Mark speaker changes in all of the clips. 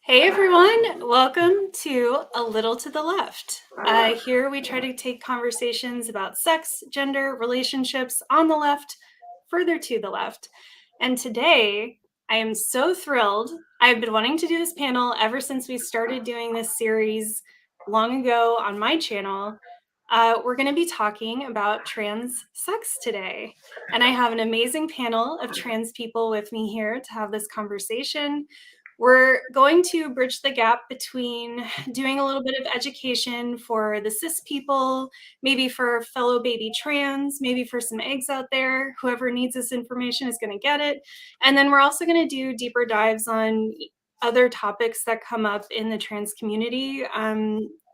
Speaker 1: Hey everyone, welcome to A Little to the Left. Here we try to take conversations about sex, gender, relationships on the left, further to the left. And today I am so thrilled. I've been wanting to do this panel ever since we started doing this series long ago on my channel. We're going to be talking about trans sex today. And I have an amazing panel of trans people with me here to have this conversation. We're going to bridge the gap between doing a little bit of education for the cis people, maybe for fellow baby trans, maybe for some eggs out there. Whoever needs this information is going to get it. And then we're also going to do deeper dives on other topics that come up in the trans community,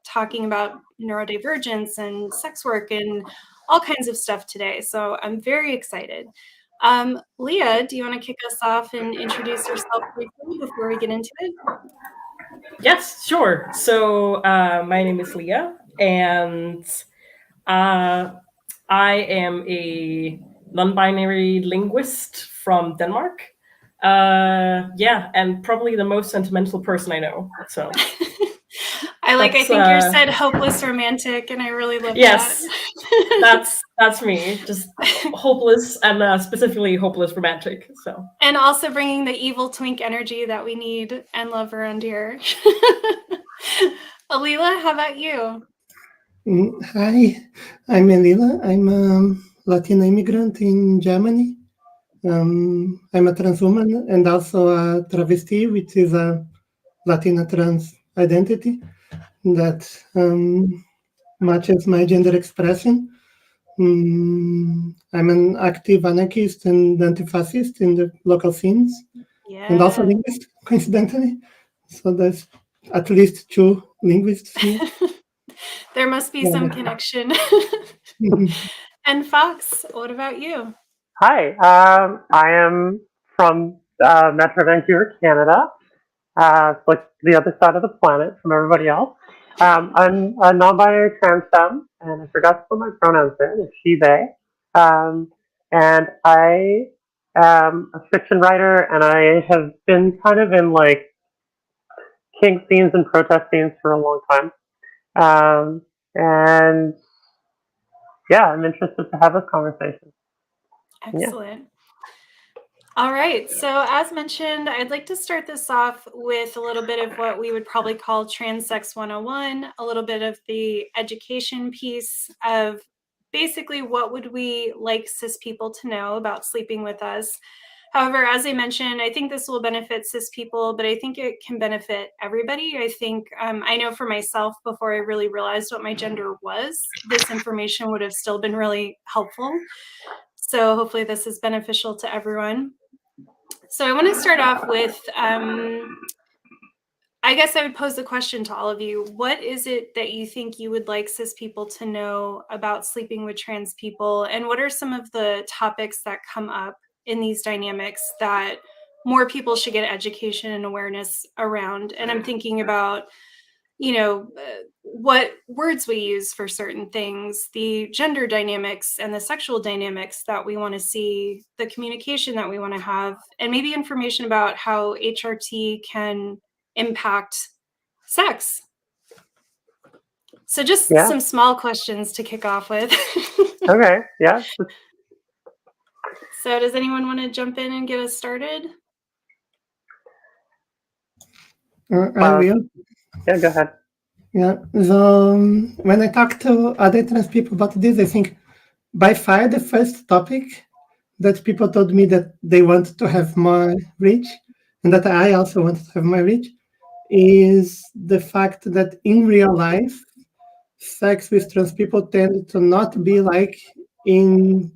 Speaker 1: talking about neurodivergence and sex work and all kinds of stuff today. So I'm very excited. Leah, do you want to kick us off and introduce yourself briefly before we get into it?
Speaker 2: Yes, sure. So my name is Leah, and I am a non-binary linguist from Denmark. And probably the most sentimental person I know. So
Speaker 1: I think you said hopeless romantic, and I really love
Speaker 2: yes,
Speaker 1: that.
Speaker 2: that's me. Just hopeless, and specifically hopeless romantic. So
Speaker 1: and also bringing the evil twink energy that we need and love around here. Elilla, how about you?
Speaker 3: Hi, I'm Elilla. I'm a Latina immigrant in Germany. I'm a trans woman and also a travesti, which is a Latina trans identity that matches my gender expression. I'm an active anarchist and anti-fascist in the local scenes, and also linguist, coincidentally. So there's at least two linguists here.
Speaker 1: There must be some connection. And Foxx, what about you?
Speaker 4: Hi, I am from Metro Vancouver, Canada, like the other side of the planet from everybody else. I'm a non-binary trans femme, and I forgot to put my pronouns there. It's she, they. And I am a fiction writer, and I have been kind of in like kink scenes and protest scenes for a long time. And yeah, I'm interested to have this conversation.
Speaker 1: Excellent. Yeah. All right. So as mentioned, I'd like to start this off with a little bit of what we would probably call Trans Sex 101, a little bit of the education piece of basically what would we like cis people to know about sleeping with us. However, as I mentioned, I think this will benefit cis people, but I think it can benefit everybody. I think I know for myself, before I really realized what my gender was, this information would have still been really helpful. So hopefully this is beneficial to everyone. So I want to start off with, I guess I would pose the question to all of you. What is it that you think you would like cis people to know about sleeping with trans people? And what are some of the topics that come up in these dynamics that more people should get education and awareness around? And I'm thinking about, what words we use for certain things, the gender dynamics and the sexual dynamics that we want to see, the communication that we want to have, and maybe information about how HRT can impact sex. So just some small questions to kick off with.
Speaker 4: Okay, yeah.
Speaker 1: So does anyone want to jump in and get us started?
Speaker 3: I will.
Speaker 4: Yeah, go ahead.
Speaker 3: Yeah, so when I talk to other trans people about this, I think by far the first topic that people told me that they want to have more reach, and that I also want to have more reach, is the fact that in real life, sex with trans people tend to not be like in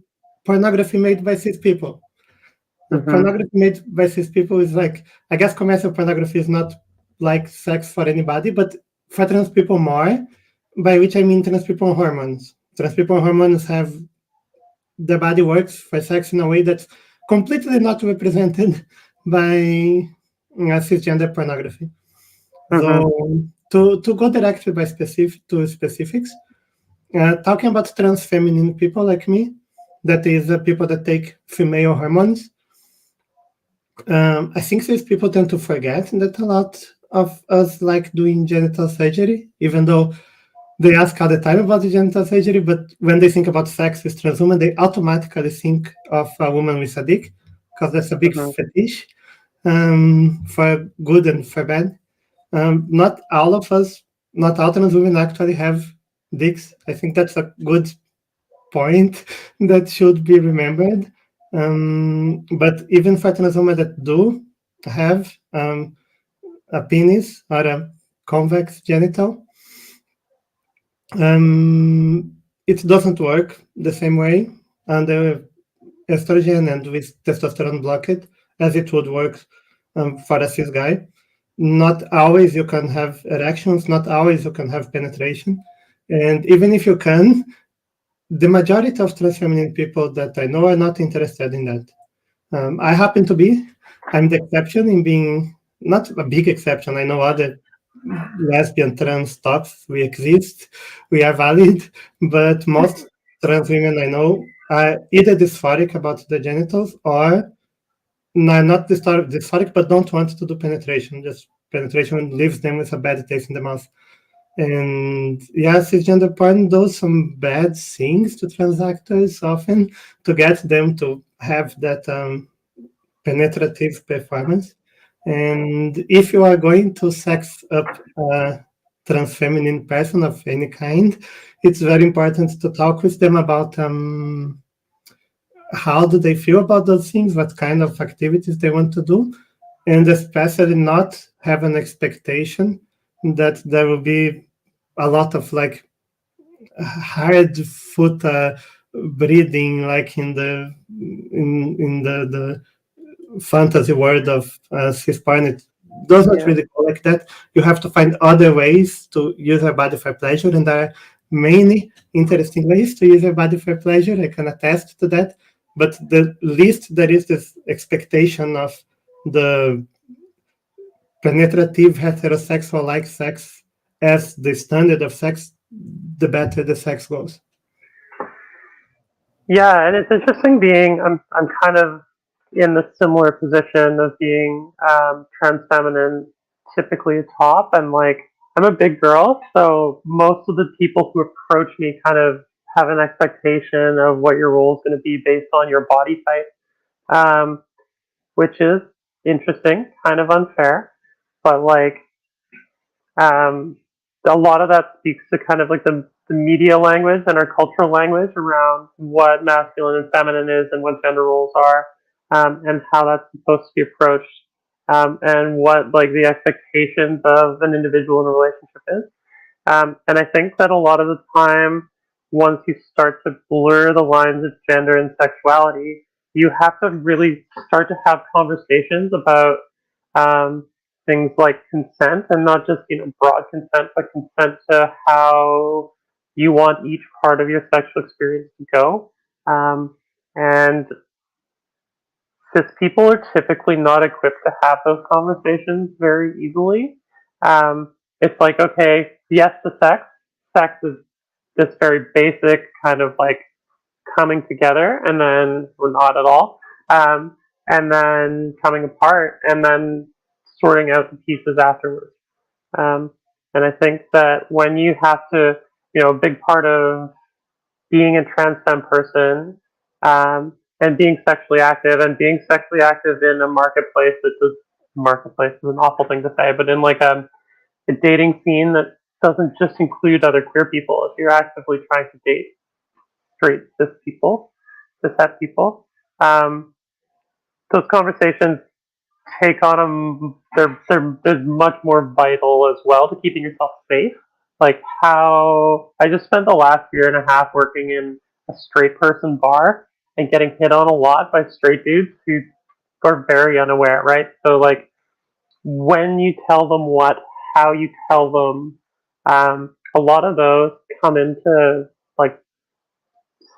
Speaker 3: pornography made by cis people. Pornography made by cis people is like, I guess commercial pornography is not like sex for anybody, but for trans people more, by which I mean trans people on hormones. Trans people on hormones have, their body works for sex in a way that's completely not represented by cisgender pornography. So to go directly by specifics, talking about trans feminine people like me, that is people that take female hormones, I think these people tend to forget that a lot of us like doing genital surgery, even though they ask all the time about the genital surgery, but when they think about sex with trans women, they automatically think of a woman with a dick, because that's a big fetish, for good and for bad. Not all of us, not all trans women actually have dicks. I think that's a good point that should be remembered. But even for trans women that do have a penis or a convex genital, it doesn't work the same way under estrogen and with testosterone blockade as it would work for a cis guy. Not always you can have erections, not always you can have penetration. And even if you can, the majority of trans feminine people that I know are not interested in that. I happen to be. I'm the exception in being, not a big exception. I know other lesbian trans tops. We exist. We are valid. But most trans women I know are either dysphoric about the genitals or not dysphoric, but don't want to do penetration. Just penetration leaves them with a bad taste in the mouth. And yeah, cisgender porn does some bad things to trans actors often to get them to have that penetrative performance. And if you are going to sex up a trans feminine person of any kind, it's very important to talk with them about how do they feel about those things, what kind of activities they want to do, and especially not have an expectation that there will be a lot of like hard foot breathing, like in the fantasy world of cis porn. It does not really go like that. You have to find other ways to use your body for pleasure, and there are many interesting ways to use your body for pleasure. I can attest to that. But the least there is this expectation of the penetrative heterosexual like sex as the standard of sex, the better the sex goes.
Speaker 4: Yeah, and it's interesting being, I'm kind of in the similar position of being trans feminine, typically a top, and like I'm a big girl, so most of the people who approach me kind of have an expectation of what your role is going to be based on your body type, which is interesting, kind of unfair, but like a lot of that speaks to kind of like the media language and our cultural language around what masculine and feminine is and what gender roles are, and how that's supposed to be approached, and what like the expectations of an individual in a relationship is. And I think that a lot of the time, once you start to blur the lines of gender and sexuality, you have to really start to have conversations about things like consent, and not just broad consent, but consent to how you want each part of your sexual experience to go. And cis people are typically not equipped to have those conversations very easily. It's like, okay, yes, the sex is this very basic kind of like coming together, and then we're not at all, and then coming apart, and then sorting out the pieces afterwards. And I think that when you have to, a big part of being a trans femme person, and being sexually active in a marketplace marketplace is an awful thing to say, but in like a dating scene that doesn't just include other queer people. If you're actively trying to date straight cis het people, those conversations take on they're much more vital as well to keeping yourself safe. Like how I just spent the last year and a half working in a straight person bar and getting hit on a lot by straight dudes who are very unaware, right? So like when you tell them how you tell them, a lot of those come into like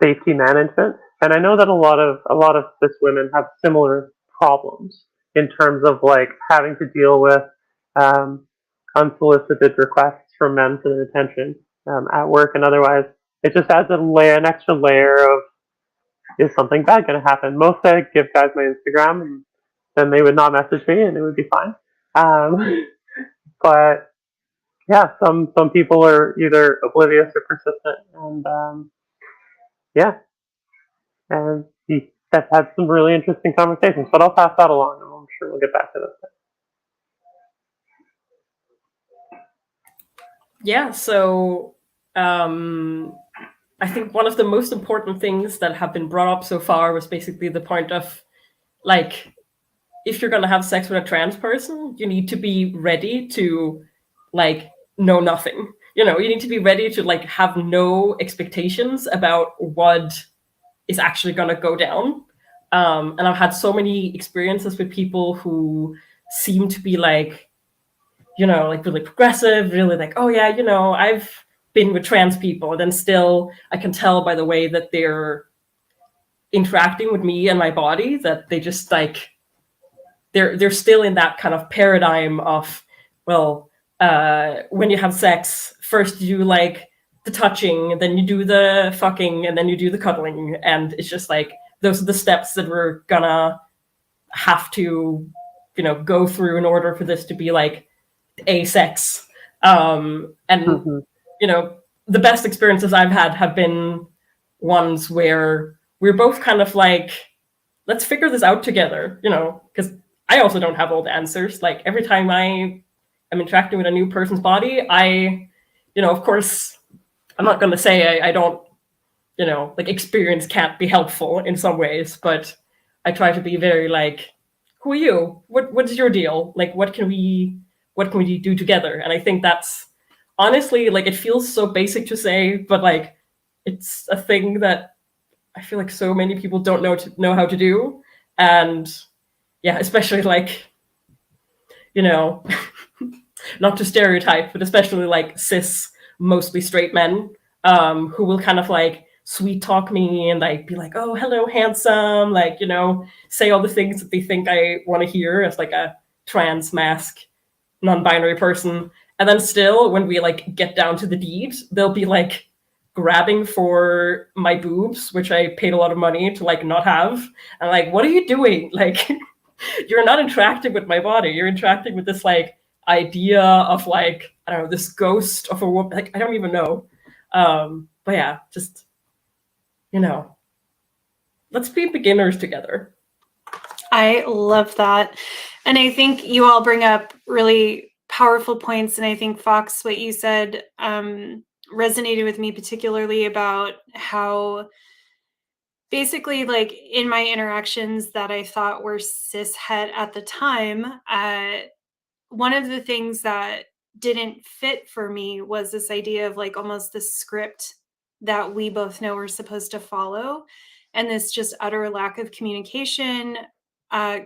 Speaker 4: safety management. And I know that a lot of cis women have similar problems in terms of like having to deal with unsolicited requests from men for their attention at work and otherwise. It just adds an extra layer of, is something bad going to happen? Most I give guys my Instagram, and then they would not message me, and it would be fine. but yeah, some people are either oblivious or persistent, and yeah, and have had some really interesting conversations. But I'll pass that along, and I'm sure we'll get back to this.
Speaker 2: Yeah, so I think one of the most important things that have been brought up so far was basically the point of, like, if you're gonna have sex with a trans person, you need to be ready to, like, know nothing. You know, you need to be ready to, like, have no expectations about what is actually gonna go down. And I've had so many experiences with people who seem to be like, you know, like really progressive, really like, oh yeah, you know, I've been with trans people, and then still I can tell by the way that they're interacting with me and my body that they just like they're still in that kind of paradigm of, well, when you have sex, first you do like the touching, then you do the fucking, and then you do the cuddling, and it's just like those are the steps that we're gonna have to, you know, go through in order for this to be like a sex. And you know, the best experiences I've had have been ones where we're both kind of like, let's figure this out together, you know, because I also don't have all the answers. Like every time I am interacting with a new person's body, I, you know, of course, I'm not going to say I don't, you know, like experience can't be helpful in some ways, but I try to be very like, who are you? What's your deal? Like, what can we do together? And I think that's honestly, like, it feels so basic to say, but like, it's a thing that I feel like so many people don't know how to do. And yeah, especially like, you know, not to stereotype, but especially like cis, mostly straight men, who will kind of like sweet talk me and like be like, oh, hello, handsome, like, you know, say all the things that they think I want to hear as like a trans mask, non-binary person. And then still, when we like get down to the deed, they'll be like grabbing for my boobs, which I paid a lot of money to like not have. And like, what are you doing? Like, you're not interacting with my body. You're interacting with this like idea of like, I don't know, this ghost of a woman. Like, I don't even know. But yeah, just, you know, let's be beginners together.
Speaker 1: I love that. And I think you all bring up really powerful points. And I think, Foxx, what you said resonated with me particularly about how basically, like, in my interactions that I thought were cishet at the time, one of the things that didn't fit for me was this idea of like almost the script that we both know we're supposed to follow, and this just utter lack of communication,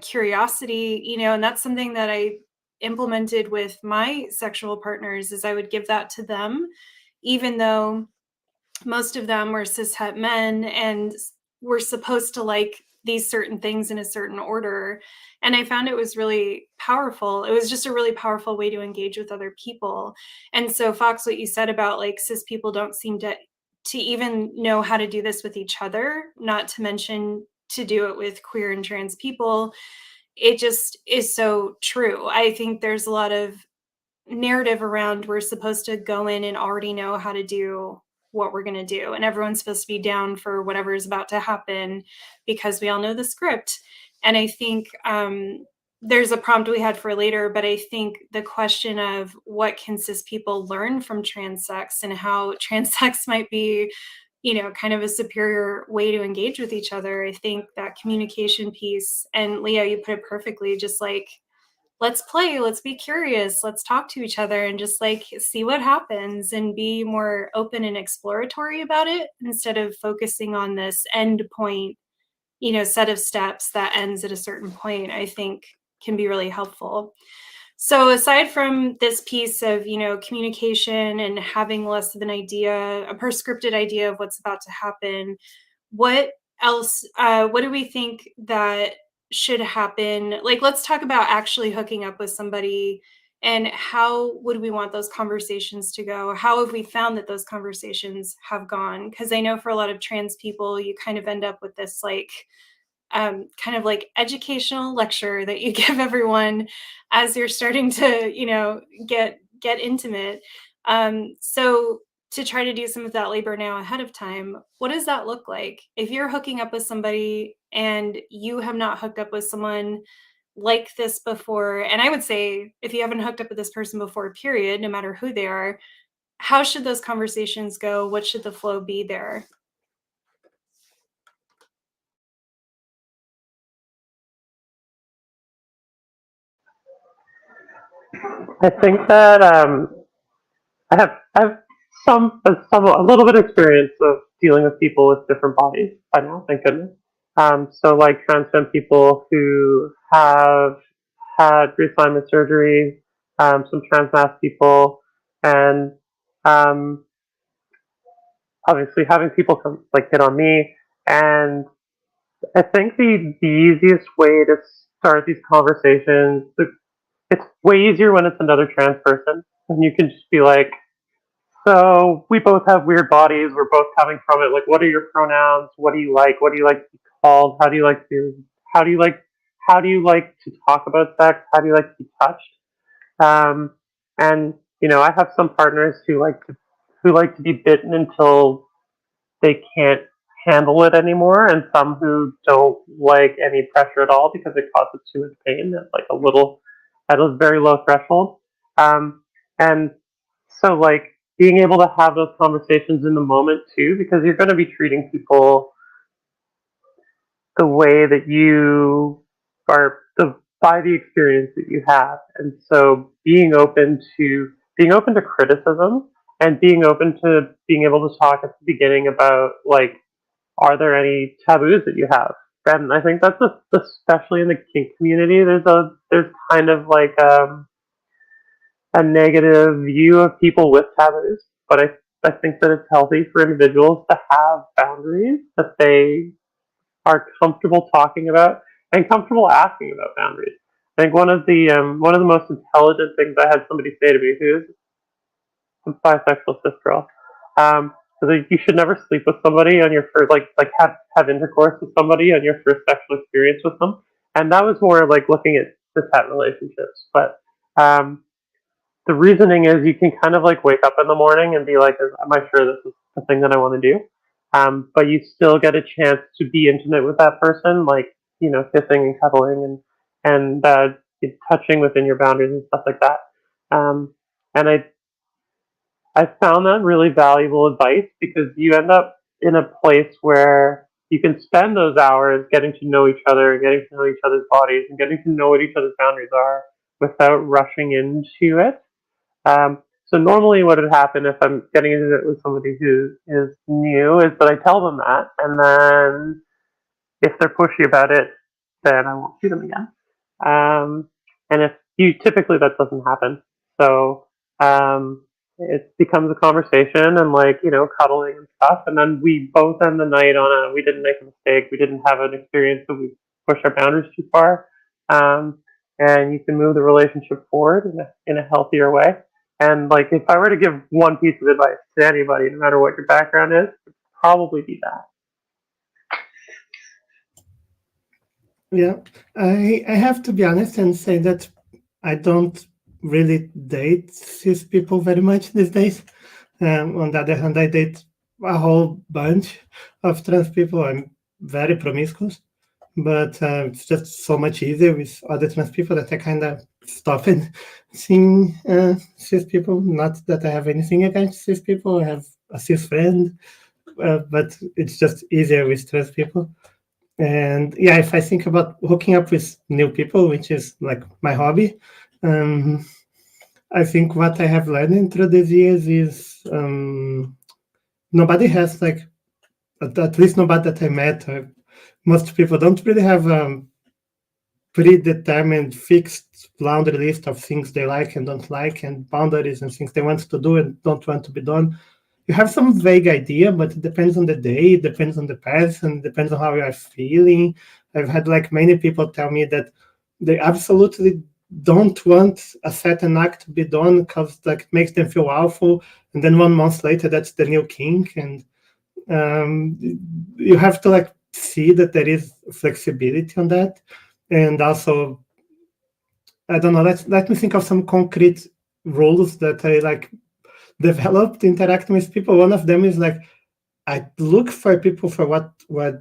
Speaker 1: curiosity, you know. And that's something that I implemented with my sexual partners, is I would give that to them, even though most of them were cishet men and were supposed to like these certain things in a certain order. And I found it was really powerful. It was just a really powerful way to engage with other people. And so, Foxx, what you said about like cis people don't seem to even know how to do this with each other, not to mention to do it with queer and trans people, it just is so true. I think there's a lot of narrative around we're supposed to go in and already know how to do what we're going to do, and everyone's supposed to be down for whatever is about to happen because we all know the script. And I think there's a prompt we had for later, but I think the question of what can cis people learn from trans sex and how trans sex might be, you know, kind of a superior way to engage with each other. I think that communication piece, and Leah, you put it perfectly, just like, let's play, let's be curious, let's talk to each other and just like see what happens and be more open and exploratory about it instead of focusing on this end point, you know, set of steps that ends at a certain point, I think can be really helpful. So aside from this piece of, you know, communication and having less of an idea, a prescripted idea of what's about to happen, what else, what do we think that should happen? Like, let's talk about actually hooking up with somebody, and how would we want those conversations to go? How have we found that those conversations have gone? Because I know for a lot of trans people, you kind of end up with this like kind of like educational lecture that you give everyone as you're starting to, you know, get intimate. So to try to do some of that labor now ahead of time, what does that look like? If you're hooking up with somebody and you have not hooked up with someone like this before, and I would say if you haven't hooked up with this person before, period, no matter who they are, how should those conversations go? What should the flow be there?
Speaker 4: I think that I have a little bit of experience of dealing with people with different bodies by now, thank goodness. So like trans femme people who have had reassignment surgery, some trans mass people, and obviously having people come like hit on me. And I think the easiest way to start these conversations, it's way easier when it's another trans person, and you can just be like, so we both have weird bodies. We're both coming from it. Like, what are your pronouns? What do you like? What do you like to be called? How do you like to talk about sex? How do you like to be touched? And you know, I have some partners who like to be bitten until they can't handle it anymore, and some who don't like any pressure at all because it causes too much pain at a very low threshold. And so like being able to have those conversations in the moment too, because you're going to be treating people the way that you are by the experience that you have. And so being open to criticism and being open to being able to talk at the beginning about like, are there any taboos that you have? And I think that's especially in the kink community. There's kind of like a negative view of people with taboos, but I think that it's healthy for individuals to have boundaries that they are comfortable talking about and comfortable asking about boundaries. I think one of the most intelligent things I had somebody say to me, who's a bisexual cis girl, so that you should never sleep with somebody on your first like have intercourse with somebody on your first sexual experience with them, and that was more like looking at cis-het relationships, but the reasoning is you can kind of like wake up in the morning and be like, am I sure this is the thing that I want to do? But you still get a chance to be intimate with that person, like, you know, kissing and cuddling and touching within your boundaries and stuff like that. And I found that really valuable advice because you end up in a place where you can spend those hours getting to know each other, getting to know each other's bodies, and getting to know what each other's boundaries are without rushing into it. So normally what would happen if I'm getting into it with somebody who is new is that I tell them that, and then if they're pushy about it, then I won't see them again. And typically that doesn't happen. So it becomes a conversation and like, you know, cuddling and stuff, and then we both end the night on we didn't make a mistake, we didn't have an experience that we pushed our boundaries too far. And you can move the relationship forward in a healthier way. And like, if I were to give one piece of advice to anybody, no matter what your background is, it would probably be that.
Speaker 3: Yeah, I have to be honest and say that I don't really date cis people very much these days. On the other hand, I date a whole bunch of trans people. I'm very promiscuous, but it's just so much easier with other trans people that I kind of stopped seeing cis people. Not that I have anything against cis people. I have a cis friend, but it's just easier with trans people. And yeah, if I think about hooking up with new people, which is like my hobby, I think what I have learned through these years is nobody has like, at least nobody that I met, most people don't really have predetermined fixed laundry list of things they like and don't like, and boundaries and things they want to do and don't want to be done. You have some vague idea, but it depends on the day, it depends on the person, it depends on how you are feeling. I've had like many people tell me that they absolutely don't want a certain act to be done because like it makes them feel awful, and then 1 month later that's the new kink. And you have to like see that there is flexibility on that. And also, I don't know, let me think of some concrete rules that I like developed interacting with people. One of them is like, I look for people for what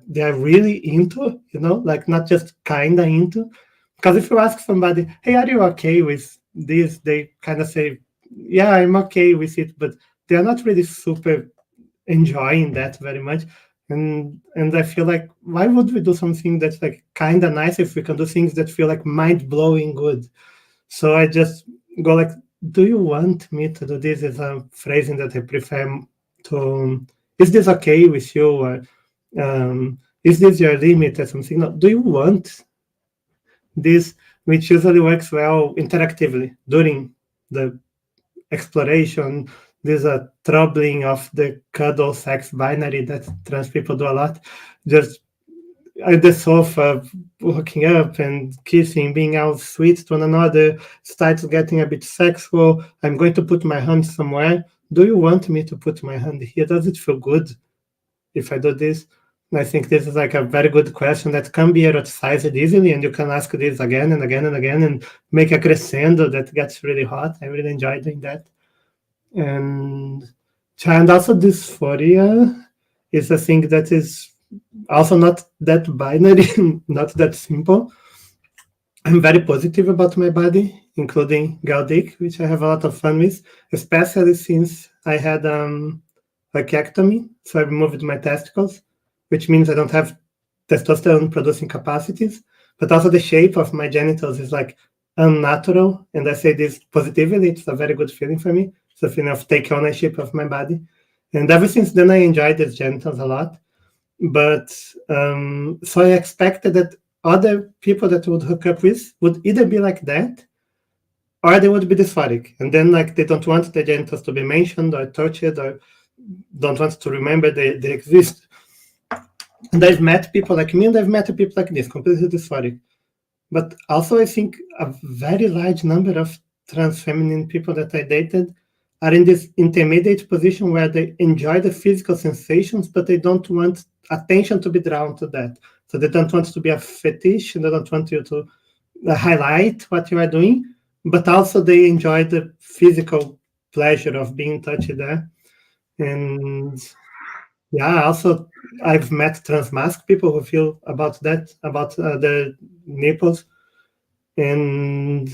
Speaker 3: they're really into, like not just kinda into. Because if you ask somebody, hey, are you okay with this? They kind of say, yeah, I'm okay with it, but they're not really super enjoying that very much. And I feel like, why would we do something that's like kind of nice if we can do things that feel like mind-blowing good? So I just go like, do you want me to do this? Is a phrasing that I prefer to, is this okay with you? Or is this your limit or something? No, do you want this? Which usually works well interactively during the exploration. There's a troubling of the cuddle sex binary that trans people do a lot. Just at the sofa, hooking up and kissing, being all sweet to one another, starts getting a bit sexual. I'm going to put my hand somewhere. Do you want me to put my hand here? Does it feel good if I do this? And I think this is like a very good question that can be eroticized easily, and you can ask this again and again and again and make a crescendo that gets really hot. I really enjoy doing that. And also dysphoria is a thing that is also not that binary, not that simple. I'm very positive about my body, including girl dick, which I have a lot of fun with, especially since I had a cectomy, so I removed my testicles, which means I don't have testosterone producing capacities, but also the shape of my genitals is like unnatural, and I say this positively. It's a very good feeling for me. It's a feeling of take ownership of my body, and ever since then I enjoyed these genitals a lot. But so I expected that other people that would hook up with would either be like that, or they would be dysphoric, and then like they don't want the genitals to be mentioned or touched, or don't want to remember they exist. And I've met people like me, and I've met people like this, completely dysphoric. But also, I think a very large number of trans feminine people that I dated are in this intermediate position where they enjoy the physical sensations, but they don't want attention to be drawn to that. So they don't want to be a fetish, and they don't want you to highlight what you are doing, but also they enjoy the physical pleasure of being touched there. And yeah, also I've met transmasc people who feel about that, about the nipples. And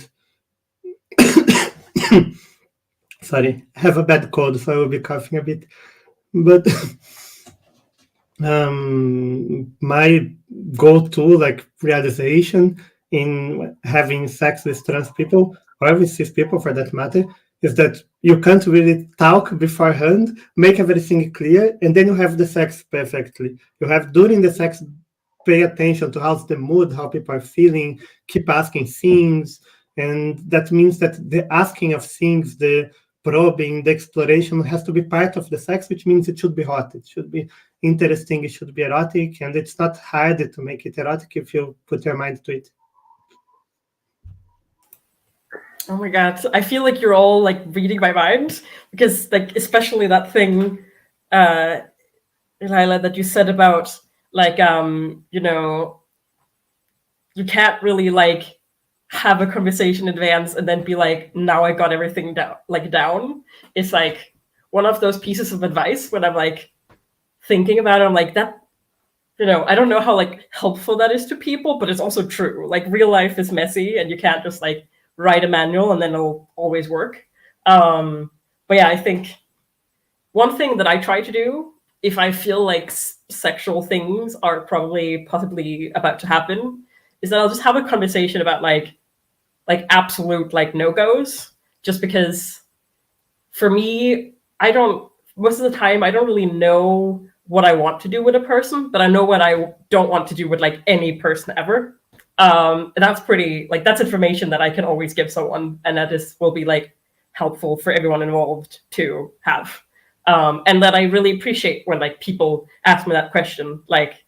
Speaker 3: sorry, I have a bad cold, so I will be coughing a bit. But my go-to like realization in having sex with trans people, or with cis people for that matter, is that you can't really talk beforehand, make everything clear, and then you have the sex perfectly. You have during the sex, pay attention to how's the mood, how people are feeling, keep asking things. And that means that the asking of things, the probing, the exploration has to be part of the sex, which means it should be hot, it should be interesting, it should be erotic, and it's not hard to make it erotic if you put your mind to it.
Speaker 2: Oh my god, I feel like you're all like reading my mind, because like especially that thing, Elilla, that you said about like you know, you can't really like have a conversation in advance and then be like, now I got everything down. It's like one of those pieces of advice when I'm like thinking about it, I'm like, that, I don't know how like helpful that is to people, but it's also true. Like real life is messy, and you can't just like write a manual and then it'll always work. But yeah, I think one thing that I try to do if I feel like sexual things are possibly about to happen is that I'll just have a conversation about like absolute like no-goes, just because for me, most of the time I don't really know what I want to do with a person, but I know what I don't want to do with like any person ever. And that's pretty like, that's information that I can always give someone, and that will be like helpful for everyone involved to have. And that I really appreciate when like people ask me that question, like,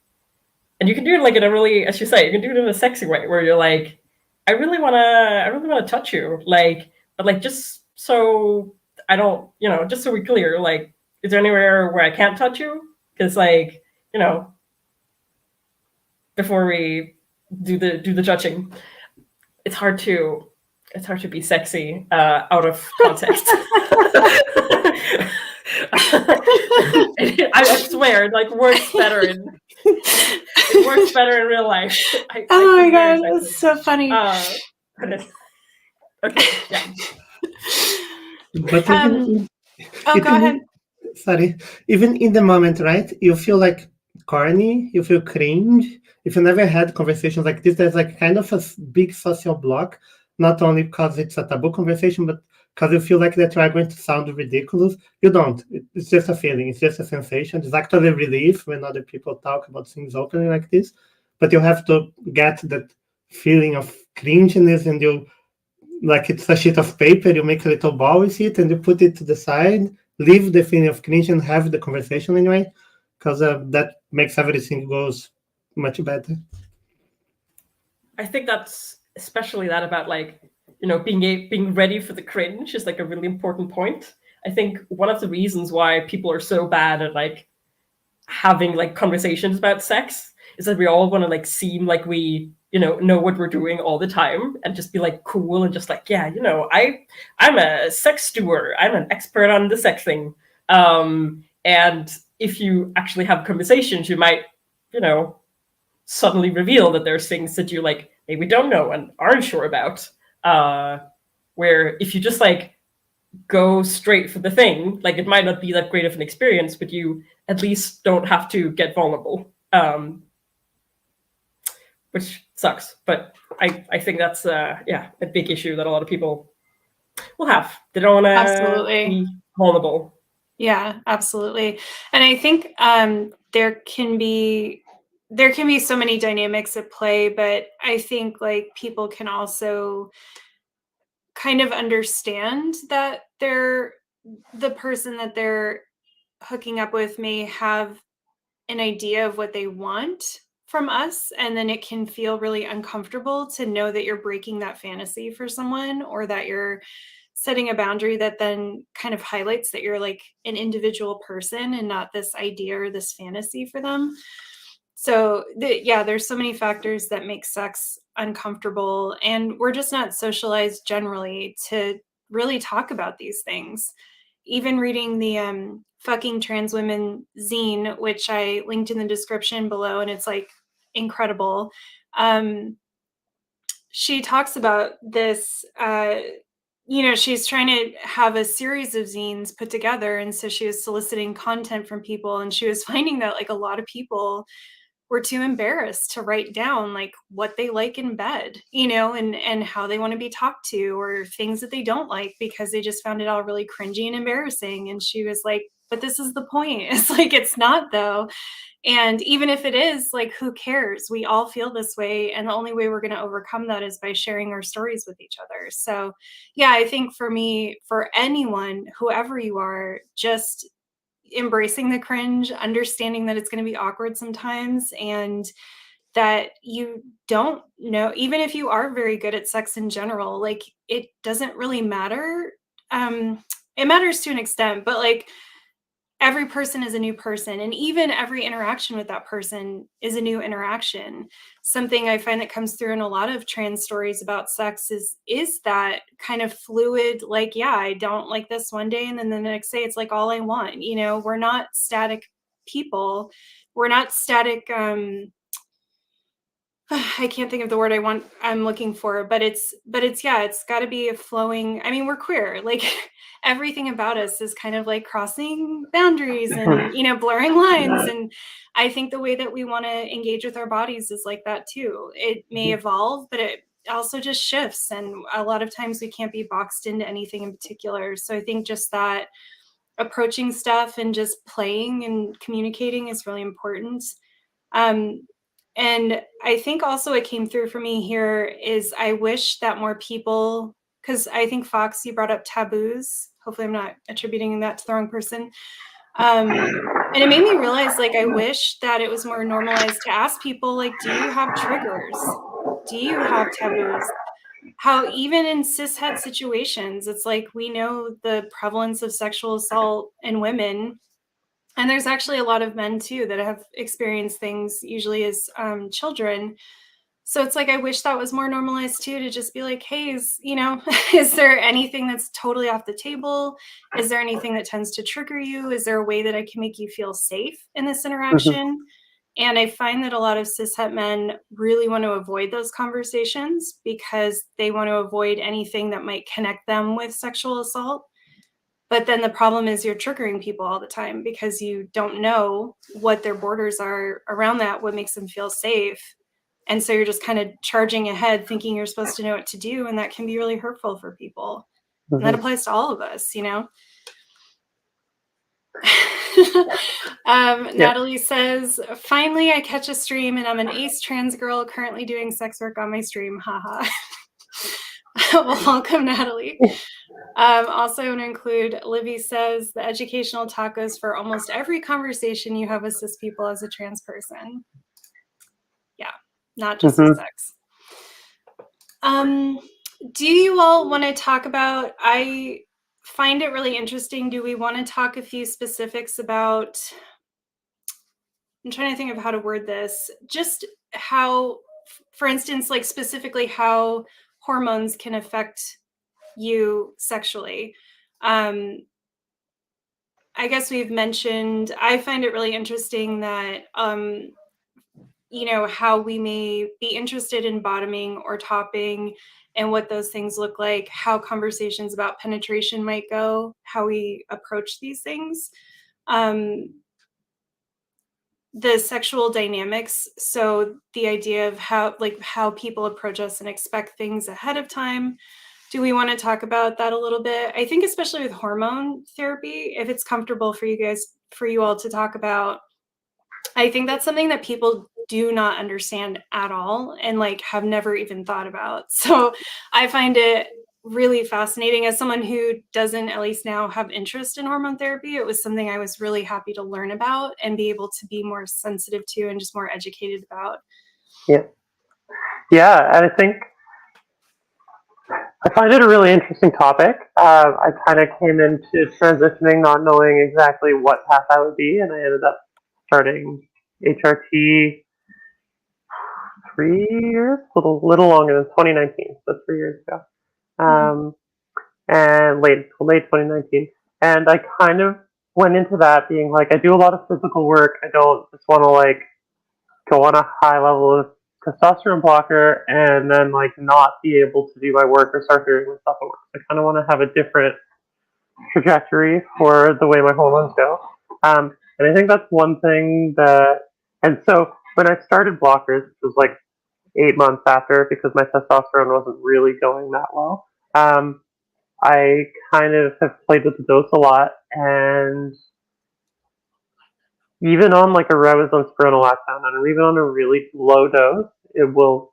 Speaker 2: and you can do it like in a really, as you say, you can do it in a sexy way where you're like, I really wanna touch you, like, but like just so I don't, just so we're clear, like, is there anywhere where I can't touch you? Because like, before we do the judging. It's hard to be sexy out of context. I swear, like works better in real life.
Speaker 1: Oh my god, that's so funny.
Speaker 2: Okay, yeah.
Speaker 3: But even
Speaker 1: go ahead.
Speaker 3: Sorry, even in the moment, right? You feel like corny, you feel cringe. If you never had conversations like this, there's like kind of a big social block, not only because it's a taboo conversation, but because you feel like that you are going to sound ridiculous. You don't. It's just a feeling. It's just a sensation. It's actually a relief when other people talk about things openly like this. But you have to get that feeling of cringiness, and you, like, it's a sheet of paper, you make a little ball with it and you put it to the side, leave the feeling of cringe and have the conversation anyway, because that makes everything goes much better.
Speaker 2: I think that's especially that about like, you know, being ready for the cringe is like a really important point. I think one of the reasons why people are so bad at like having like conversations about sex is that we all want to like seem like we, you know what we're doing all the time and just be like cool and just like, yeah, you know, I'm a sex steward, I'm an expert on the sex thing. And if you actually have conversations, you might, you know, suddenly reveal that there's things that you like maybe don't know and aren't sure about. Where if you just like go straight for the thing, like it might not be that great of an experience, but you at least don't have to get vulnerable. Which sucks, but I think that's a big issue that a lot of people will have. They don't want to be vulnerable.
Speaker 1: Yeah, absolutely. And I think there can be so many dynamics at play, but I think like people can also kind of understand that the person that they're hooking up with may have an idea of what they want from us, and then it can feel really uncomfortable to know that you're breaking that fantasy for someone, or that you're setting a boundary that then kind of highlights that you're like an individual person and not this idea or this fantasy for them. So there's so many factors that make sex uncomfortable, and we're just not socialized generally to really talk about these things. Even reading the Fucking Trans Women zine, which I linked in the description below, and it's like incredible. She talks about this, she's trying to have a series of zines put together. And so she was soliciting content from people, and she was finding that like a lot of people were too embarrassed to write down like what they like in bed, and how they want to be talked to, or things that they don't like, because they just found it all really cringy and embarrassing. And she was like, but this is the point. It's like, it's not though. And even if it is, like, who cares? We all feel this way. And the only way we're going to overcome that is by sharing our stories with each other. So yeah, I think for me, for anyone, whoever you are, just embracing the cringe, understanding that it's going to be awkward sometimes, and that you don't know, even if you are very good at sex in general, like it doesn't really matter. It matters to an extent, but like every person is a new person, and even every interaction with that person is a new interaction. Something I find that comes through in a lot of trans stories about sex is that kind of fluid, like, yeah, I don't like this one day, and then the next day it's like all I want. We're not static people. We're not static. I can't think of the word I'm looking for, but it's got to be a flowing. I mean, we're queer. Like everything about us is kind of like crossing boundaries and, blurring lines. And I think the way that we want to engage with our bodies is like that too. It may evolve, but it also just shifts. And a lot of times we can't be boxed into anything in particular. So I think just that approaching stuff and just playing and communicating is really important. And I think also what came through for me here is I wish that more people, because I think Foxx, you brought up taboos. Hopefully I'm not attributing that to the wrong person. And it made me realize, like, I wish that it was more normalized to ask people, like, do you have triggers? Do you have taboos? How even in cishet situations, it's like we know the prevalence of sexual assault in women, And there's actually a lot of men too that have experienced things usually as children. So it's like, I wish that was more normalized too, to just be like, hey, is there anything that's totally off the table? Is there anything that tends to trigger you? Is there a way that I can make you feel safe in this interaction? And I find that a lot of cishet men really want to avoid those conversations because they want to avoid anything that might connect them with sexual assault. But then the problem is you're triggering people all the time because you don't know what their borders are around that, what makes them feel safe. And so you're just kind of charging ahead thinking you're supposed to know what to do. And that can be really hurtful for people. And that applies to all of us, Natalie says, finally, I catch a stream and I'm an ace trans girl currently doing sex work on my stream. Haha. Well, welcome, Natalie. Also going to include, Livy says, the educational tacos for almost every conversation you have with cis people as a trans person. Yeah, not just sex. Do you all want to talk about, I find it really interesting, do we want to talk a few specifics about, I'm trying to think of how to word this, just how, for instance, like specifically how hormones can affect you sexually. I guess we've mentioned, I find it really interesting that, how we may be interested in bottoming or topping and what those things look like, how conversations about penetration might go, how we approach these things. The sexual dynamics, so the idea of how people approach us and expect things ahead of time. Do we want to talk about that a little bit? I think especially with hormone therapy, if it's comfortable for you all to talk about, I think that's something that people do not understand at all and have never even thought about. So I find it really fascinating as someone who doesn't, at least now, have interest in hormone therapy. It was something I was really happy to learn about and be able to be more sensitive to and just more educated about.
Speaker 4: Yeah, and I think I find it a really interesting topic. I kind of came into transitioning not knowing exactly what path I would be, and I ended up starting HRT 3 years, little longer than 2019, so 3 years ago, and late 2019. And I kind of went into that being like, I do a lot of physical work. I don't just want to go on a high level of testosterone blocker and then not be able to do my work or start doing my stuff at work. I kind of want to have a different trajectory for the way my hormones go. And I think that's one thing and so when I started blockers, it was 8 months after, because my testosterone wasn't really going that well. I kind of have played with the dose a lot, and even on a Rebazone spironolactone, and even on a really low dose, it will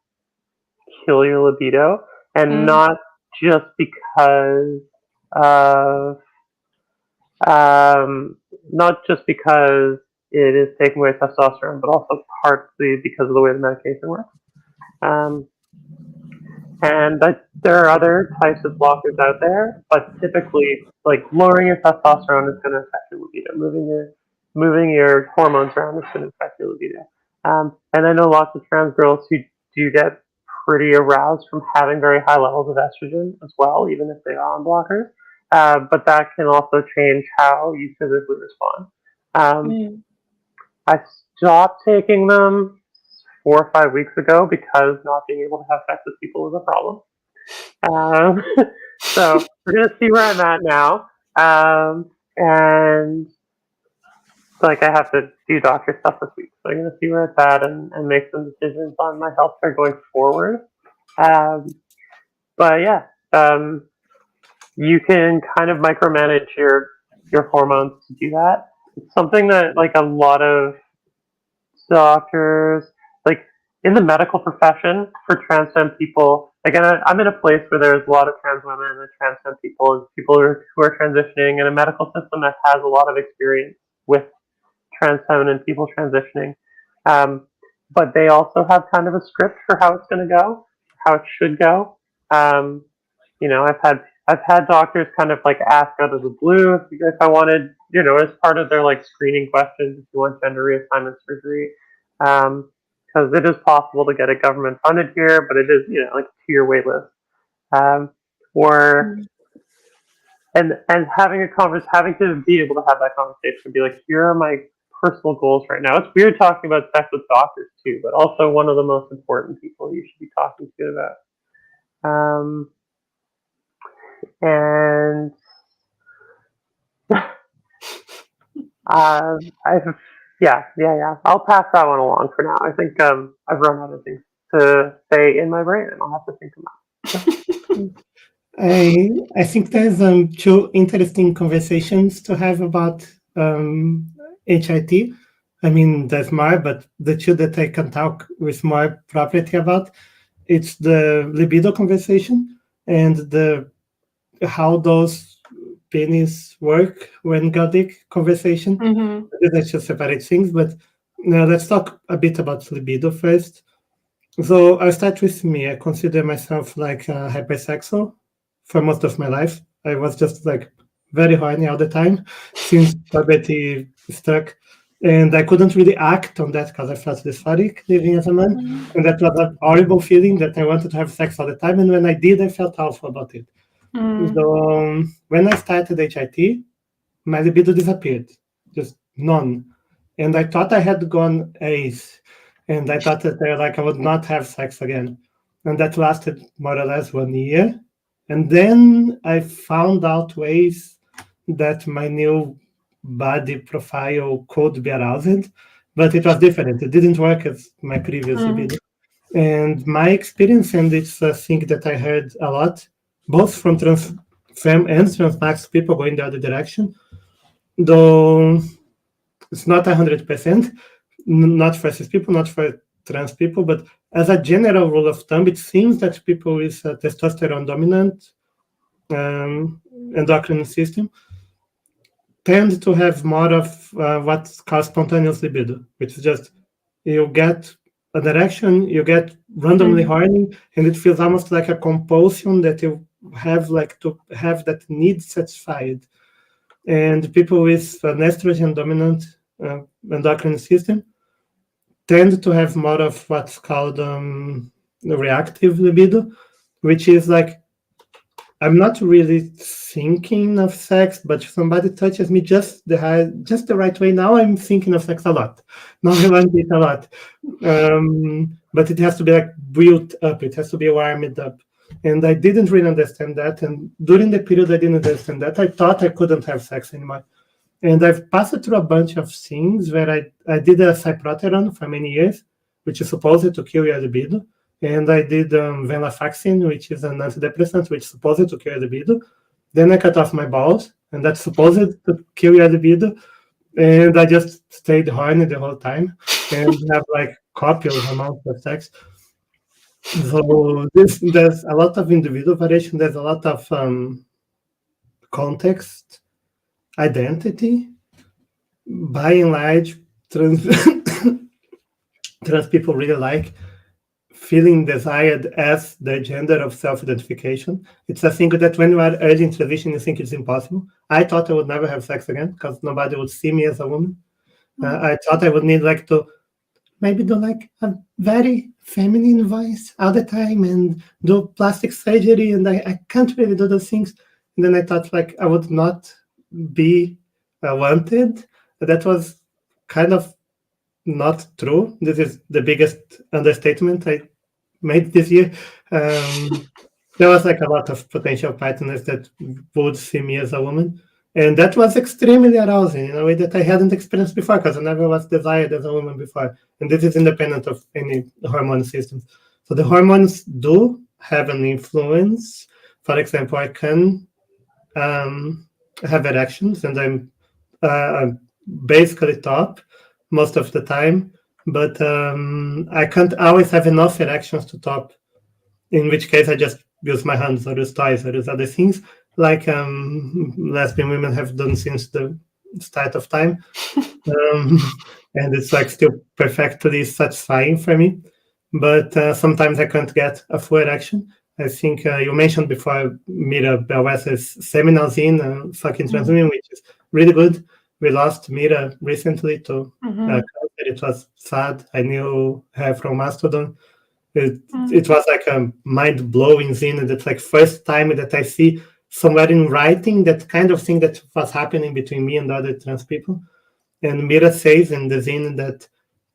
Speaker 4: kill your libido, and not just because of it is taking away testosterone, but also partly because of the way the medication works. And there are other types of blockers out there, but typically, lowering your testosterone is going to affect your libido. Moving your hormones around is going to affect your libido. And I know lots of trans girls who do get pretty aroused from having very high levels of estrogen as well, even if they are on blockers. But that can also change how you physically respond. I stopped taking them 4 or 5 weeks ago because not being able to have sex with people is a problem. So we're gonna see where I'm at now, and I have to do doctor stuff this week, so I'm gonna see where it's at and make some decisions on my health care going forward. But yeah, you can kind of micromanage your hormones to do that. It's something that a lot of doctors, in the medical profession for trans femme people, again, I'm in a place where there's a lot of trans women and trans femme people and people who are transitioning in a medical system that has a lot of experience with trans feminine people transitioning. But they also have kind of a script for how it's going to go, how it should go. I've had doctors kind of ask out of the blue if I wanted as part of their like screening questions if you want gender reassignment surgery, because it is possible to get it government funded here, but it is like a 2-year wait list. Or and having to be able to have that conversation and be like, here are my personal goals right now. It's weird talking about sex with doctors too, but also one of the most important people you should be talking to about. And I'll pass that one along for now. I think I've run out of things to say in my brain, and I'll have to think about it.
Speaker 3: I think there's two interesting conversations to have about HIT. I mean, there's more, but the two that I can talk with more propriety about, it's the libido conversation and the how those penis work when godic conversation.
Speaker 1: Mm-hmm.
Speaker 3: That's just separate things, but now let's talk a bit about libido first. So I'll start with me. I consider myself like hypersexual for most of my life. I was just like very horny all the time since puberty struck. And I couldn't really act on that because I felt dysphoric living as a man.
Speaker 1: Mm-hmm.
Speaker 3: And that was a horrible feeling that I wanted to have sex all the time. And when I did, I felt awful about it.
Speaker 1: Mm-hmm.
Speaker 3: So when I started HIT, my libido disappeared, just none. And I thought I had gone ace. And I thought that I would not have sex again. And that lasted more or less 1 year. And then I found out ways that my new body profile could be aroused, but it was different. It didn't work as my previous libido. And my experience, and it's a thing that I heard a lot, both from trans femme and trans max people going the other direction, though it's not 100%, not for cis people, not for trans people, but as a general rule of thumb, it seems that people with a testosterone dominant endocrine system tend to have more of what's called spontaneous libido, which is just you get an erection, you get randomly horny, and it feels almost like a compulsion that you have to have that need satisfied. And people with an estrogen dominant endocrine system tend to have more of what's called reactive libido, which is like, I'm not really thinking of sex, but if somebody touches me just the right way, now I'm thinking of sex a lot. Now I want it a lot. But it has to be like built up. It has to be warmed up. And I didn't really understand that. And during the period I didn't understand that, I thought I couldn't have sex anymore. And I've passed through a bunch of things where I did a cyproteron for many years, which is supposed to kill your libido. And I did venlafaxine, which is an antidepressant, which is supposed to kill your libido. Then I cut off my balls, and that's supposed to kill your libido. And I just stayed horny the whole time and have like copious amounts of sex. So there's a lot of individual variation. There's a lot of context, identity. By and large, trans people really like feeling desired as the gender of self-identification. It's a thing that when you are early in transition, you think it's impossible. I thought I would never have sex again because nobody would see me as a woman. I thought I would need to maybe do a very feminine voice all the time and do plastic surgery, and I can't really do those things. And then I thought I would not be wanted. That was kind of not true. This is the biggest understatement I made this year. There was a lot of potential partners that would see me as a woman. And that was extremely arousing in a way that I hadn't experienced before because I never was desired as a woman before. And this is independent of any hormone systems. So the hormones do have an influence. For example, I can have erections, and I'm basically top most of the time, but I can't always have enough erections to top, in which case I just use my hands or use toys or use other things like lesbian women have done since the start of time. And it's still perfectly satisfying for me. But sometimes I can't get a full erection. I think you mentioned before Mira Belwes's seminal Zine, Fucking Trans Women, which is really good. we lost Mira recently to
Speaker 1: Mhm.
Speaker 3: cancer. It was sad. I knew her from Mastodon. It
Speaker 1: Mm.
Speaker 3: was like a mind-blowing zine, and it's like first time that I see somewhere in writing that kind of thing that was happening between me and other trans people. And Mira says in the zine that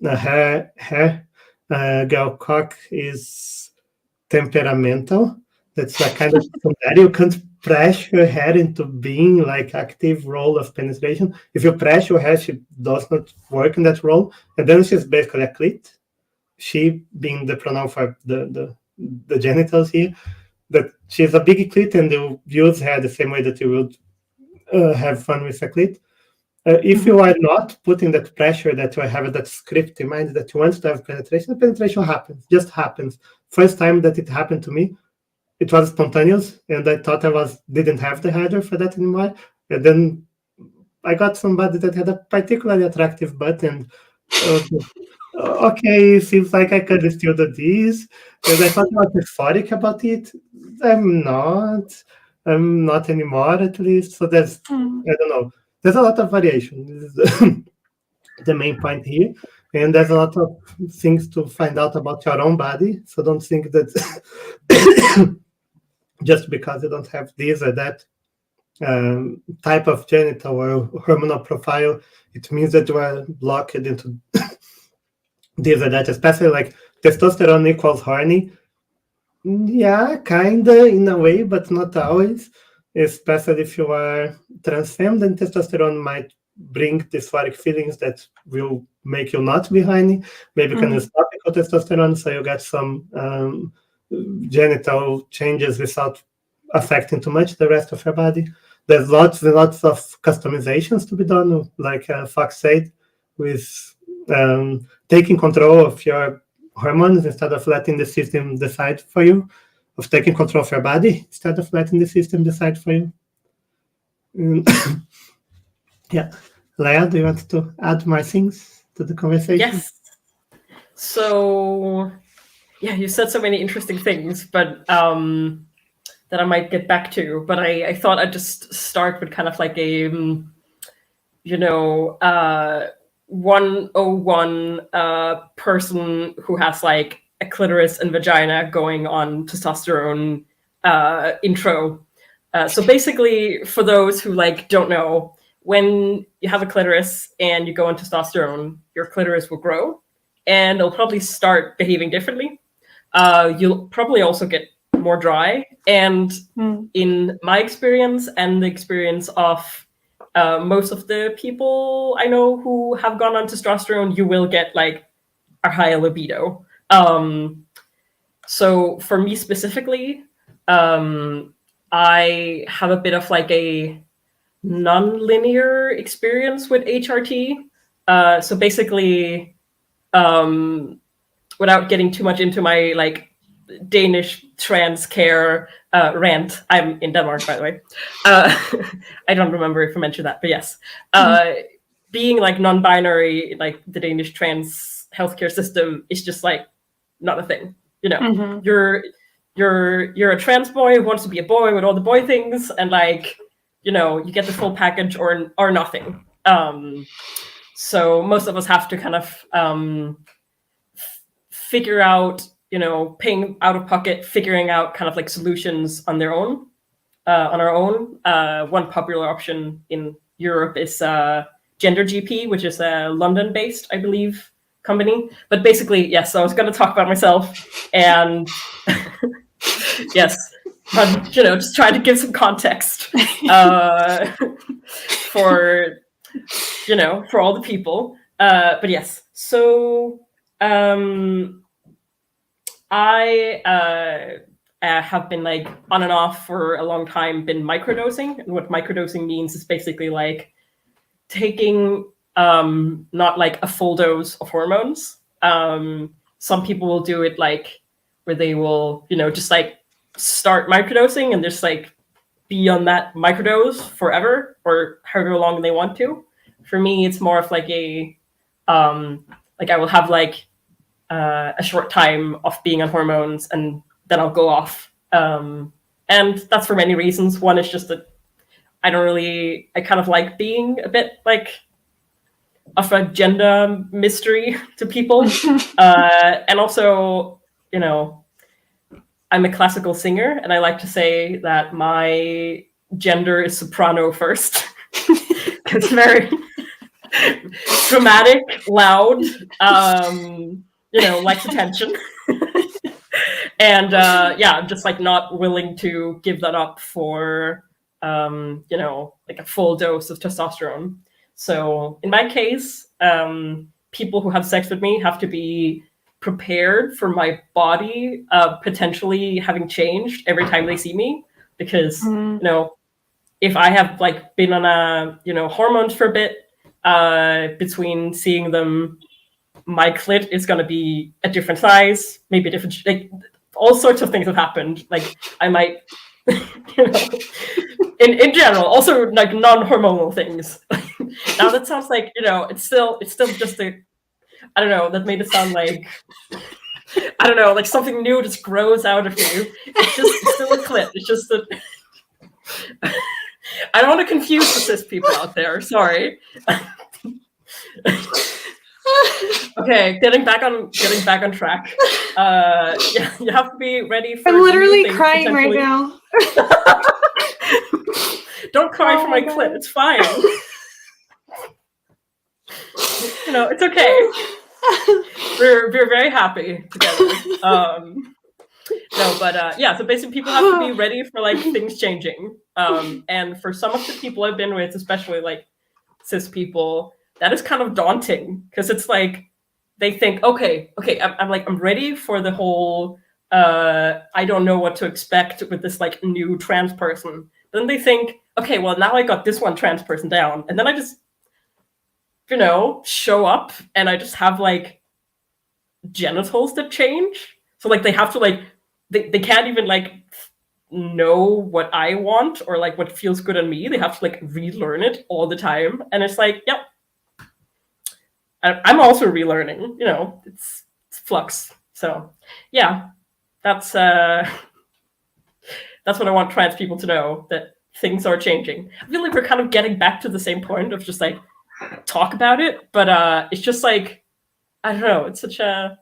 Speaker 3: her girl cock is temperamental. That's a kind of that you can't pressure her into being like active role of penetration. If you pressure her, she does not work in that role, and then she's basically a clit. She being the pronoun for the genitals here, that she's a big clit, and you use her the same way that you would have fun with a clit. If you are not putting that pressure, that you have that script in mind that you want to have penetration, the penetration happens, just happens. First time that it happened to me, it was spontaneous, and I thought didn't have the header for that anymore. And then I got somebody that had a particularly attractive butt, and okay, seems like I could still do this. And I thought I was euphoric about it. I'm not. I'm not anymore, at least. So there's, I don't know. There's a lot of variation. This is the main point here. And there's a lot of things to find out about your own body. So don't think that just because you don't have this or that type of genital or hormonal profile, it means that you are locked into this or that, especially like testosterone equals horny. Yeah, kinda in a way, but not always. Especially if you are trans femme, then testosterone might bring dysphoric feelings that will make you not be horny. Maybe you can use topical testosterone, so you get some genital changes without affecting too much the rest of your body. There's lots and lots of customizations to be done, like Foxx said, with taking control of your hormones instead of letting the system decide for you, of taking control of your body instead of letting the system decide for you. Yeah. Leia, do you want to add more things to the conversation?
Speaker 2: Yes. So, yeah, you said so many interesting things, but that I might get back to. But I thought I'd just start with kind of like a, 101 person who has like a clitoris and vagina going on testosterone intro. So basically, for those who like don't know, when you have a clitoris and you go on testosterone, your clitoris will grow and it'll probably start behaving differently. You'll probably also get more dry. And in my experience and the experience of most of the people I know who have gone on testosterone, you will get like a higher libido. So for me specifically, I have a bit of like a non-linear experience with HRT. So basically, without getting too much into my like Danish trans care rant, I'm in Denmark, by the way. I don't remember if I mentioned that, but yes. Being like non-binary, like the Danish trans healthcare system is just like not a thing. You know, you're a trans boy who wants to be a boy with all the boy things, and like, you know, you get the full package or nothing. So most of us have to kind of figure out, you know, paying out of pocket, figuring out kind of like solutions on their own, on our own. One popular option in Europe is Gender GP, which is a London-based, I believe, company. But basically, yes, I was going to talk about myself, and yes, but you know, just trying to give some context for, you know, for all the people. But yes, so I have been like on and off for a long time, been microdosing. And what microdosing means is basically like taking not like a full dose of hormones. Some people will do it like where they will, you know, just like start microdosing and just like be on that microdose forever or however long they want to. For me, it's more of like a like I will have like a short time of being on hormones and then I'll go off. And that's for many reasons. One is just that I kind of like being a bit like of a gender mystery to people. And also, you know, I'm a classical singer, and I like to say that my gender is soprano first. It's very dramatic, loud, likes attention. And I'm just like not willing to give that up for like a full dose of testosterone. So in my case, people who have sex with me have to be prepared for my body potentially having changed every time they see me, because if I have like been on a hormones for a bit, between seeing them, my clit is going to be a different size, maybe a different, like all sorts of things have happened. Like I might, in general, also like non-hormonal things. Now that sounds like, it's still just I don't know, that made it sound like, I don't know, like something new just grows out of you. It's still a clit. It's just that I don't want to confuse the cis people out there. Sorry. Okay, getting back on track. You have to be ready for.
Speaker 1: I'm literally crying right now.
Speaker 2: Don't cry for my clit. It's fine. It's okay. We're very happy together. No, but so basically people have to be ready for like things changing. And for some of the people I've been with, especially like cis people, that is kind of daunting, because it's like they think, okay, I'm ready for the whole I don't know what to expect with this like new trans person. Then they think, okay, well now I got this one trans person down, and then I just show up and I just have like genitals that change. So like they have to like they can't even like know what I want or like what feels good on me. They have to like relearn it all the time, and it's like, yep, I'm also relearning. It's flux. So yeah, that's what I want trans people to know, that things are changing. I feel like we're kind of getting back to the same point of just like talk about it, but it's just like, I don't know, it's such an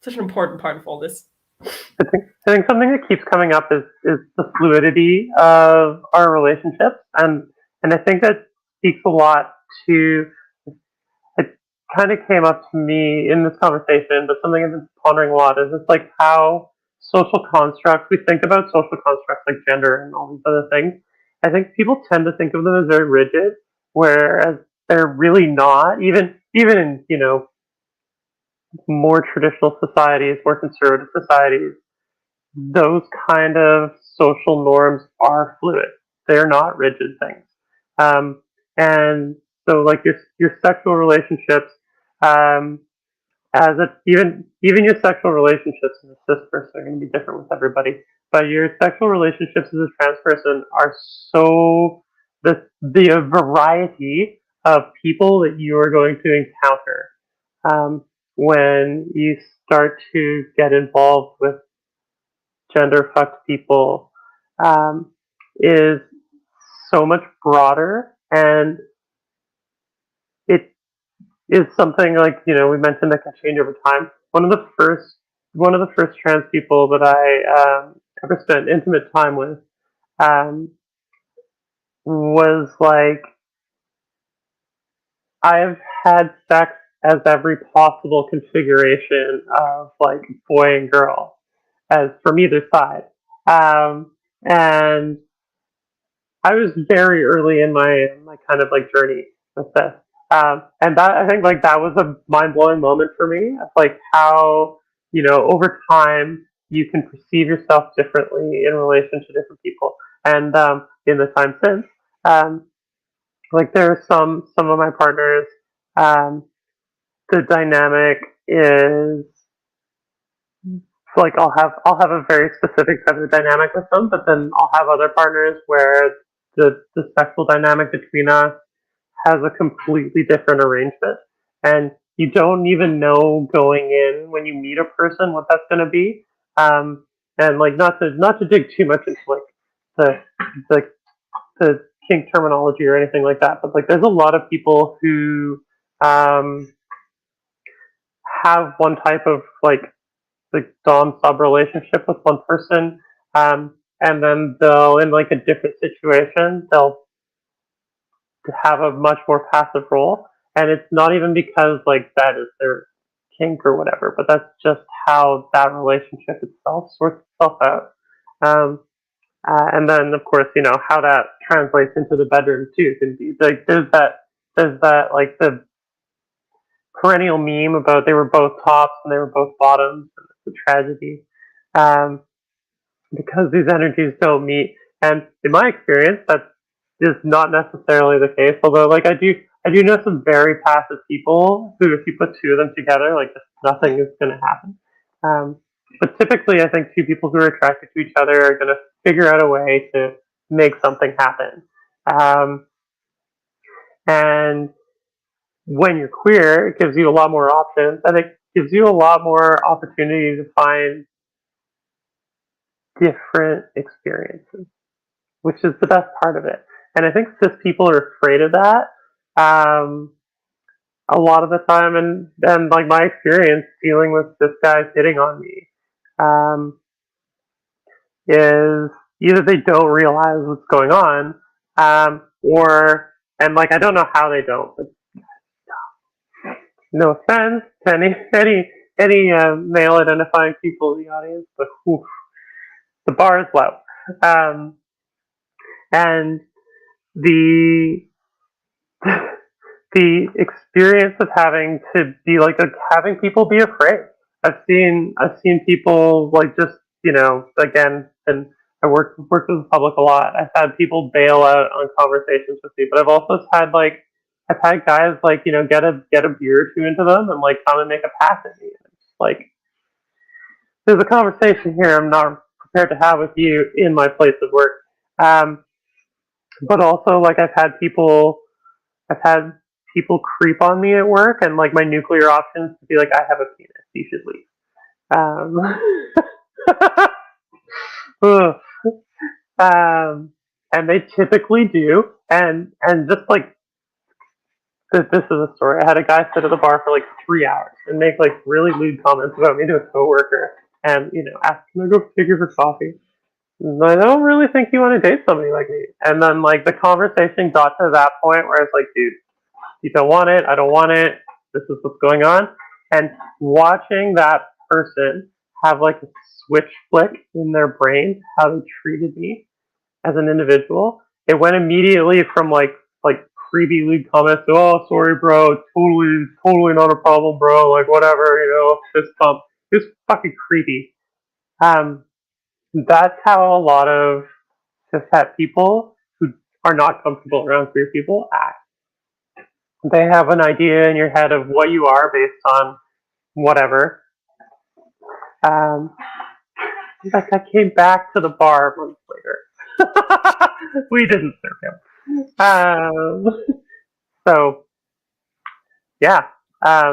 Speaker 2: important part of all this.
Speaker 4: I think something that keeps coming up is the fluidity of our relationships, and I think that speaks a lot to. It kind of came up to me in this conversation, but something I've been pondering a lot is just like how social constructs, we think about social constructs like gender and all these other things. I think people tend to think of them as very rigid, whereas they're really not. Even in more traditional societies, more conservative societies, those kind of social norms are fluid. They're not rigid things. And so like your sexual relationships, even your sexual relationships as a cis person are going to be different with everybody. But your sexual relationships as a trans person are so the variety of people that you are going to encounter when you start to get involved with gender fucked people is so much broader, and it is something like we mentioned that can change over time. One of the first trans people that I ever spent intimate time with was like, I have had sex as every possible configuration of like boy and girl, as from either side, and I was very early in my kind of like journey with this, and that I think like that was a mind blowing moment for me of like how over time you can perceive yourself differently in relation to different people, and in the time since, like there are some of my partners, the dynamic is like I'll have a very specific type of dynamic with them, but then I'll have other partners where the sexual dynamic between us has a completely different arrangement, and you don't even know going in when you meet a person what that's going to be. And like not to dig too much into like the kink terminology or anything like that, but like there's a lot of people who have one type of like dom sub relationship with one person, and then they'll, in like a different situation, they'll have a much more passive role, and it's not even because like that is their kink or whatever, but that's just how that relationship itself sorts itself out. And then of course, you know, how that translates into the bedroom too can be like there's that like the perennial meme about they were both tops and they were both bottoms, and it's a tragedy. Because these energies don't meet. And in my experience, that is not necessarily the case. Although, like I do know some very passive people who, if you put two of them together, like just nothing is going to happen. But typically, I think two people who are attracted to each other are going to figure out a way to make something happen. And when you're queer, it gives you a lot more options, and it gives you a lot more opportunity to find different experiences, which is the best part of it. And I think cis people are afraid of that a lot of the time. And like my experience dealing with cis guys hitting on me is either they don't realize what's going on, or, and like I don't know how they don't, but no offense to any male identifying people in the audience, but whew, the bar is low. And the experience of having to be like having people be afraid. I've seen people like just, you know, again, and I worked with the public a lot. I've had people bail out on conversations with me, but I've also had guys like, you know, get a beer or two into them and like come and make a pass at me. And it's like, there's a conversation here I'm not prepared to have with you in my place of work. But also, like, I've had people creep on me at work, and like my nuclear options to be like, I have a penis, you should leave. And they typically do, and just like this is a story. I had a guy sit at the bar for like 3 hours and make like really lewd comments about me to a coworker, and you know, ask him to go figure for coffee. I don't really think you want to date somebody like me. And then like the conversation got to that point where I was like, dude, you don't want it, I don't want it, this is what's going on. And watching that person have like a switch flick in their brain, how they treated me as an individual, it went immediately from like creepy lead comments to, oh, sorry bro, totally not a problem bro, like whatever, you know, fist pump. It was fucking creepy. That's how a lot of cis-het people who are not comfortable around queer people act. They have an idea in your head of what you are based on whatever. In fact, I came back to the bar months later. We didn't serve him. So, yeah, I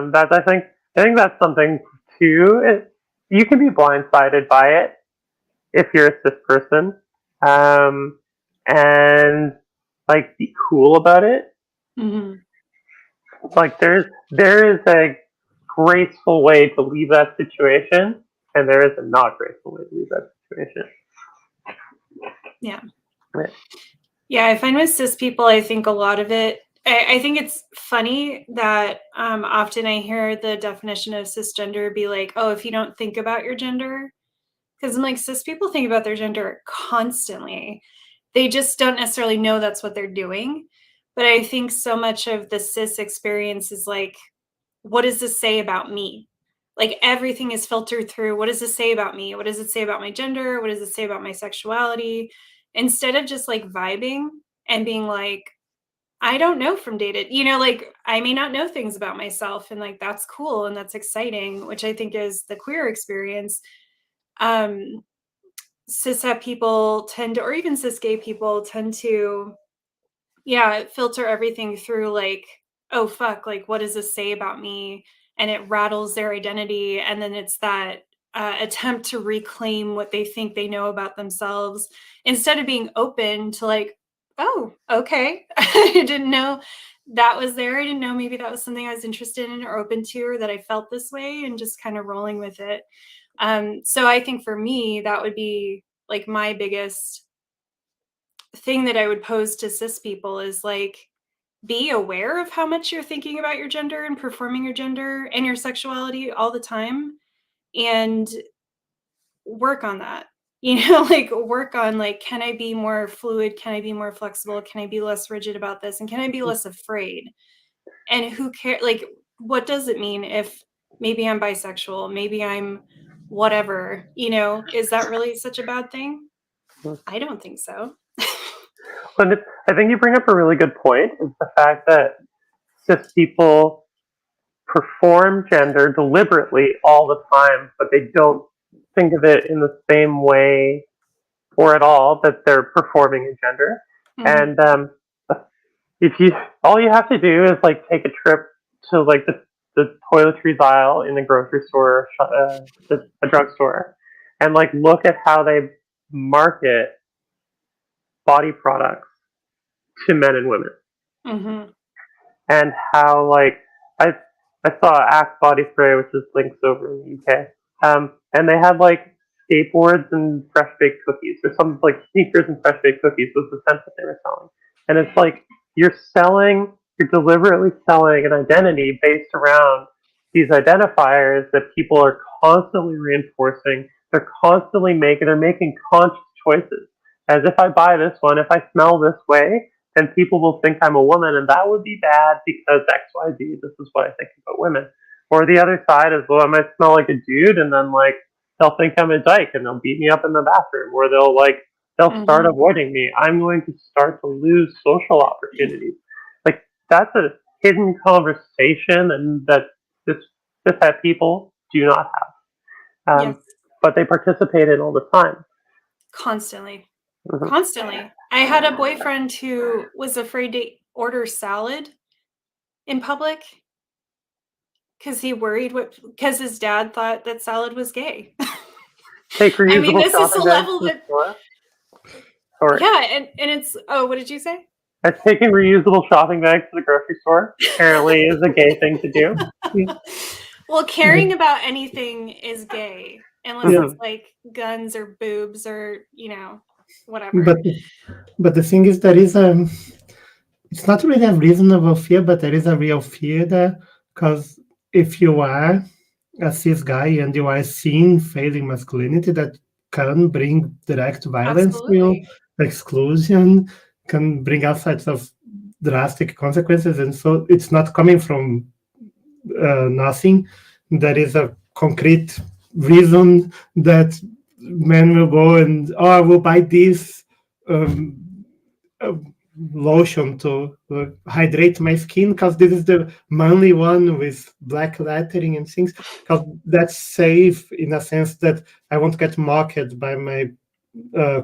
Speaker 4: think that's something too. You can be blindsided by it if you're a cis person, and like be cool about it.
Speaker 1: Mm-hmm.
Speaker 4: Like there is a graceful way to leave that situation, and there is a not graceful way to leave that situation.
Speaker 1: Yeah.
Speaker 4: Right.
Speaker 1: Yeah, I find with cis people, I think a lot of it, I think it's funny that often I hear the definition of cisgender be like, oh, if you don't think about your gender, because I'm like, cis people think about their gender constantly. They just don't necessarily know that's what they're doing. But I think so much of the cis experience is like, what does this say about me? Like everything is filtered through, what does this say about me? What does it say about my gender? What does it say about my sexuality? Instead of just like vibing and being like, I don't know from day to, you know, like I may not know things about myself, and like that's cool and that's exciting, which I think is the queer experience. Cis-het people tend to, or even cis gay people tend to, filter everything through like, oh fuck, like what does this say about me? And it rattles their identity, and then it's that attempt to reclaim what they think they know about themselves, instead of being open to like, Oh, okay. I didn't know that was there. I didn't know maybe that was something I was interested in or open to, or that I felt this way, and just kind of rolling with it. So I think for me, that would be like my biggest thing that I would pose to cis people is like, be aware of how much you're thinking about your gender and performing your gender and your sexuality all the time, and work on that. Like work on like, can I be more fluid? Can I be more flexible? Can I be less rigid about this? And can I be less afraid? And who cares? Like, what does it mean if maybe I'm bisexual? Maybe I'm whatever, is that really such a bad thing? I don't think so.
Speaker 4: But I think you bring up a really good point, is the fact that cis people perform gender deliberately all the time, but they don't think of it in the same way or at all that they're performing a gender.
Speaker 1: Mhm.
Speaker 4: And all you have to do is like take a trip to like the toiletries aisle in the grocery store, a drugstore, and like look at how they market body products to men and women,
Speaker 1: Mhm.
Speaker 4: and how like I saw Axe body spray, which is Link's over in the UK, and they had like skateboards and fresh baked cookies, or some like sneakers and fresh baked cookies was the sense that they were selling, and it's like you're deliberately selling an identity based around these identifiers that people are constantly reinforcing. They're making conscious choices. As if I buy this one, if I smell this way, then people will think I'm a woman, and that would be bad because XYZ, this is what I think about women. Or the other side is, well, I might smell like a dude, and then like they'll think I'm a dyke and they'll beat me up in the bathroom, or they'll start
Speaker 1: Mhm.
Speaker 4: avoiding me. I'm going to start to lose social opportunities. Like that's a hidden conversation, and that this that people do not have,
Speaker 1: Yes.
Speaker 4: but they participate in all the time.
Speaker 1: Constantly.
Speaker 4: Mhm.
Speaker 1: Constantly. I had a boyfriend who was afraid to order salad in public because he worried because his dad thought that salad was gay.
Speaker 4: Take
Speaker 1: I mean,
Speaker 4: reusable
Speaker 1: this is the
Speaker 4: shopping bags
Speaker 1: level
Speaker 4: to the
Speaker 1: that,
Speaker 4: store. Sorry.
Speaker 1: yeah, and it's, oh, what did you say?
Speaker 4: Taking reusable shopping bags to the grocery store apparently is a gay thing to do.
Speaker 1: Well, caring about anything is gay, unless it's
Speaker 4: Mhm.
Speaker 1: like guns or boobs or, whatever.
Speaker 3: But the thing is, there is it's not really a reasonable fear, but there is a real fear there, because if you are a cis guy and you are seen failing masculinity, that can bring direct violence to you,
Speaker 1: Absolutely.
Speaker 3: exclusion, can bring all sorts of drastic consequences. And so it's not coming from nothing. There is a concrete reason that men will go and, oh, I will buy this um, uh, lotion to hydrate my skin because this is the manly one with black lettering and things, because that's safe in a sense that I won't get mocked by my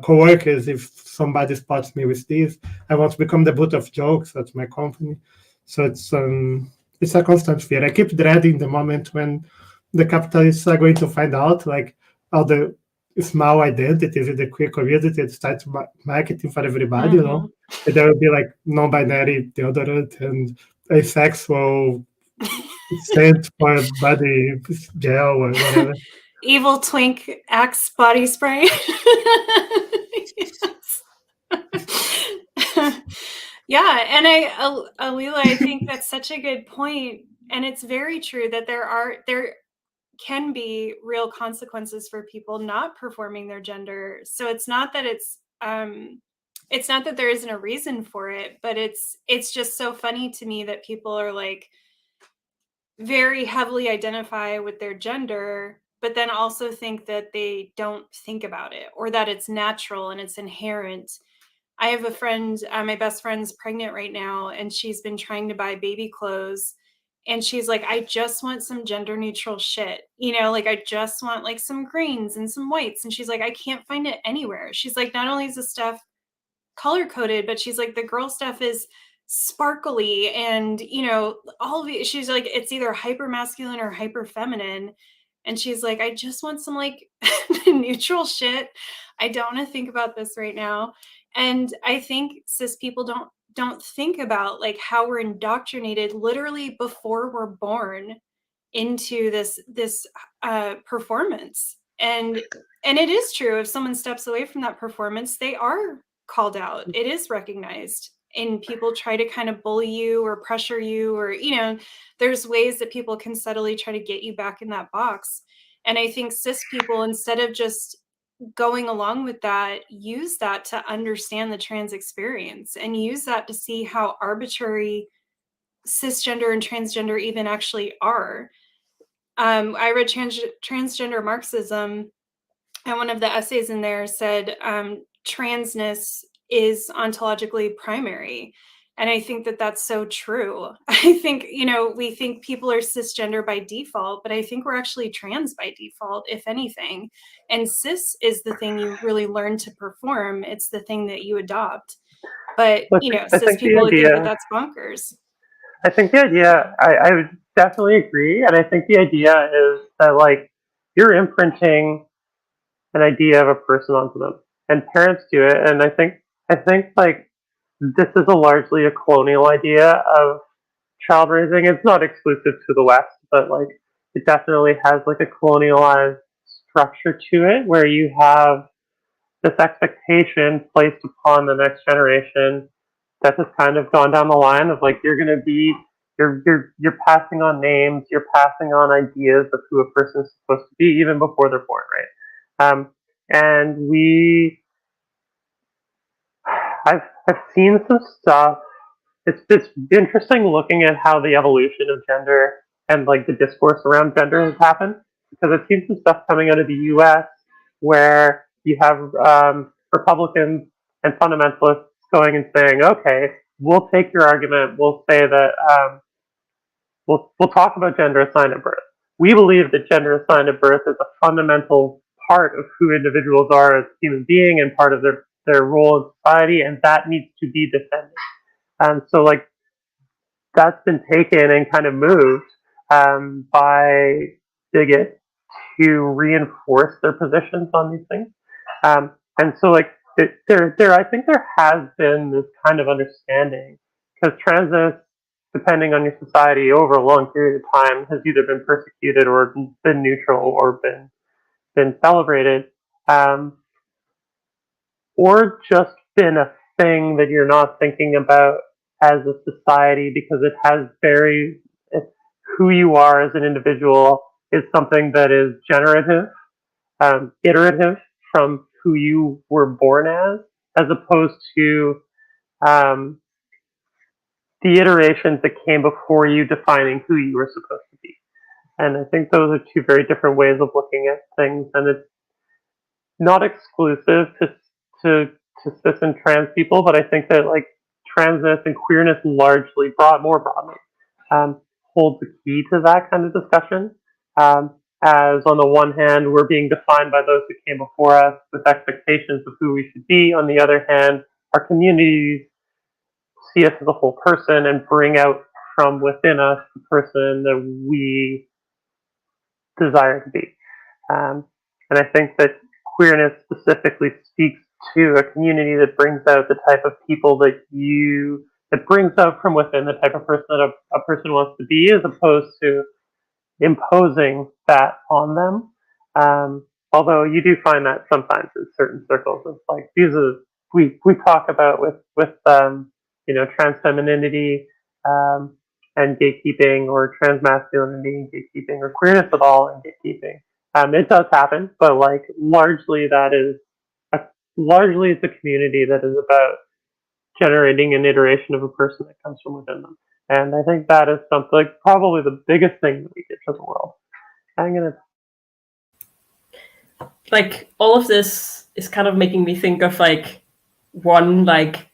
Speaker 3: co-workers if somebody spots me with this. I won't become the butt of jokes at my company. So it's a constant fear. I keep dreading the moment when the capitalists are going to find out, like, all the small identities in the queer community and start marketing for everybody,
Speaker 1: Mhm.
Speaker 3: And there will be like non-binary deodorant and asexual scent for body gel or whatever.
Speaker 1: Evil twink Axe body spray. Yes. Yeah, and Alila, I think that's such a good point, and it's very true that there can be real consequences for people not performing their gender. So it's not that it's not that there isn't a reason for it, but it's just so funny to me that people are like very heavily identify with their gender, but then also think that they don't think about it or that it's natural and it's inherent. I have a friend, my best friend's pregnant right now, and she's been trying to buy baby clothes. And she's like, I just want some gender neutral shit. Like I just want like some greens and some whites. And she's like, I can't find it anywhere. She's like, not only is the stuff color coded, but she's like, the girl stuff is sparkly and all of it. She's like, it's either hyper masculine or hyper feminine. And she's like, I just want some like neutral shit. I don't want to think about this right now. And I think cis people don't think about like how we're indoctrinated literally before we're born into this performance. And it is true, if someone steps away from that performance, they are called out. It is recognized, and people try to kind of bully you or pressure you, or there's ways that people can subtly try to get you back in that box. And I think cis people, instead of just going along with that, use that to understand the trans experience, and use that to see how arbitrary cisgender and transgender even actually are. I read Transgender Marxism, and one of the essays in there said transness is ontologically primary. And I think that that's so true. I think, we think people are cisgender by default, but I think we're actually trans by default, if anything. And cis is the thing you really learn to perform. It's the thing that you adopt. But, cis people would think that that's bonkers.
Speaker 4: I think the idea, I would definitely agree. And I think the idea is that, like, you're imprinting an idea of a person onto them. And parents do it. And I think like, this is largely a colonial idea of child raising. It's not exclusive to the West, but, like, it definitely has, like, a colonialized structure to it, where you have this expectation placed upon the next generation that has kind of gone down the line of, like, you're passing on names, you're passing on ideas of who a person is supposed to be even before they're born, right? And I've seen some stuff. It's interesting looking at how the evolution of gender and, like, the discourse around gender has happened, because I've seen some stuff coming out of the U.S. where you have Republicans and fundamentalists going and saying, okay, we'll take your argument. We'll say that we'll talk about gender assigned at birth. We believe that gender assigned at birth is a fundamental part of who individuals are as a human being and part of their role in society, and that needs to be defended. And so, like, that's been taken and kind of moved by bigots to reinforce their positions on these things. And so, like, I think there has been this kind of understanding, because transness, depending on your society, over a long period of time, has either been persecuted or been neutral or been celebrated, or just been a thing that you're not thinking about as a society, because who you are as an individual is something that is generative, iterative from who you were born as opposed to the iterations that came before you defining who you were supposed to be. And I think those are two very different ways of looking at things, and it's not exclusive to cis and trans people, but I think that, like, transness and queerness largely, more broadly, holds the key to that kind of discussion. As on the one hand, we're being defined by those who came before us with expectations of who we should be. On the other hand, our communities see us as a whole person and bring out from within us the person that we desire to be. And I think that queerness specifically speaks to a community that brings out the type of people that brings out from within the type of person that a person wants to be, as opposed to imposing that on them. Although you do find that sometimes in certain circles, it's like, we talk about with trans femininity and gatekeeping, or trans masculinity and gatekeeping, or queerness at all and gatekeeping. It does happen, but, like, largely it's a community that is about generating an iteration of a person that comes from within them. And I think that is something, like, probably the biggest thing that we give to the world.
Speaker 2: Like, all of this is kind of making me think of, like, one, like,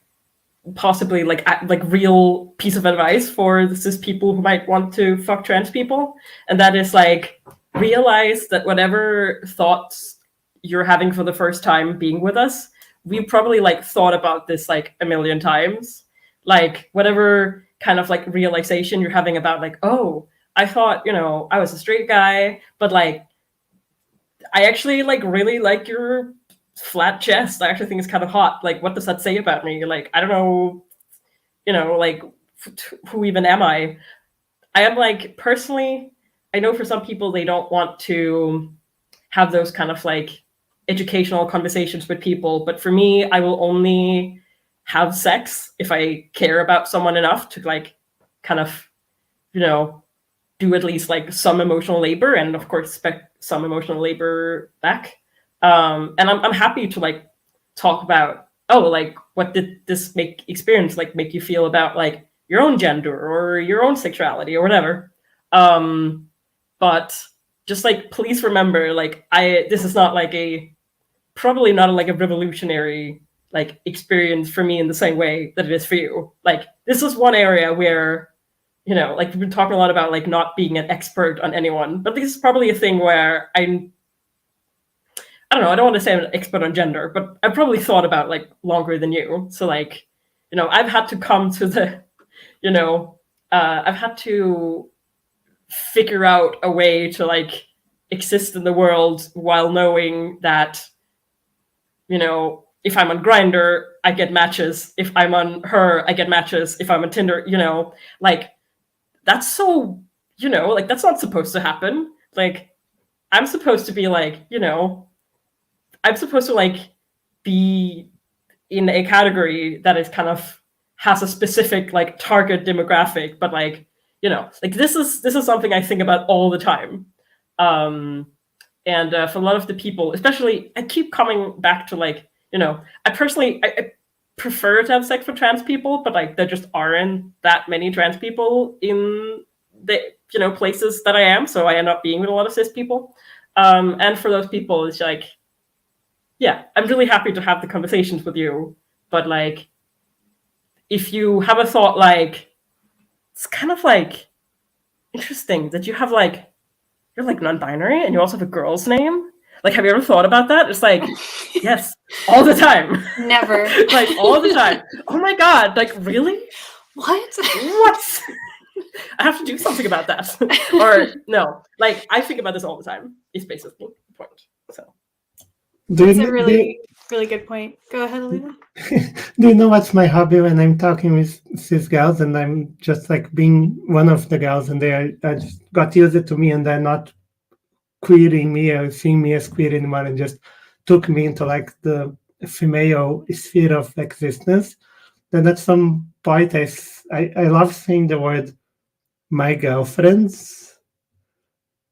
Speaker 2: possibly like real piece of advice for the cis people who might want to fuck trans people, and that is, like, realize that whatever thoughts you're having for the first time being with us, we probably, like, thought about this, like, a million times. Like, whatever kind of, like, realization you're having about, like, oh, I thought, I was a straight guy, but, like, I actually, like, really like your flat chest, I actually think is kind of hot. Like, what does that say about me? Like, I don't know, like, who even am I? I am like, personally, I know for some people they don't want to have those kind of like educational conversations with people, but for me, I will only have sex if I care about someone enough to like kind of, do at least like some emotional labor, and of course expect some emotional labor back. And I'm happy to like talk about, oh, like, what did this experience like make you feel about like your own gender or your own sexuality or whatever. But just like, please remember, like, this is not like probably not like a revolutionary like experience for me in the same way that it is for you. Like, this is one area where, like, we've been talking a lot about like not being an expert on anyone, but this is probably a thing where I don't know, I don't want to say I'm an expert on gender, but I've probably thought about like longer than you. So like, I've had to come to the, I've had to figure out a way to like exist in the world while knowing that, if I'm on Grindr, I get matches. If I'm on Her, I get matches. If I'm on Tinder, like, that's so, like, that's not supposed to happen. Like, I'm supposed to be like, I'm supposed to like be in a category that is kind of has a specific like target demographic, but like, like, this is something I think about all the time. And for a lot of the people, especially, I keep coming back to like, I personally, I prefer to have sex with trans people, but like, there just aren't that many trans people in the, places that I am. So I end up being with a lot of cis people. And for those people, it's like, yeah, I'm really happy to have the conversations with you. But like, if you have a thought like, it's kind of like interesting that you have like, you're like non-binary and you also have a girl's name. Like, have you ever thought about that? It's like, yes, all the time.
Speaker 1: Never.
Speaker 2: Like, all the time. Oh my God, like, really?
Speaker 1: What?
Speaker 2: What? I have to do something about that. Or no, like, I think about this all the time. It's basically the point. So
Speaker 1: That's a really good point. Go ahead, Elilla.
Speaker 3: Do you know what's my hobby when I'm talking with cis girls and I'm just like being one of the girls and they just got used to me and they're not queering me or seeing me as queer anymore and just took me into like the female sphere of existence? Then at some point I love saying the word my girlfriends,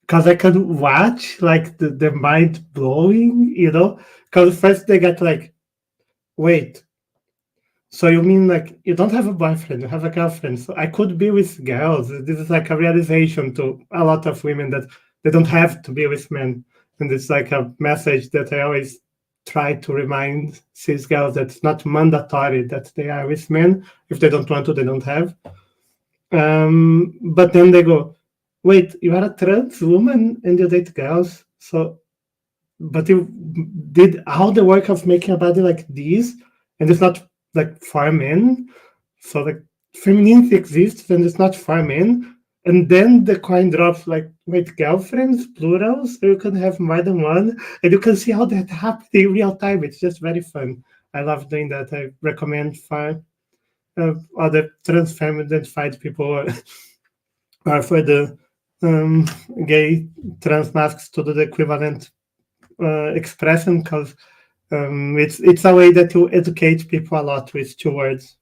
Speaker 3: because I can watch like the mind blowing, because first they get like, wait, so you mean like you don't have a boyfriend, you have a girlfriend? So I could be with girls. This is like a realization to a lot of women that they don't have to be with men. And it's like a message that I always try to remind cis girls that it's not mandatory that they are with men. If they don't want to, they don't have. But then they go, wait, you are a trans woman and you date girls? So, but you did all the work of making a body like this, and it's not like for men. So like femininity exists and it's not for men. And then the coin drops like, wait, girlfriends, plural, so you can have more than one. And you can see how that happens in real time. It's just very fun. I love doing that. I recommend for other trans femme identified people or for the gay trans masks to do the equivalent expression, because it's a way that you educate people a lot with 2 words.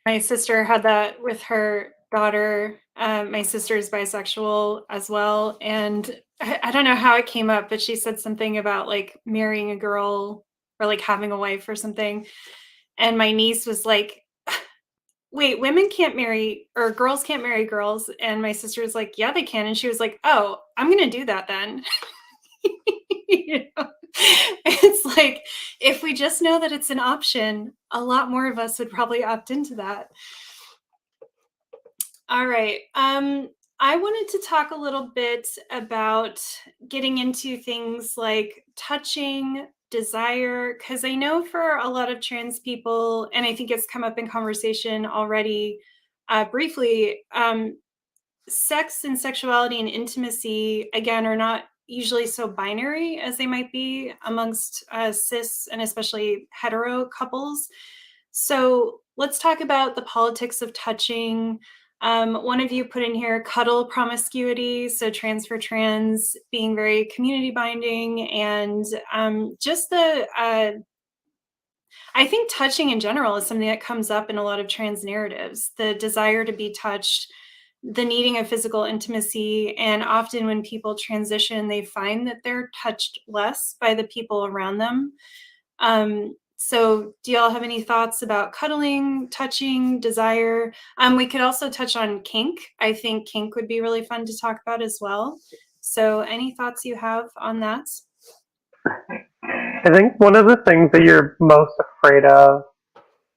Speaker 1: My sister had that with her daughter. My sister is bisexual as well. And I don't know how it came up, but she said something about like marrying a girl or like having a wife or something. And my niece was like, wait, women can't marry, or girls can't marry girls. And my sister was like, yeah, they can. And she was like, oh, I'm going to do that then. It's like, if we just know that it's an option, a lot more of us would probably opt into that. All right. I wanted to talk a little bit about getting into things like touching, desire, because I know for a lot of trans people, and I think it's come up in conversation already briefly, sex and sexuality and intimacy, again, are not usually so binary as they might be amongst cis and especially hetero couples. So let's talk about the politics of touching. One of you put in here cuddle promiscuity, so trans for trans being very community binding, and just the I think touching in general is something that comes up in a lot of trans narratives, the desire to be touched, the needing of physical intimacy, and often when people transition, they find that they're touched less by the people around them. So do y'all have any thoughts about cuddling, touching, desire? We could also touch on kink. I think kink would be really fun to talk about as well. So any thoughts you have on that?
Speaker 4: I think one of the things that you're most afraid of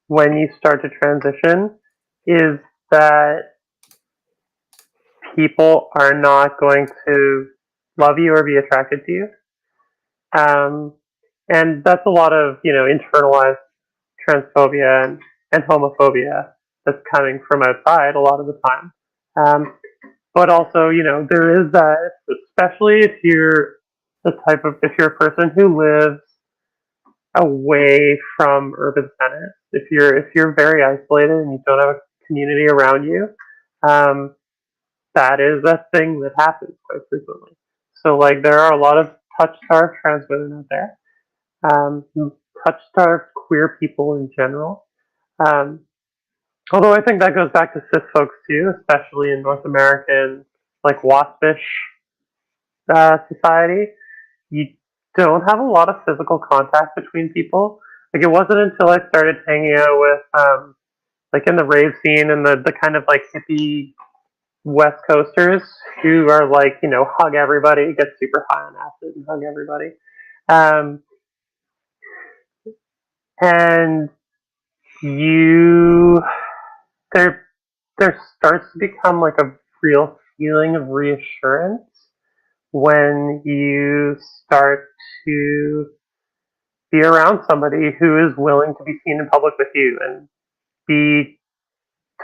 Speaker 4: when you start to transition is that people are not going to love you or be attracted to you. And that's a lot of, internalized transphobia and homophobia that's coming from outside a lot of the time. But also, there is that, especially if you're if you're a person who lives away from urban centers, if you're very isolated and you don't have a community around you, that is a thing that happens quite frequently. So there are a lot of touch-starved trans women out there, touch-starved queer people in general. Although I think that goes back to cis folks too, especially in North American, waspish society. You don't have a lot of physical contact between people. It wasn't until I started hanging out with, in the rave scene and the kind of hippie West Coasters who are hug everybody, get super high on acid and hug everybody. And there starts to become a real feeling of reassurance when you start to be around somebody who is willing to be seen in public with you and be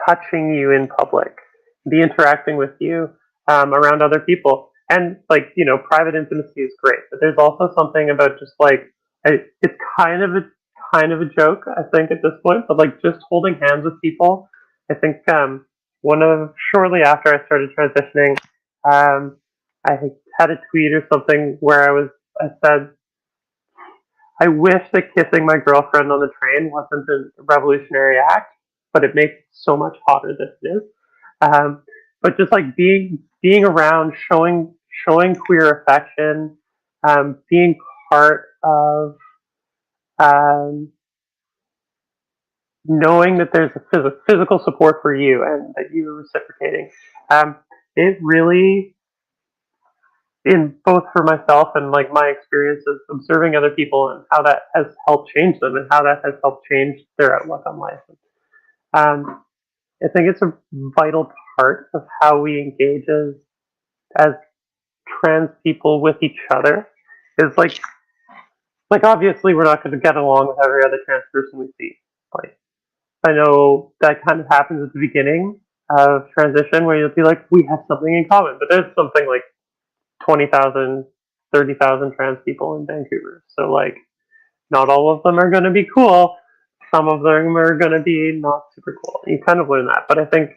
Speaker 4: touching you in public, be interacting with you around other people. And private intimacy is great, but there's also something about just it's kind of a joke, I think, at this point, but just holding hands with people. I think shortly after I started transitioning, I had a tweet or something where I said, I wish that kissing my girlfriend on the train wasn't a revolutionary act, but it makes it so much hotter than it is. But just being around, showing queer affection, being part of knowing that there's a physical support for you and that you're reciprocating. It really, in both for myself and my experiences observing other people and how that has helped change them and how that has helped change their outlook on life. I think it's a vital part of how we engage as trans people with each other. Is obviously we're not going to get along with every other trans person we see. I know that kind of happens at the beginning of transition where you'll be we have something in common, but there's something 20,000, 30,000 trans people in Vancouver. So not all of them are going to be cool. Some of them are going to be not super cool. You kind of learn that, but I think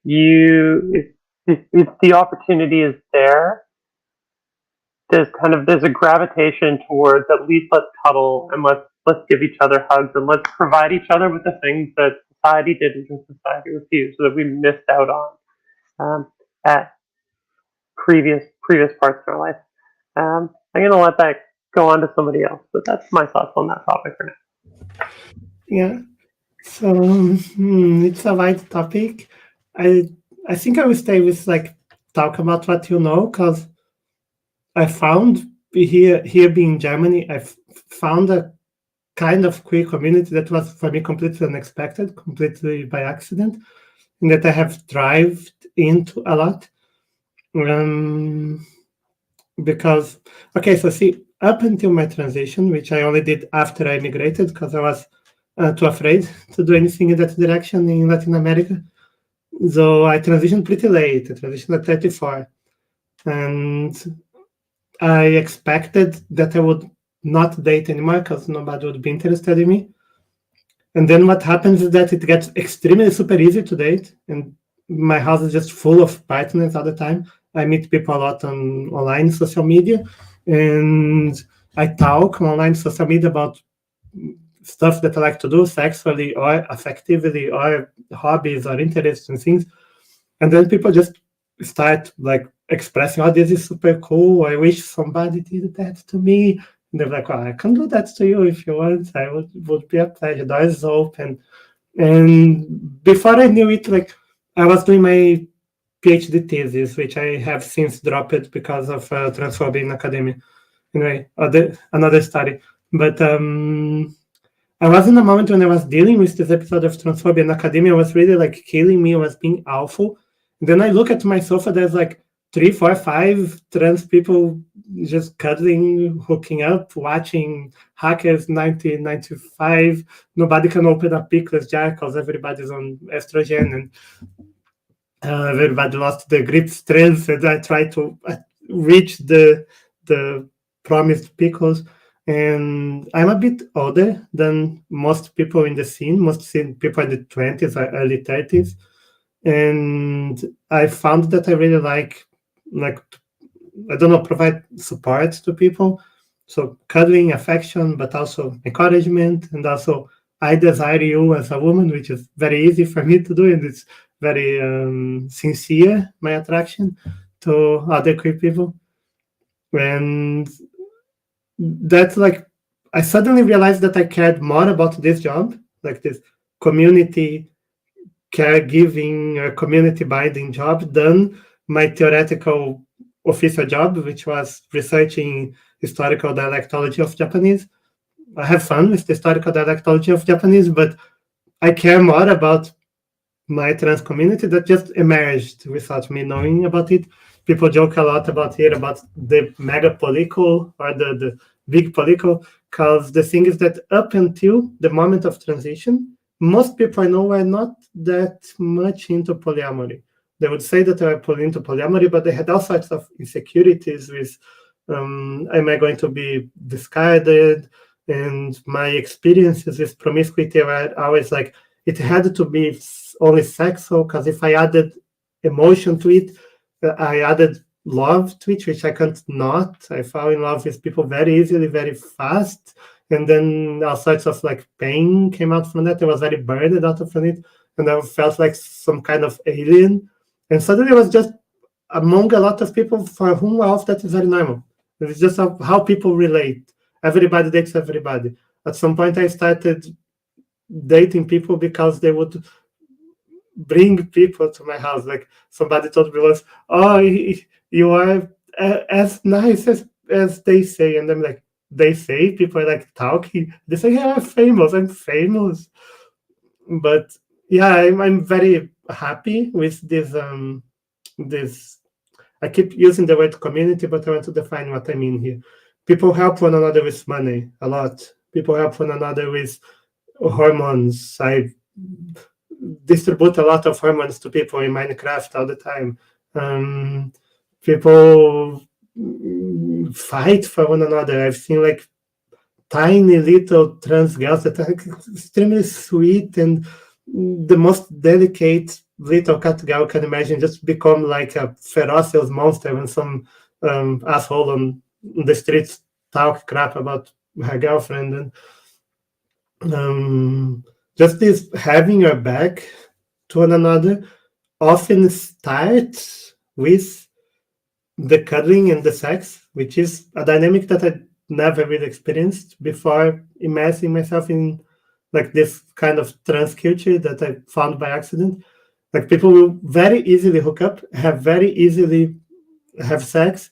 Speaker 4: if the opportunity is there, there's a gravitation towards at least let's cuddle and let's give each other hugs and let's provide each other with the things that society didn't and society refused, so that we missed out on at previous parts of our life. I'm going to let that go on to somebody else, but that's my thoughts on that topic for now.
Speaker 3: Yeah, so it's a wide topic. I think I will stay with talk about what you know, because I found here being in Germany, I found a kind of queer community that was for me completely unexpected, completely by accident, and that I have thrived into a lot. Because, okay, so see, up until my transition, which I only did after I immigrated because I was too afraid to do anything in that direction in Latin America. So I transitioned pretty late. I transitioned at 34. And I expected that I would not date anymore because nobody would be interested in me. And then what happens is that it gets extremely super easy to date, and my house is just full of partners all the time. I meet people a lot on online social media, and I talk on online social media about stuff that I like to do sexually or affectively or hobbies or interests and things. And then people just start like expressing, oh, this is super cool. I wish somebody did that to me. And they're like, well, I can do that to you if you want. I would be a pleasure. Door is open. And before I knew it, like I was doing my PhD thesis, which I have since dropped because of transphobia in academia. Anyway, another study. But I was in a moment when I was dealing with this episode of transphobia in academia was really like killing me, was being awful. And then I look at my sofa, there's like 3, 4, 5 trans people just cuddling, hooking up, watching Hackers 1995. Nobody can open a pickles jar because everybody's on estrogen and everybody lost the grip strength. And I try to reach the promised pickles. And I'm a bit older than most people in the scene. Most people in the 20s or early 30s. And I found that I really like, I don't know, provide support to people. So cuddling, affection, but also encouragement. And also, I desire you as a woman, which is very easy for me to do. And it's very sincere, my attraction to other queer people. And that's like, I suddenly realized that I cared more about this job, like this community caregiving or community binding job, than my theoretical official job, which was researching historical dialectology of Japanese. I have fun with the historical dialectology of Japanese, but I care more about my trans community that just emerged without me knowing about it. People joke a lot about here about the mega polycle or the big polycle, because the thing is that up until the moment of transition, most people I know are not that much into polyamory. They would say that they are into polyamory, but they had all sorts of insecurities with, am I going to be discarded? And my experiences with promiscuity were always like, it had to be only sexual, because if I added emotion to it, I added love to it, which I can't not. I fall in love with people very easily, very fast. And then all sorts of like pain came out from that. I was very burned out from it. And I felt like some kind of alien. And suddenly I was just among a lot of people for whom all of that is very normal. It's just how people relate. Everybody dates everybody. At some point I started dating people because they would bring people to my house. Like somebody told me once, oh, you are as nice as they say. And I'm like, they say? People are like talking. They say, yeah, I'm famous. But yeah, I'm very happy with this. I keep using the word community, but I want to define what I mean here. People help one another with money a lot. People help one another with hormones. I distribute a lot of hormones to people in Minecraft all the time. People fight for one another. I've seen like tiny little trans girls that are extremely sweet and the most delicate little cat girl can imagine, just become like a ferocious monster when some asshole on the streets talk crap about her girlfriend. And just this having your back to one another often starts with the cuddling and the sex, which is a dynamic that I never really experienced before immersing myself in like this kind of trans culture that I found by accident. Like people will very easily hook up, very easily have sex,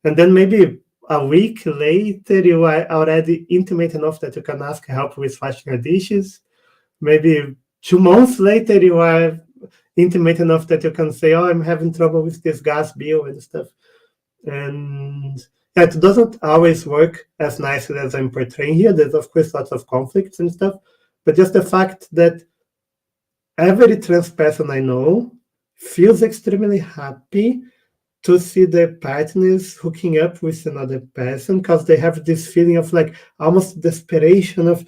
Speaker 3: and then maybe a week later you are already intimate enough that you can ask help with washing your dishes. Maybe 2 months later you are intimate enough that you can say, oh, I'm having trouble with this gas bill and stuff. And yeah, it doesn't always work as nicely as I'm portraying here. There's of course lots of conflicts and stuff, but just the fact that every trans person I know feels extremely happy to see their partners hooking up with another person, because they have this feeling of like almost desperation of,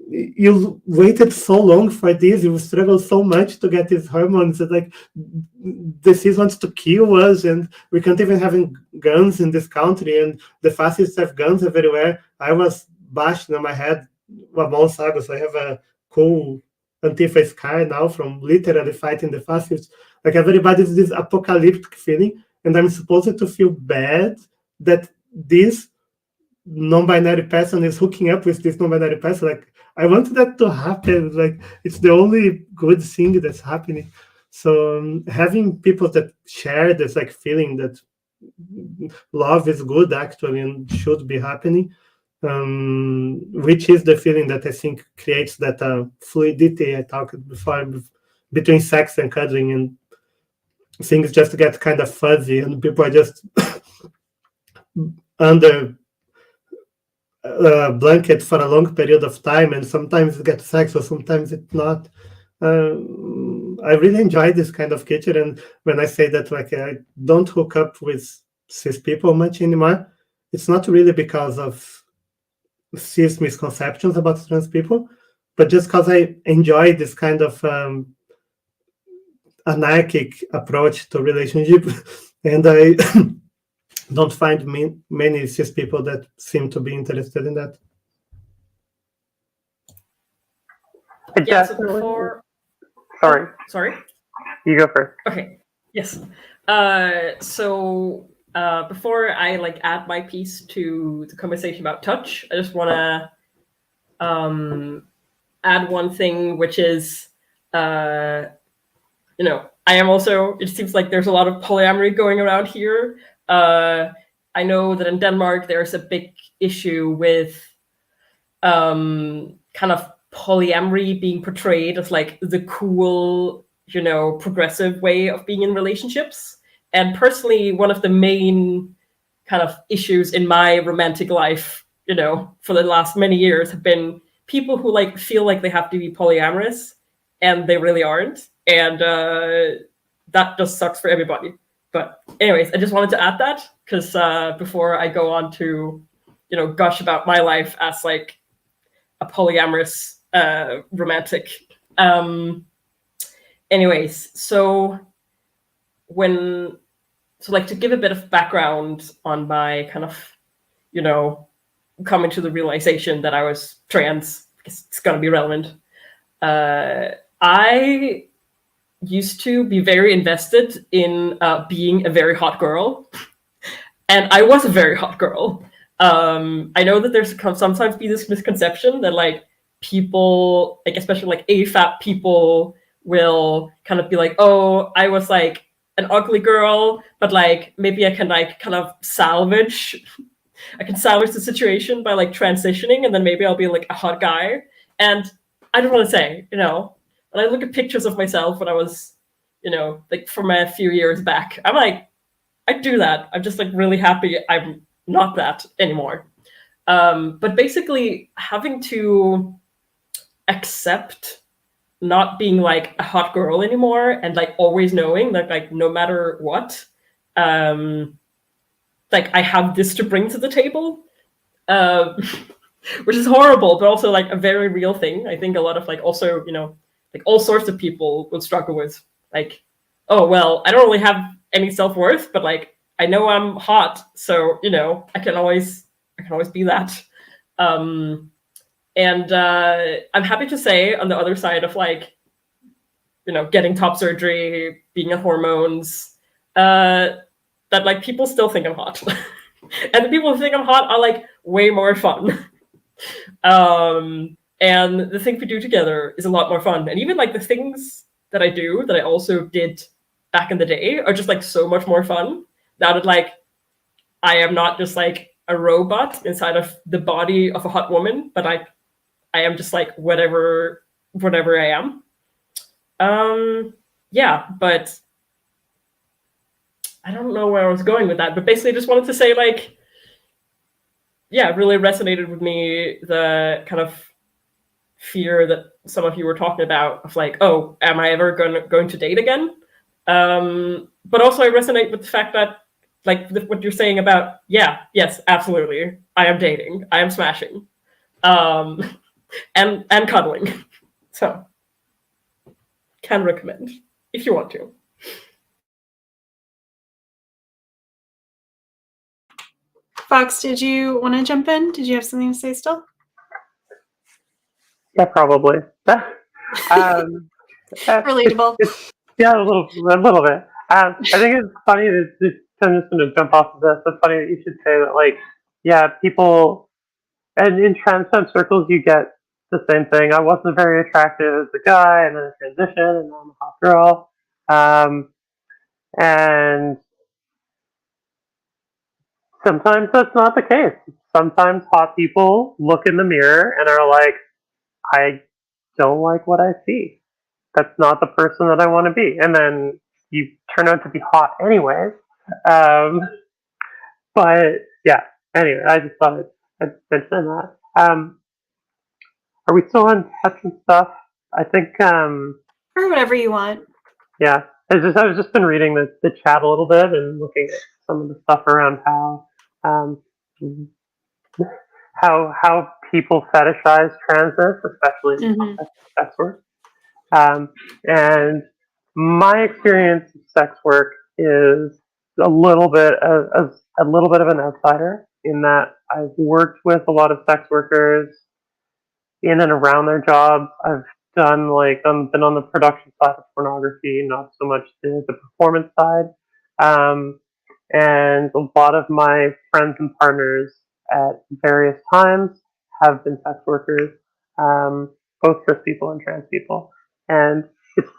Speaker 3: you waited so long for this, you struggled so much to get these hormones, that like disease wants to kill us, and we can't even have guns in this country, and the fascists have guns everywhere. I was bashed on my head a month ago, so I have a cool Antifa scar now from literally fighting the fascists. Like everybody's this apocalyptic feeling, and I'm supposed to feel bad that this non-binary person is hooking up with this non-binary person. Like, I want that to happen. Like, it's the only good thing that's happening. So having people that share this like feeling that love is good actually and should be happening, which is the feeling that I think creates that fluidity I talked before between sex and cuddling, and things just get kind of fuzzy and people are just under blanket for a long period of time, and sometimes it gets sex or sometimes it's not. I really enjoy this kind of culture, and when I say that like I don't hook up with cis people much anymore, it's not really because of cis misconceptions about trans people, but just because I enjoy this kind of anarchic approach to relationship, and I don't find many cis people that seem to be interested in that.
Speaker 2: Yeah, so before...
Speaker 4: Sorry.
Speaker 2: Oh, sorry?
Speaker 4: You go first.
Speaker 2: Okay, yes. So before I like add my piece to the conversation about touch, I just want to add one thing, which is, you know, I am also, it seems like there's a lot of polyamory going around here. I know that in Denmark, there's a big issue with kind of polyamory being portrayed as like the cool, you know, progressive way of being in relationships. And personally, one of the main kind of issues in my romantic life, you know, for the last many years have been people who like feel like they have to be polyamorous and they really aren't. And that just sucks for everybody. But anyways, I just wanted to add that because before I go on to, you know, gush about my life as like a polyamorous romantic. Anyways, so like to give a bit of background on my kind of, you know, coming to the realization that I was trans, because it's gonna be relevant. I used to be very invested in being a very hot girl, and I was a very hot girl. I know that there's sometimes be this misconception that like people, like especially like AFAB people, will kind of be like, oh, I was like an ugly girl, but like maybe I can like kind of salvage the situation by like transitioning, and then maybe I'll be like a hot guy. And I just want to say, you know, when I look at pictures of myself when I was, you know, like from a few years back, I'm like, I do that. I'm just like really happy I'm not that anymore. But basically having to accept not being like a hot girl anymore, and like always knowing that like no matter what, like I have this to bring to the table, which is horrible, but also like a very real thing. I think a lot of like also, you know, like all sorts of people would struggle with like, oh, well, I don't really have any self-worth, but like I know I'm hot, so you know I can always be that. And I'm happy to say on the other side of like, you know, getting top surgery, being on hormones, that like people still think I'm hot. And the people who think I'm hot are like way more fun. And the things we do together is a lot more fun. And even like the things that I do that I also did back in the day are just like so much more fun now that like I am not just like a robot inside of the body of a hot woman, but I am just like whatever I am. Yeah, but I don't know where I was going with that, but basically I just wanted to say like, yeah, it really resonated with me, the kind of fear that some of you were talking about of like, oh, am I ever going to date again? But also I resonate with the fact that what you're saying about, yeah, yes, absolutely, I am dating, I am smashing, and cuddling. So, can recommend if you want to.
Speaker 1: Foxx, did you want to jump in? Did you have something to say still?
Speaker 4: Yeah, probably.
Speaker 1: Relatable.
Speaker 4: Yeah, a little bit. I think it's funny that I'm just going to jump off of this. It's funny that you should say that, like, yeah, people, and in trans circles, you get the same thing. I wasn't very attractive as a guy, and then I transitioned, and now I'm a hot girl. And sometimes that's not the case. Sometimes hot people look in the mirror and are like, I don't like what I see. That's not the person that I want to be. And then you turn out to be hot anyways. But yeah, anyway, I just thought I'd mention that. Are we still on touch and stuff? I think,
Speaker 1: Or whatever you want.
Speaker 4: yeah. I've just been reading the chat a little bit and looking at some of the stuff around how people fetishize transness, especially in the context of sex work. And my experience of sex work is a little bit of an outsider in that I've worked with a lot of sex workers in and around their jobs. I've done been on the production side of pornography, not so much the performance side. And a lot of my friends and partners at various times have been sex workers, both cis people and trans people. And it's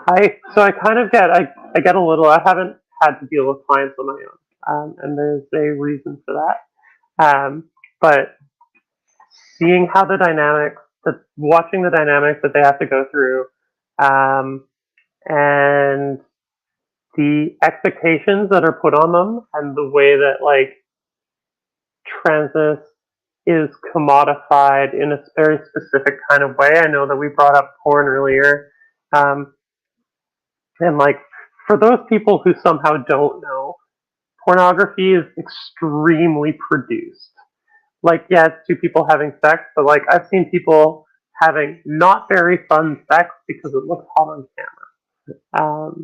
Speaker 4: I kind of get I get a little. I haven't had to deal with clients on my own, and there's a reason for that. But seeing how watching the dynamics that they have to go through, and the expectations that are put on them, and the way that transness is commodified in a very specific kind of way. I know that we brought up porn earlier, and for those people who somehow don't know, pornography is extremely produced. Yeah, it's two people having sex, but I've seen people having not very fun sex because it looks hot on camera.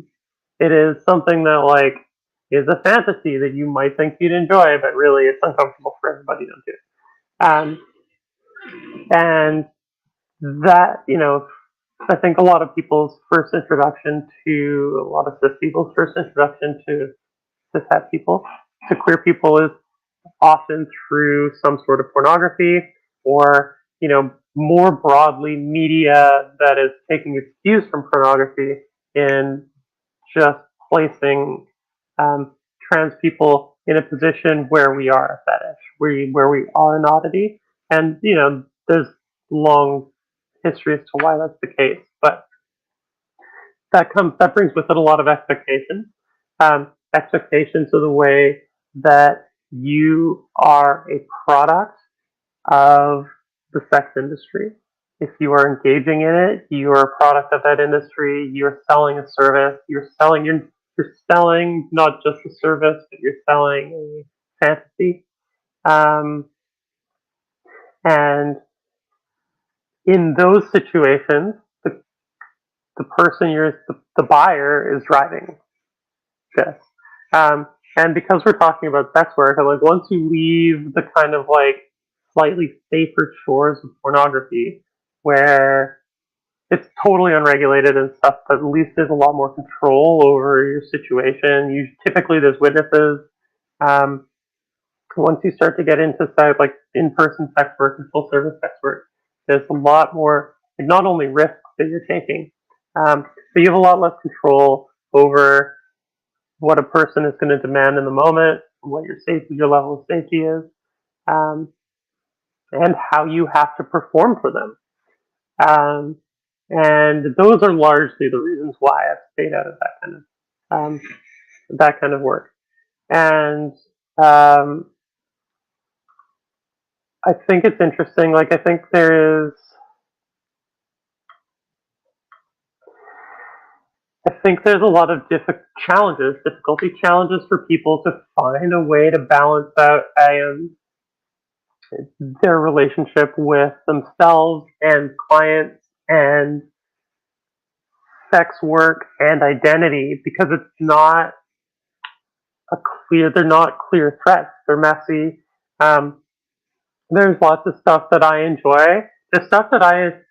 Speaker 4: It is something that is a fantasy that you might think you'd enjoy, but really it's uncomfortable for everybody to do. And that, I think a lot of people's first introduction to, a lot of cis people's first introduction to cis people, to queer people, is often through some sort of pornography, or more broadly media that is taking its cues from pornography in just placing trans people in a position where we are a fetish, where we are an oddity. And there's long history as to why that's the case, but that brings with it a lot of expectations. Expectations of the way that you are a product of the sex industry. If you are engaging in it, you are a product of that industry. You're selling a service. You're selling not just a service, but you're selling a fantasy. And in those situations, the person the buyer is driving this. And because we're talking about sex work, and once you leave the kind of slightly safer shores of pornography, where it's totally unregulated and stuff, but at least there's a lot more control over your situation. Typically there's witnesses. Once you start to get into in-person sex work and full-service sex work, there's a lot more, not only risks that you're taking, but you have a lot less control over what a person is going to demand in the moment, what your level of safety is, and how you have to perform for them. And those are largely the reasons why I've stayed out of that kind of work. And I think it's interesting. I think there is think there's a lot of difficulty challenges for people to find a way to balance out their relationship with themselves and clients and sex work and identity, because it's not they're not clear threats. They're messy. There's lots of stuff that I enjoy. The stuff that I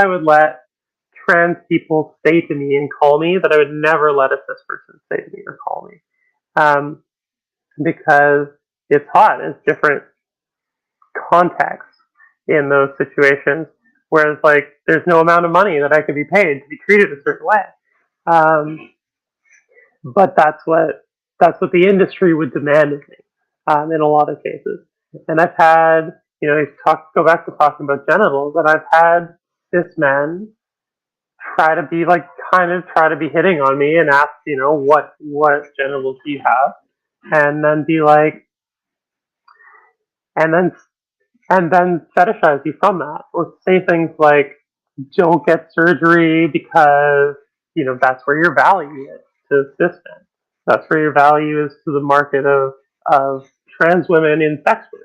Speaker 4: would let trans people say to me and call me that I would never let a cis person say to me or call me. Because it's hot. It's different context in those situations. Whereas, like, there's no amount of money that I could be paid to be treated a certain way. But that's what the industry would demand of me in a lot of cases. And I've had, go back to talking about genitals, and I've had cis men try to be hitting on me and ask, what genitals do you have? And then be like, and then fetishize you from that, or say things like, don't get surgery because, that's where your value is to cis men. That's where your value is to the market of trans women in sex work.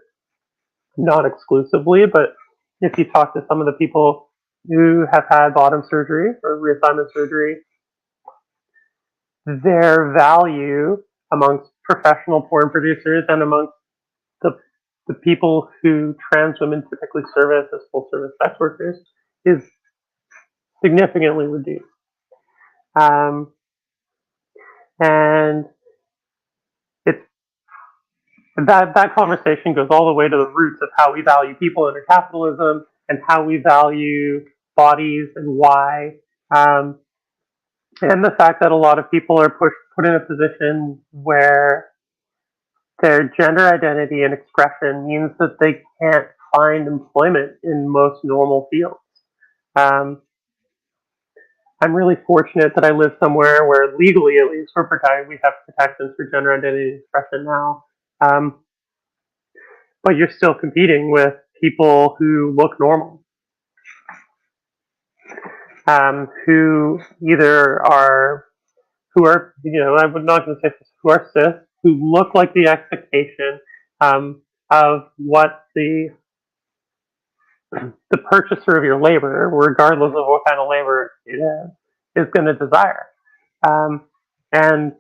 Speaker 4: Not exclusively, but if you talk to some of the people who have had bottom surgery or reassignment surgery, their value amongst professional porn producers and amongst the people who trans women typically service as full service sex workers is significantly reduced. And it's that conversation goes all the way to the roots of how we value people under capitalism and how we value bodies and why. And the fact that a lot of people are put in a position where their gender identity and expression means that they can't find employment in most normal fields. I'm really fortunate that I live somewhere where legally, at least, we have protections for gender identity and expression now. But you're still competing with people who look normal, who either are, I'm not going to say who are cis, who look like the expectation of what the purchaser of your labor, regardless of what kind of labor it is going to desire. And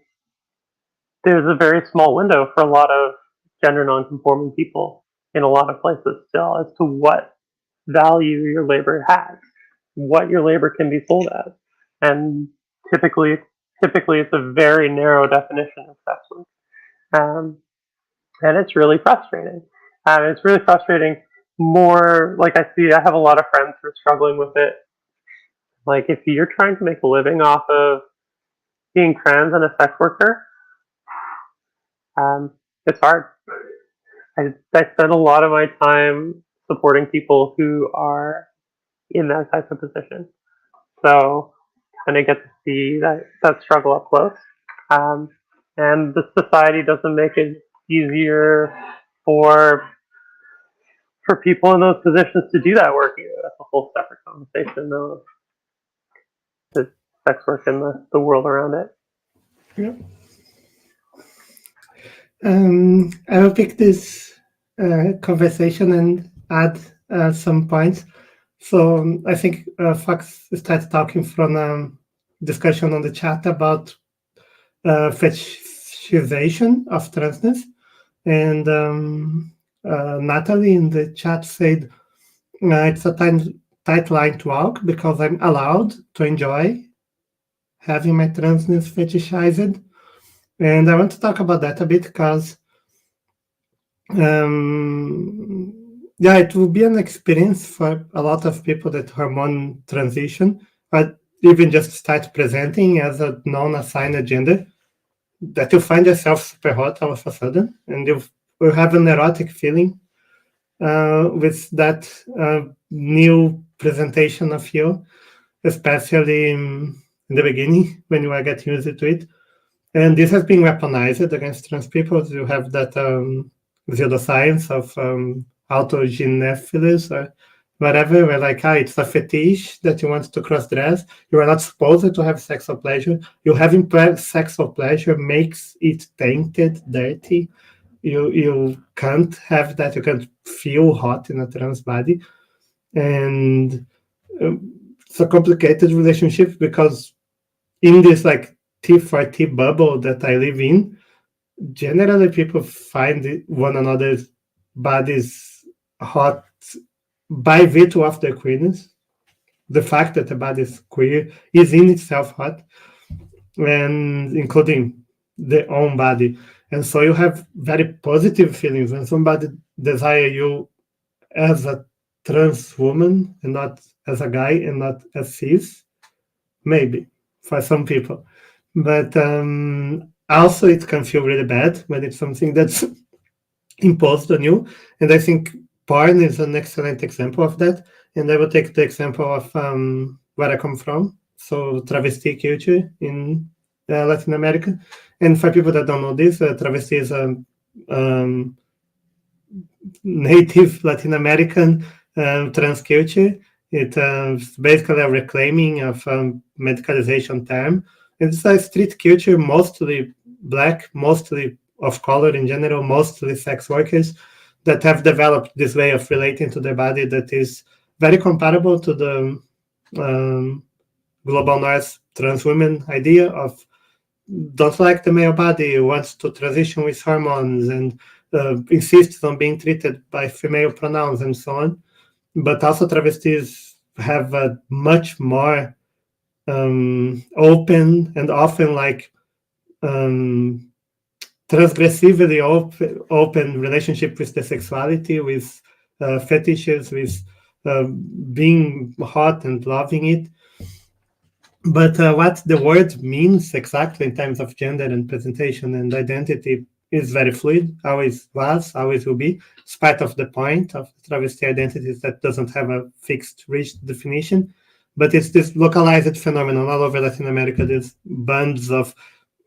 Speaker 4: there's a very small window for a lot of gender nonconforming people in a lot of places still as to what value your labor has, what your labor can be sold as. And typically it's a very narrow definition of sex work. And it's really frustrating. It's really frustrating. More like I have a lot of friends who are struggling with it. Like, if you're trying to make a living off of being trans and a sex worker, it's hard. I spend a lot of my time supporting people who are in that type of position. So kind of get to see that struggle up close. And the society doesn't make it easier for people in those positions to do that work either. That's a whole separate conversation, though. The sex work and the world around it.
Speaker 3: Yeah. I will pick this conversation and add some points. So I think Foxx started talking from discussion on the chat about fetishization of transness, and Natalie in the chat said it's a tight line to walk because I'm allowed to enjoy having my transness fetishized. And I want to talk about that a bit because it will be an experience for a lot of people that hormone transition, but even just start presenting as a non-assigned gender, that you find yourself super hot all of a sudden, and you will have an erotic feeling with that new presentation of you, especially in the beginning when you are getting used to it. And this has been weaponized against trans people. You have that pseudoscience of autogenephilis, whatever, where like, it's a fetish that you want to cross-dress. You are not supposed to have sexual pleasure. You having sexual pleasure makes it tainted, dirty. You can't have that. You can't feel hot in a trans body. And it's a complicated relationship because in this like T4T bubble that I live in, generally people find one another's bodies hot by virtue of their queerness. The fact that the body is queer is in itself hot, and including their own body. And so you have very positive feelings when somebody desire you as a trans woman and not as a guy and not as cis, maybe for some people. But also it can feel really bad when it's something that's imposed on you. And I think porn is an excellent example of that. And I will take the example of where I come from, so travesti culture in Latin America. And for people that don't know this, travesti is a native Latin American trans culture. It's basically a reclaiming of medicalization term. It's a street culture, mostly Black, mostly of color in general, mostly sex workers that have developed this way of relating to their body that is very comparable to the global north trans women idea of don't like the male body, wants to transition with hormones, and insists on being treated by female pronouns and so on. But also travestis have a much more open and often like transgressively open relationship with the sexuality, with fetishes, with being hot and loving it. But what the word means exactly in terms of gender and presentation and identity is very fluid, always was, always will be. It's part of the point of travesti identities that doesn't have a fixed, rigid definition, but it's this localized phenomenon all over Latin America. There's bands of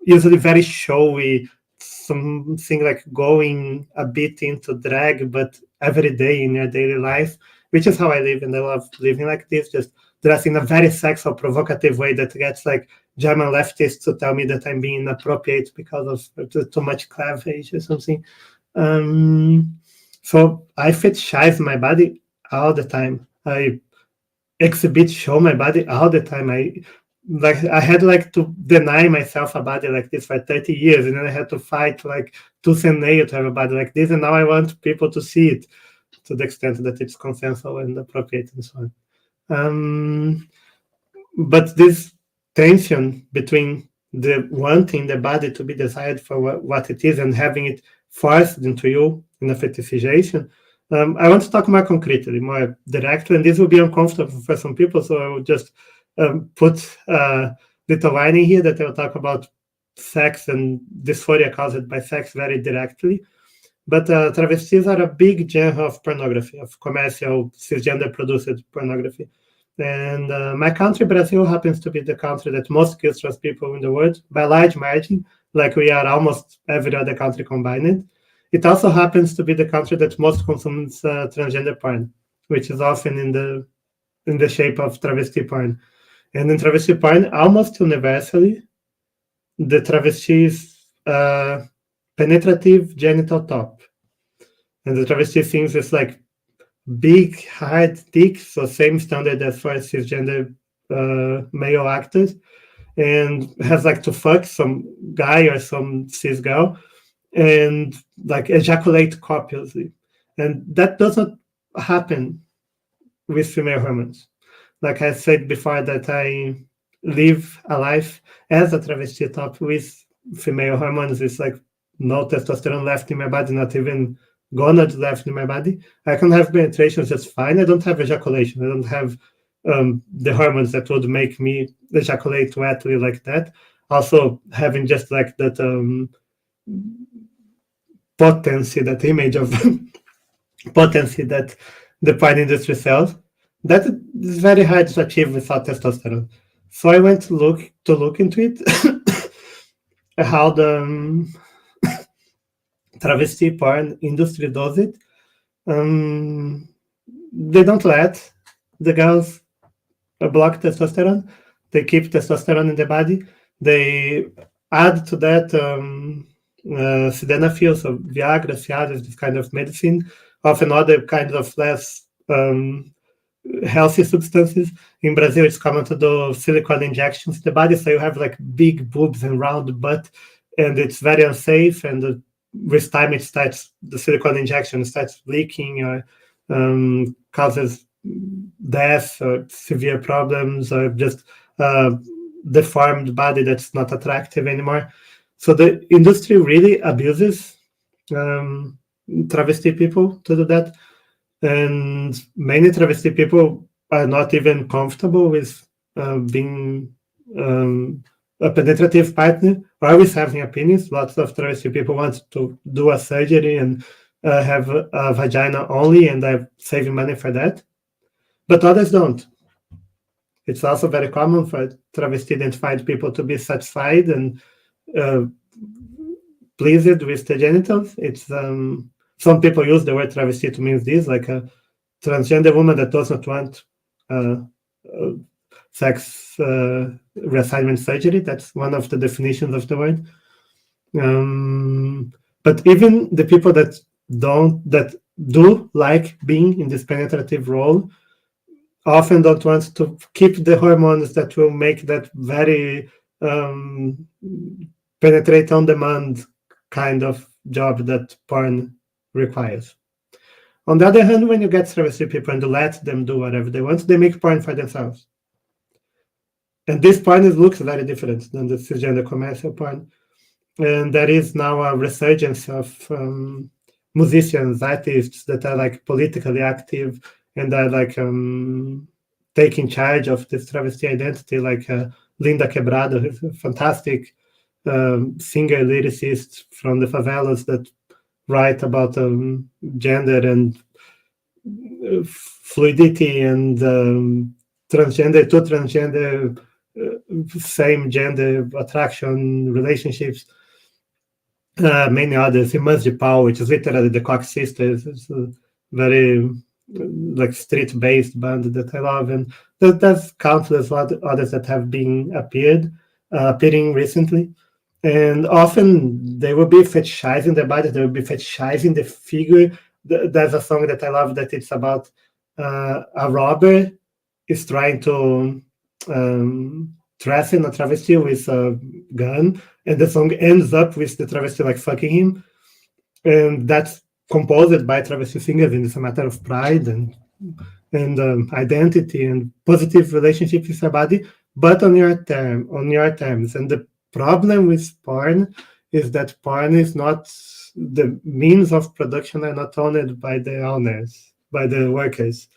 Speaker 3: usually very showy, something like going a bit into drag, but every day in your daily life, which is how I live, and I love living like this, just dressed in a very sexual, provocative way that gets like German leftists to tell me that I'm being inappropriate because of too much cleavage or something. So I fetishize my body all the time. I show my body all the time. I had like to deny myself a body like this for 30 years, and then I had to fight like tooth and nail to have a body like this, and now I want people to see it to the extent that it's consensual and appropriate and so on. But this tension between the wanting the body to be desired for what it is and having it forced into you in a fetishization, I want to talk more concretely, more directly, and this will be uncomfortable for some people, so I will just put a little line in here that I will talk about sex and dysphoria caused by sex very directly. But travestis are a big genre of pornography, of commercial, cisgender-produced pornography. And my country, Brazil, happens to be the country that most kills trans people in the world by a large margin, like we are almost every other country combined. It also happens to be the country that most consumes transgender porn, which is often in the shape of travesti porn. And in travesti porn, almost universally, the travesti is penetrative genital top. And the travesti things is like big, hard dick, so same standard as for cisgender male actors, and has like to fuck some guy or some cis girl and like ejaculate copiously. And that doesn't happen with female hormones. Like I said before, that I live a life as a travesti top with female hormones. It's like no testosterone left in my body, not even gonads left in my body. I can have penetration just fine. I don't have ejaculation. I don't have the hormones that would make me ejaculate wetly like that. Also, having just like that potency, that image of potency that the porn industry sells, that is very hard to achieve without testosterone. So I went to look into it, how the travesti porn industry does it. they don't let the girls block testosterone. They keep testosterone in the body. They add to that sildenafil, so Viagra, Cialis, this kind of medicine, often other kinds of less healthy substances. In Brazil, it's common to do silicone injections in the body, so you have like big boobs and round butt, and it's very unsafe. And with time, the silicone injection starts leaking or causes death or severe problems or just deformed body that's not attractive anymore. So the industry really abuses travesti people to do that. And many travesti people are not even comfortable with being a penetrative partner, or always having opinions. Lots of travesti people want to do a surgery and have a vagina only, and are saving money for that. But others don't. It's also very common for travesti-identified people to be satisfied and pleased with the genitals. It's some people use the word travesti to mean this, like a transgender woman that does not want sex reassignment surgery. That's one of the definitions of the word. But even the people that do like being in this penetrative role often don't want to keep the hormones that will make that very penetrate on demand kind of job that porn requires. On the other hand, when you get travesti people and you let them do whatever they want, they make porn for themselves. And this porn looks very different than the cisgender commercial porn. And there is now a resurgence of musicians, artists that are like politically active and are like taking charge of this travesti identity, like Linda Quebrado, who's a fantastic singer, lyricist from the favelas that write about gender and fluidity and transgender to transgender, same gender attraction relationships. Many others. Irmãs de Pau, which is literally the Cox sisters. It's a very like street-based band that I love, and there's countless others that have been appearing recently. And often they will be fetishizing the body, they will be fetishizing the figure. There's a song that I love that it's about a robber is trying to threaten a travesti with a gun, and the song ends up with the travesti like fucking him. And that's composed by travesti singers, and it's a matter of pride and identity and positive relationship with your body, but on your terms. And the problem with porn is that porn is not, the means of production are not owned by the owners, by the workers.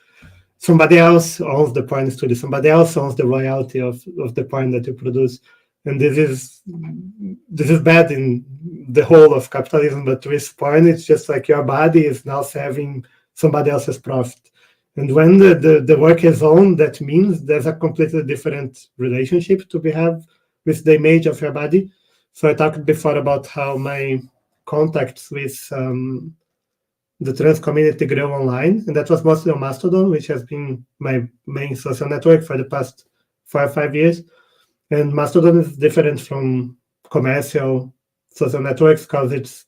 Speaker 3: Somebody else owns the porn studio, somebody else owns the royalty of the porn that you produce. And this is bad in the whole of capitalism, but with porn, it's just like your body is now serving somebody else's profit. And when the work is owned, that means there's a completely different relationship to be have with the image of your body. So I talked before about how my contacts with the trans community grew online, and that was mostly on Mastodon, which has been my main social network for the past 4 or 5 years. And Mastodon is different from commercial social networks because it's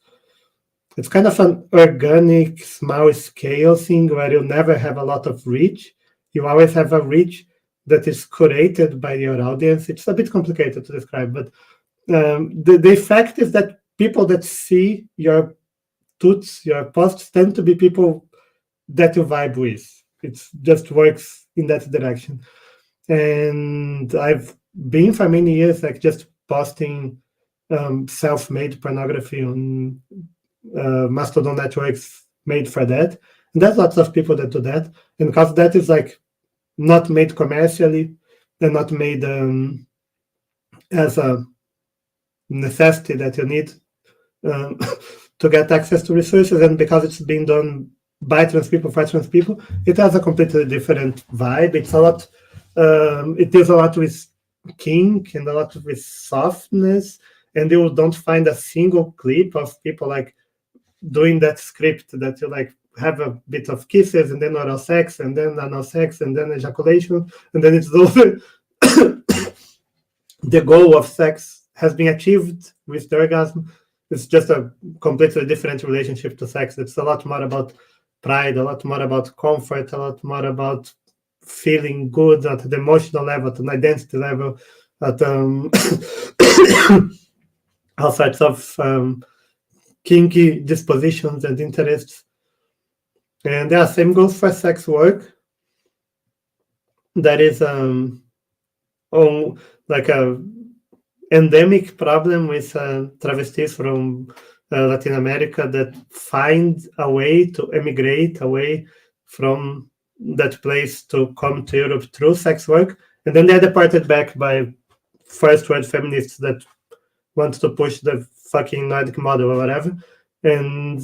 Speaker 3: kind of an organic, small scale thing where you never have a lot of reach. You always have a reach that is curated by your audience. It's a bit complicated to describe, but the effect is that people that see your tweets, your posts, tend to be people that you vibe with. It just works in that direction. And I've been for many years like just posting self-made pornography on Mastodon networks made for that. And there's lots of people that do that. And because that is like not made commercially, they're not made as a necessity that you need to get access to resources, and because it's being done by trans people for trans people, it has a completely different vibe. It's a lot. It deals a lot with kink and a lot with softness, and you don't find a single clip of people like doing that script that you like have a bit of kisses, and then oral sex, and then anal sex, and then ejaculation, and then it's over. The goal of sex has been achieved with the orgasm. It's just a completely different relationship to sex. It's a lot more about pride, a lot more about comfort, a lot more about feeling good at the emotional level, at an identity level, at all sorts of kinky dispositions and interests. And yeah, same goes for sex work. That is like a endemic problem with travestis from Latin America that find a way to emigrate away from that place to come to Europe through sex work, and then they're deported back by first world feminists that want to push the fucking Nordic model or whatever. And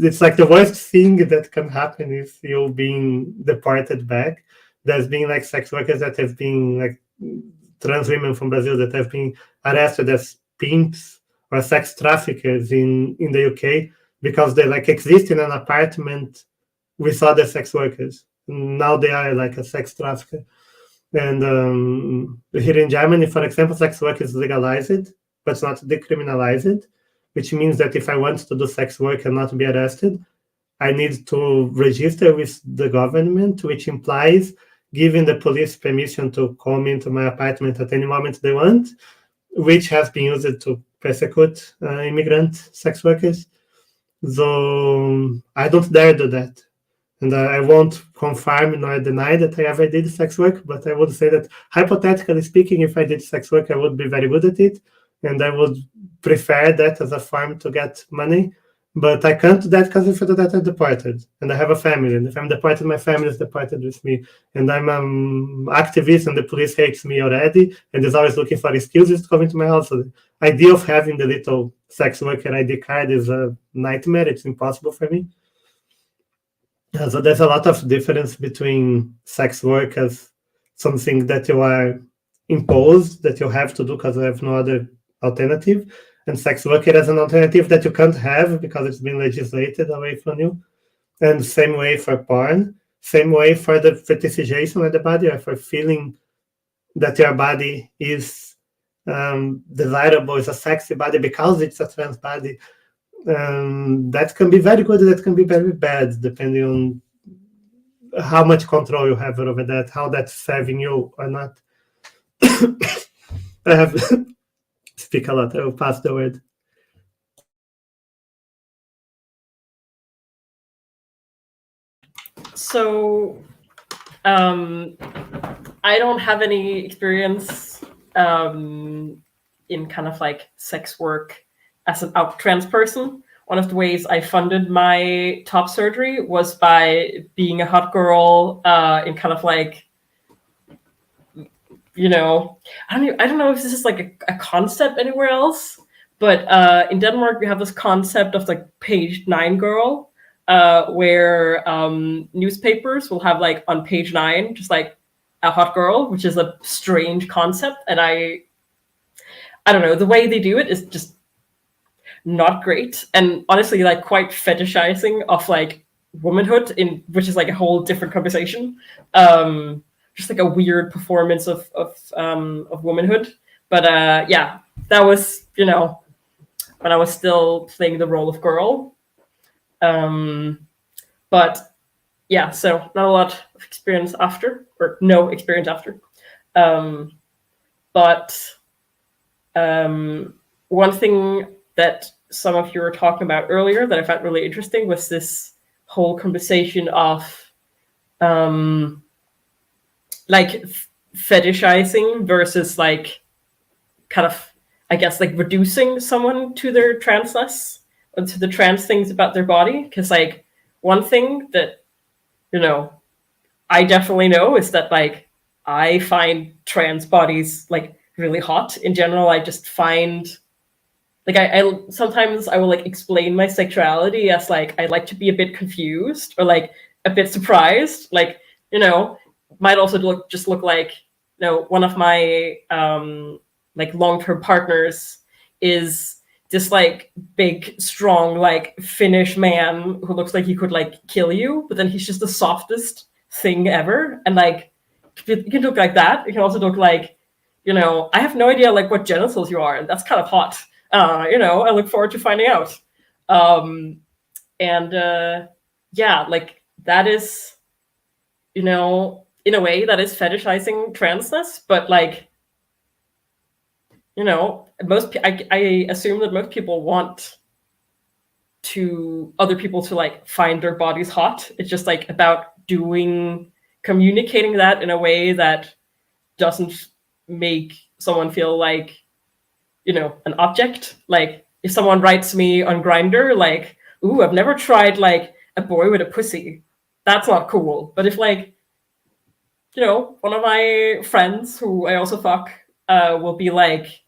Speaker 3: it's like the worst thing that can happen if you're being deported back. There's been like sex workers that have been like trans women from Brazil that have been arrested as pimps or sex traffickers in the UK because they like exist in an apartment with other sex workers. Now they are like a sex trafficker. And here in Germany, for example, sex work is legalized, but it's not decriminalized, which means that if I want to do sex work and not be arrested, I need to register with the government, which implies giving the police permission to come into my apartment at any moment they want, which has been used to persecute immigrant sex workers. So I don't dare do that. And I won't confirm nor deny that I ever did sex work, but I would say that hypothetically speaking, if I did sex work, I would be very good at it. And I would prefer that as a form to get money. But I can't do that because if I do that, I'm deported. And I have a family. And if I'm deported, my family is deported with me. And I'm an activist and the police hates me already and is always looking for excuses to come into my house. So the idea of having the little sex worker ID card is a nightmare. It's impossible for me. So there's a lot of difference between sex work as something that you are imposed, that you have to do because you have no other alternative, and sex worker as an alternative that you can't have because it's been legislated away from you. And same way for porn, same way for the fetishization of the body, or for feeling that your body is desirable, is a sexy body because it's a trans body. That can be very good, that can be very bad, depending on how much control you have over that, how that's serving you or not. I have speak a lot. I will pass the word.
Speaker 2: So, I don't have any experience in kind of like sex work as an out trans person. One of the ways I funded my top surgery was by being a hot girl in kind of like, you know, I don't know if this is like a concept anywhere else, but in Denmark we have this concept of like page 9 girl, where newspapers will have like on page 9 just like a hot girl, which is a strange concept, and I don't know, the way they do it is just not great, and honestly like quite fetishizing of like womanhood, in which is like a whole different conversation. Just like a weird performance of womanhood. But yeah, that was, you know, when I was still playing the role of girl. But yeah, so not a lot of experience after, or no experience after. But one thing that some of you were talking about earlier that I found really interesting was this whole conversation of like fetishizing versus like kind of, I guess, like reducing someone to their transness or to the trans things about their body. Because like one thing that, you know, I definitely know is that like I find trans bodies like really hot in general. I just find like I sometimes I will like explain my sexuality as like I like to be a bit confused or like a bit surprised, like, you know, might also look like, you know, one of my like long-term partners is this like big, strong, like Finnish man who looks like he could like kill you, but then he's just the softest thing ever. And like, you can look like that. You can also look like, you know, I have no idea like what genitals you are, and that's kind of hot. You know, I look forward to finding out. Yeah, like that is, you know, in a way that is fetishizing transness, but like, you know, I assume that most people want to other people to like find their bodies hot. It's just like about communicating that in a way that doesn't make someone feel like, you know, an object. Like if someone writes me on Grindr, like, ooh, I've never tried like a boy with a pussy, that's not cool. But if like, you know, one of my friends who I also fuck will be like,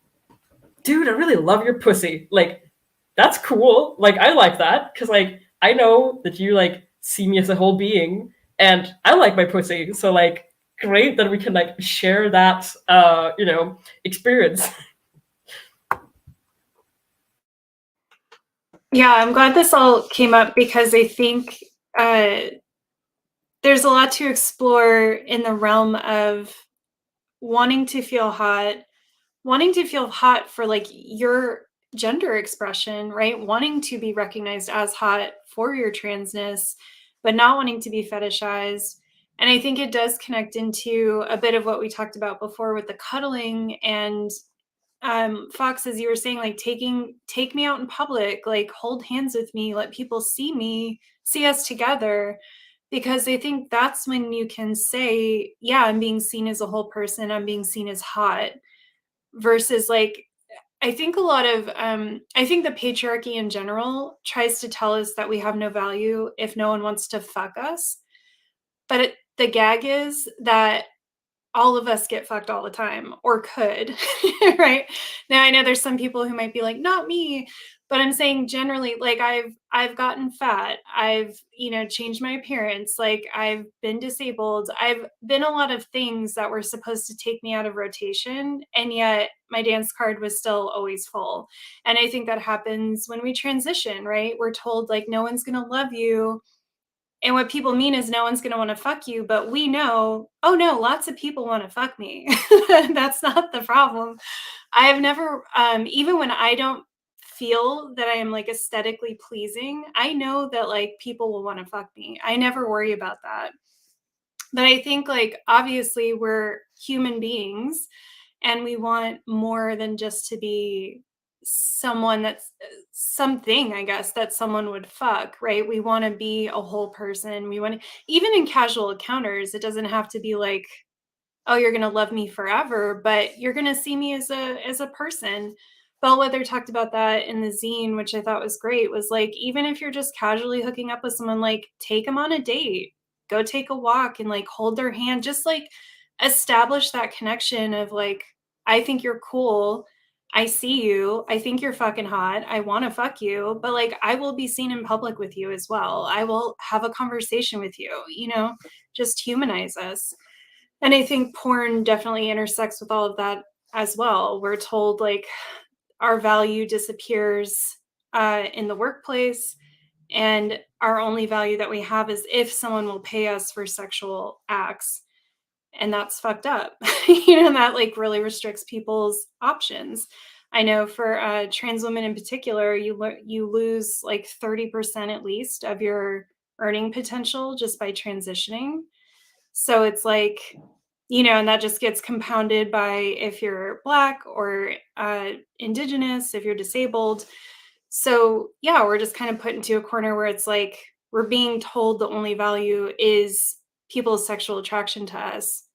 Speaker 2: dude, I really love your pussy, like that's cool. Like I like that because like I know that you like see me as a whole being, and I like my pussy. So like great that we can like share that you know, experience.
Speaker 1: Yeah, I'm glad this all came up because I think there's a lot to explore in the realm of wanting to feel hot for like your gender expression, right? Wanting to be recognized as hot for your transness, but not wanting to be fetishized. And I think it does connect into a bit of what we talked about before with the cuddling and Foxx, as you were saying, like take me out in public, like hold hands with me, let people see us together, because I think that's when you can say, yeah, I'm being seen as a whole person, I'm being seen as hot, versus like, I think a lot of I think the patriarchy in general tries to tell us that we have no value if no one wants to fuck us. But the gag is that all of us get fucked all the time, or could, right? Now I know there's some people who might be like, not me, but I'm saying generally, like I've gotten fat, I've, you know, changed my appearance, like I've been disabled, I've been a lot of things that were supposed to take me out of rotation, and yet my dance card was still always full. And I think that happens when we transition, right? We're told like no one's gonna love you. And what people mean is no one's going to want to fuck you, but we know, oh no, lots of people want to fuck me. That's not the problem. I have never, even when I don't feel that I am like aesthetically pleasing, I know that like people will want to fuck me. I never worry about that. But I think like obviously we're human beings and we want more than just to be someone that's something, I guess, that someone would fuck, right? We want to be a whole person. We want to, even in casual encounters, it doesn't have to be like, oh, you're going to love me forever, but you're going to see me as a person. Bellwether talked about that in the zine, which I thought was great, was like, even if you're just casually hooking up with someone, like take them on a date, go take a walk and like hold their hand, just like establish that connection of like, I think you're cool. I see you. I think you're fucking hot. I want to fuck you, but like I will be seen in public with you as well. I will have a conversation with you, you know, just humanize us. And I think porn definitely intersects with all of that as well. We're told like our value disappears in the workplace, and our only value that we have is if someone will pay us for sexual acts. And that's fucked up. You know, that like really restricts people's options. I know for trans women in particular, you lose like 30% at least of your earning potential just by transitioning. So it's like, you know, and that just gets compounded by if you're Black or Indigenous, if you're disabled. So yeah, we're just kind of put into a corner where it's like we're being told the only value is people's sexual attraction to us.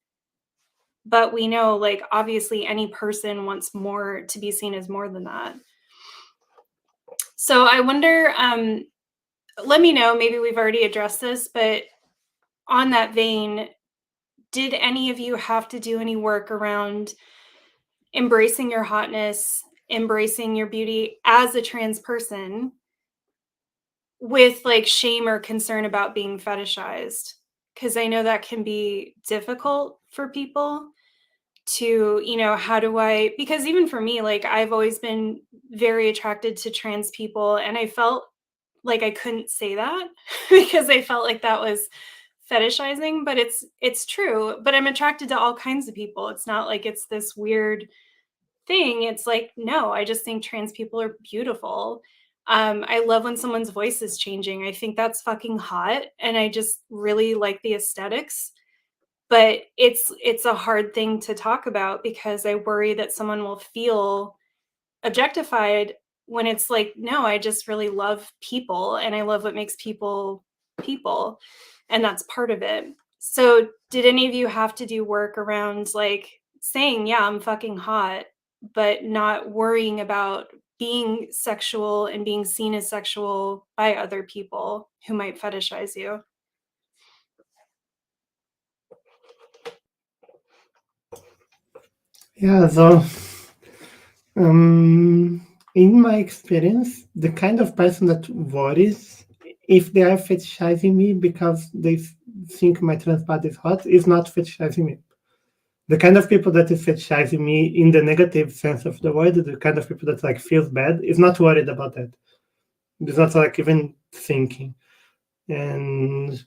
Speaker 1: But we know, like, obviously any person wants more, to be seen as more than that. So I wonder, let me know, maybe we've already addressed this, but on that vein, did any of you have to do any work around embracing your hotness, embracing your beauty as a trans person with like shame or concern about being fetishized? Because I know that can be difficult for people. to, you know, how do I, because even for me, like I've always been very attracted to trans people, and I felt like I couldn't say that because I felt like that was fetishizing, but it's true. But I'm attracted to all kinds of people. It's not like it's this weird thing. It's like, no, I just think trans people are beautiful. I love when someone's voice is changing. I think that's fucking hot, and I just really like the aesthetics. But it's a hard thing to talk about because I worry that someone will feel objectified when it's like, no, I just really love people, and I love what makes people people, and that's part of it. So did any of you have to do work around like saying, yeah, I'm fucking hot, but not worrying about being sexual and being seen as sexual by other people who might fetishize you?
Speaker 3: Yeah, so in my experience, the kind of person that worries if they are fetishizing me because they think my trans body is hot is not fetishizing me. The kind of people that is fetishizing me in the negative sense of the word, the kind of people that like feels bad, is not worried about that. It's not like even thinking. And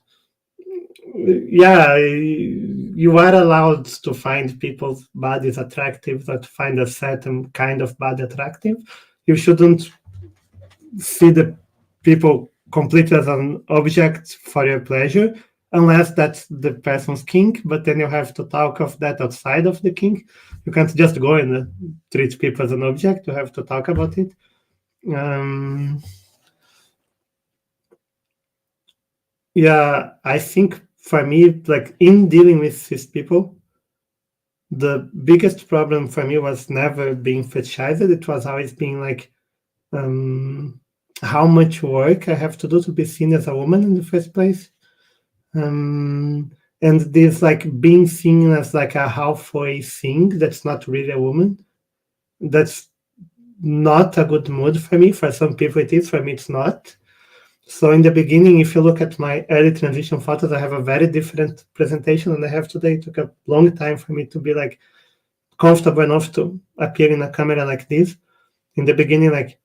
Speaker 3: yeah, you are allowed to find people's bodies attractive, that find a certain kind of body attractive. You shouldn't see the people completely as an object for your pleasure, unless that's the person's kink, but then you have to talk of that outside of the kink. You can't just go and treat people as an object. You have to talk about it. Yeah, I think for me, like in dealing with these people, the biggest problem for me was never being fetishized. It was always being like, how much work I have to do to be seen as a woman in the first place. And this like being seen as like a halfway thing that's not really a woman. That's not a good mood for me. For some people it is, for me it's not. So in the beginning, if you look at my early transition photos, I have a very different presentation than I have today. It took a long time for me to be like comfortable enough to appear in a camera like this. In the beginning, like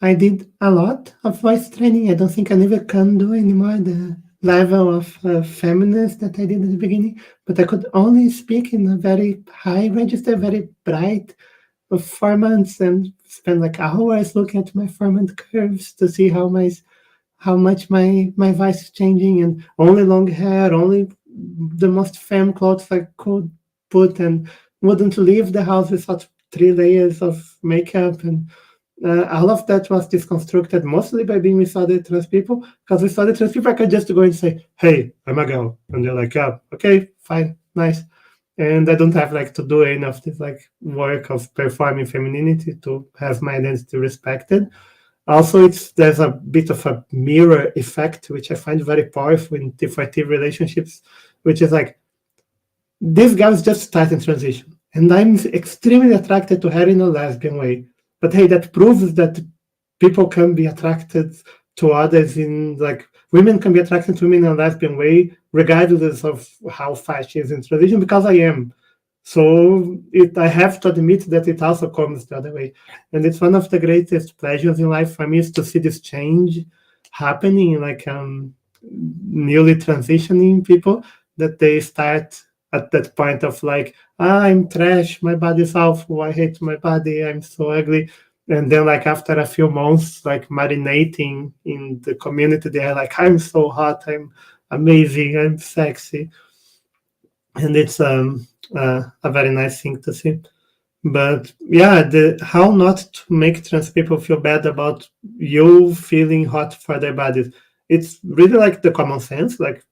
Speaker 3: I did a lot of voice training. I don't think I never can do anymore the level of feminist that I did at the beginning, but I could only speak in a very high register, very bright formants, and spend like hours looking at my formant curves to see how much my voice is changing, and only long hair, only the most femme clothes I could put, and wouldn't leave the house without 3 layers of makeup, and all of that was disconstructed mostly by being with other trans people, because with other trans people I could just go and say, hey, I'm a girl, and they're like, yeah, okay, fine, nice. And I don't have like to do any of this like work of performing femininity to have my identity respected. Also, there's a bit of a mirror effect, which I find very powerful in T4T relationships, which is like, this girl is just starting transition, and I'm extremely attracted to her in a lesbian way. But hey, that proves that people can be attracted to others in like, women can be attracted to women in a lesbian way, regardless of how far she is in transition, because I am. So I have to admit that it also comes the other way. And it's one of the greatest pleasures in life for me is to see this change happening, like newly transitioning people, that they start at that point of like, I'm trash, my body's awful, I hate my body, I'm so ugly. And then like after a few months, like marinating in the community, they're like, I'm so hot, I'm amazing, I'm sexy. And it's a very nice thing to see. But yeah, how not to make trans people feel bad about you feeling hot for their bodies. It's really like the common sense, like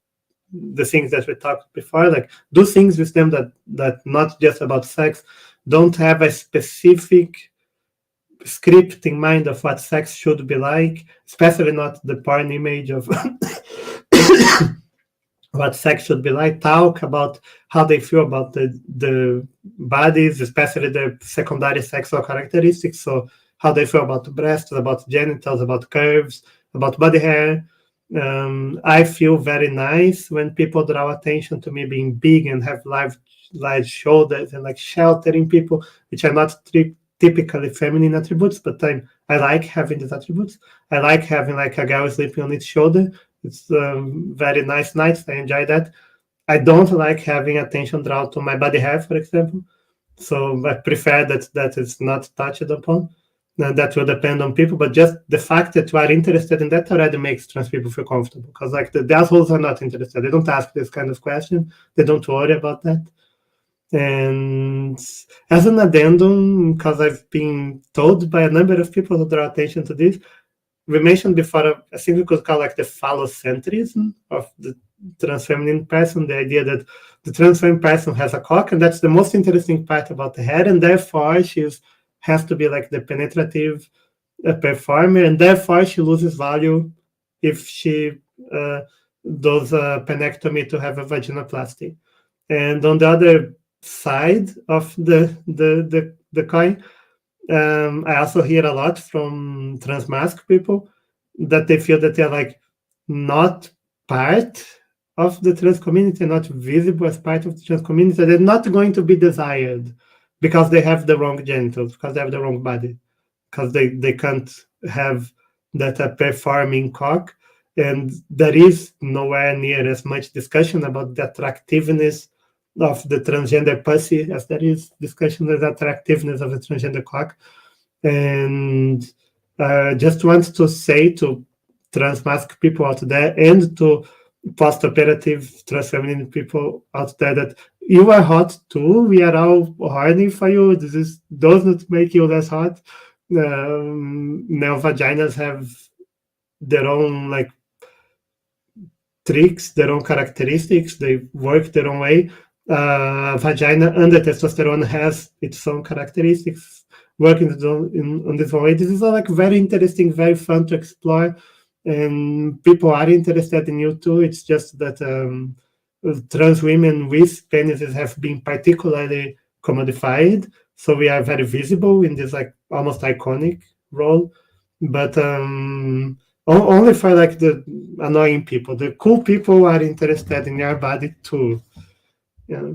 Speaker 3: the things that we talked before, like do things with them that not just about sex. Don't have a specific script in mind of what sex should be like, especially not the porn image of what sex should be like. Talk about how they feel about the bodies, especially the secondary sexual characteristics. So how they feel about breasts, about genitals, about curves, about body hair. I feel very nice when people draw attention to me being big and have large shoulders and like sheltering people, which are not typically feminine attributes, but I like having these attributes. I like having like a girl sleeping on its shoulder. It's very nice nights. I enjoy that. I don't like having attention drawn to my body hair, for example. So I prefer that it's not touched upon. That will depend on people, but just the fact that you are interested in that already makes trans people feel comfortable. Because like the assholes are not interested. They don't ask this kind of question. They don't worry about that. And as an addendum, because I've been told by a number of people who draw attention to this, we mentioned before, I think we could call like the phallocentrism of the trans feminine person, the idea that the trans feminine person has a cock, and that's the most interesting part about the hair, and therefore she has to be like the penetrative performer, and therefore she loses value if she does a penectomy to have a vaginoplasty. And on the other side of the coin, I also hear a lot from transmasc people that they feel that they're like not part of the trans community, not visible as part of the trans community. They're not going to be desired because they have the wrong genitals, because they have the wrong body, because they can't have that performing cock. And there is nowhere near as much discussion about the attractiveness of the transgender pussy as there is discussion of the attractiveness of the transgender cock. And just want to say to transmasc people out there and to post-operative trans feminine people out there that you are hot too. We are all horny for you. Does not make you less hot. Now vaginas have their own like tricks, their own characteristics. They work their own way. Vagina under testosterone has its own characteristics, working in this way. This is all like very interesting, very fun to explore, and people are interested in you too. It's just that trans women with penises have been particularly commodified, so we are very visible in this like almost iconic role, but only for like the annoying people. The cool people are interested in your body too. Yeah.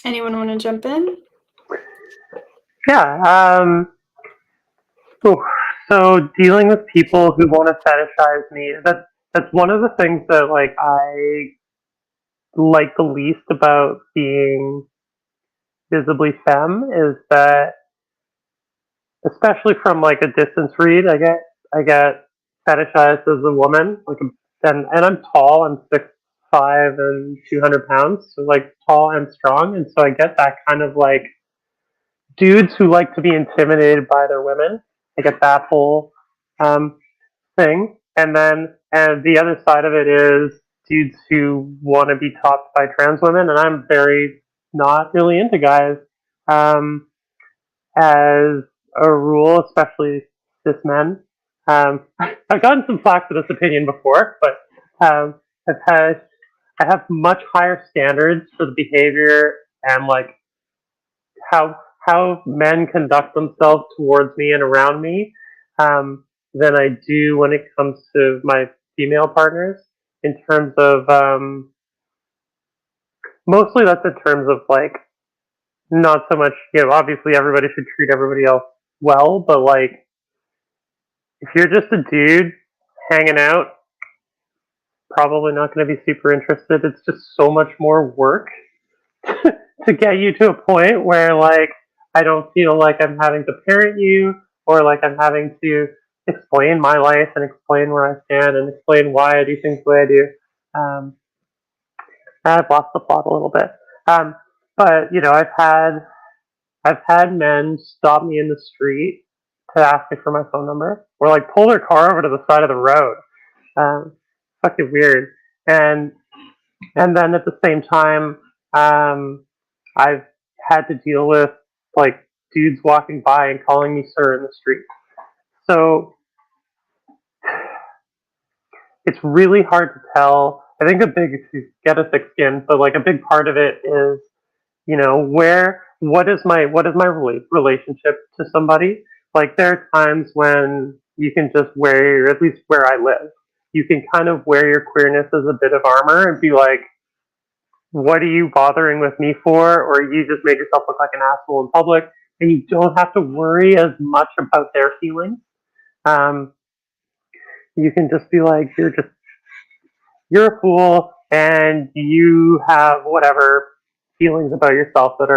Speaker 1: Anyone want to jump in?
Speaker 4: Yeah. So dealing with people who want to fetishize me, that's one of the things that like I like the least about being visibly femme is that, especially from like a distance read, I get fetishized as a woman, like, and I'm tall. I'm 6'5" and 200 pounds, so like tall and strong, and so I get that kind of like dudes who like to be intimidated by their women. I get that whole thing, and the other side of it is dudes who want to be topped by trans women, and I'm very not really into guys. As a rule, especially cis men. I've gotten some flack for this opinion before, but I have much higher standards for the behavior and like how men conduct themselves towards me and around me than I do when it comes to my female partners. In terms of mostly that's in terms of like not so much, obviously everybody should treat everybody else well, but like if you're just a dude hanging out, probably not going to be super interested. It's just so much more work to get you to a point where like I don't feel like I'm having to parent you or like I'm having to explain my life and explain where I stand and explain why I do things the way I do. I've lost the plot a little bit, but I've had men stop me in the street to ask me for my phone number, or like pull their car over to the side of the road. Fucking weird. And then at the same time, I've had to deal with like dudes walking by and calling me sir in the street. So it's really hard to tell. I think a big, if you get a thick skin, but like a big part of it is You know, what is my relationship to somebody? Like, there are times when you can just wear, at least where I live, you can kind of wear your queerness as a bit of armor and be like, what are you bothering with me for? Or you just made yourself look like an asshole in public, and you don't have to worry as much about their feelings. You can just be like, you're a fool, and you have whatever feelings about yourself that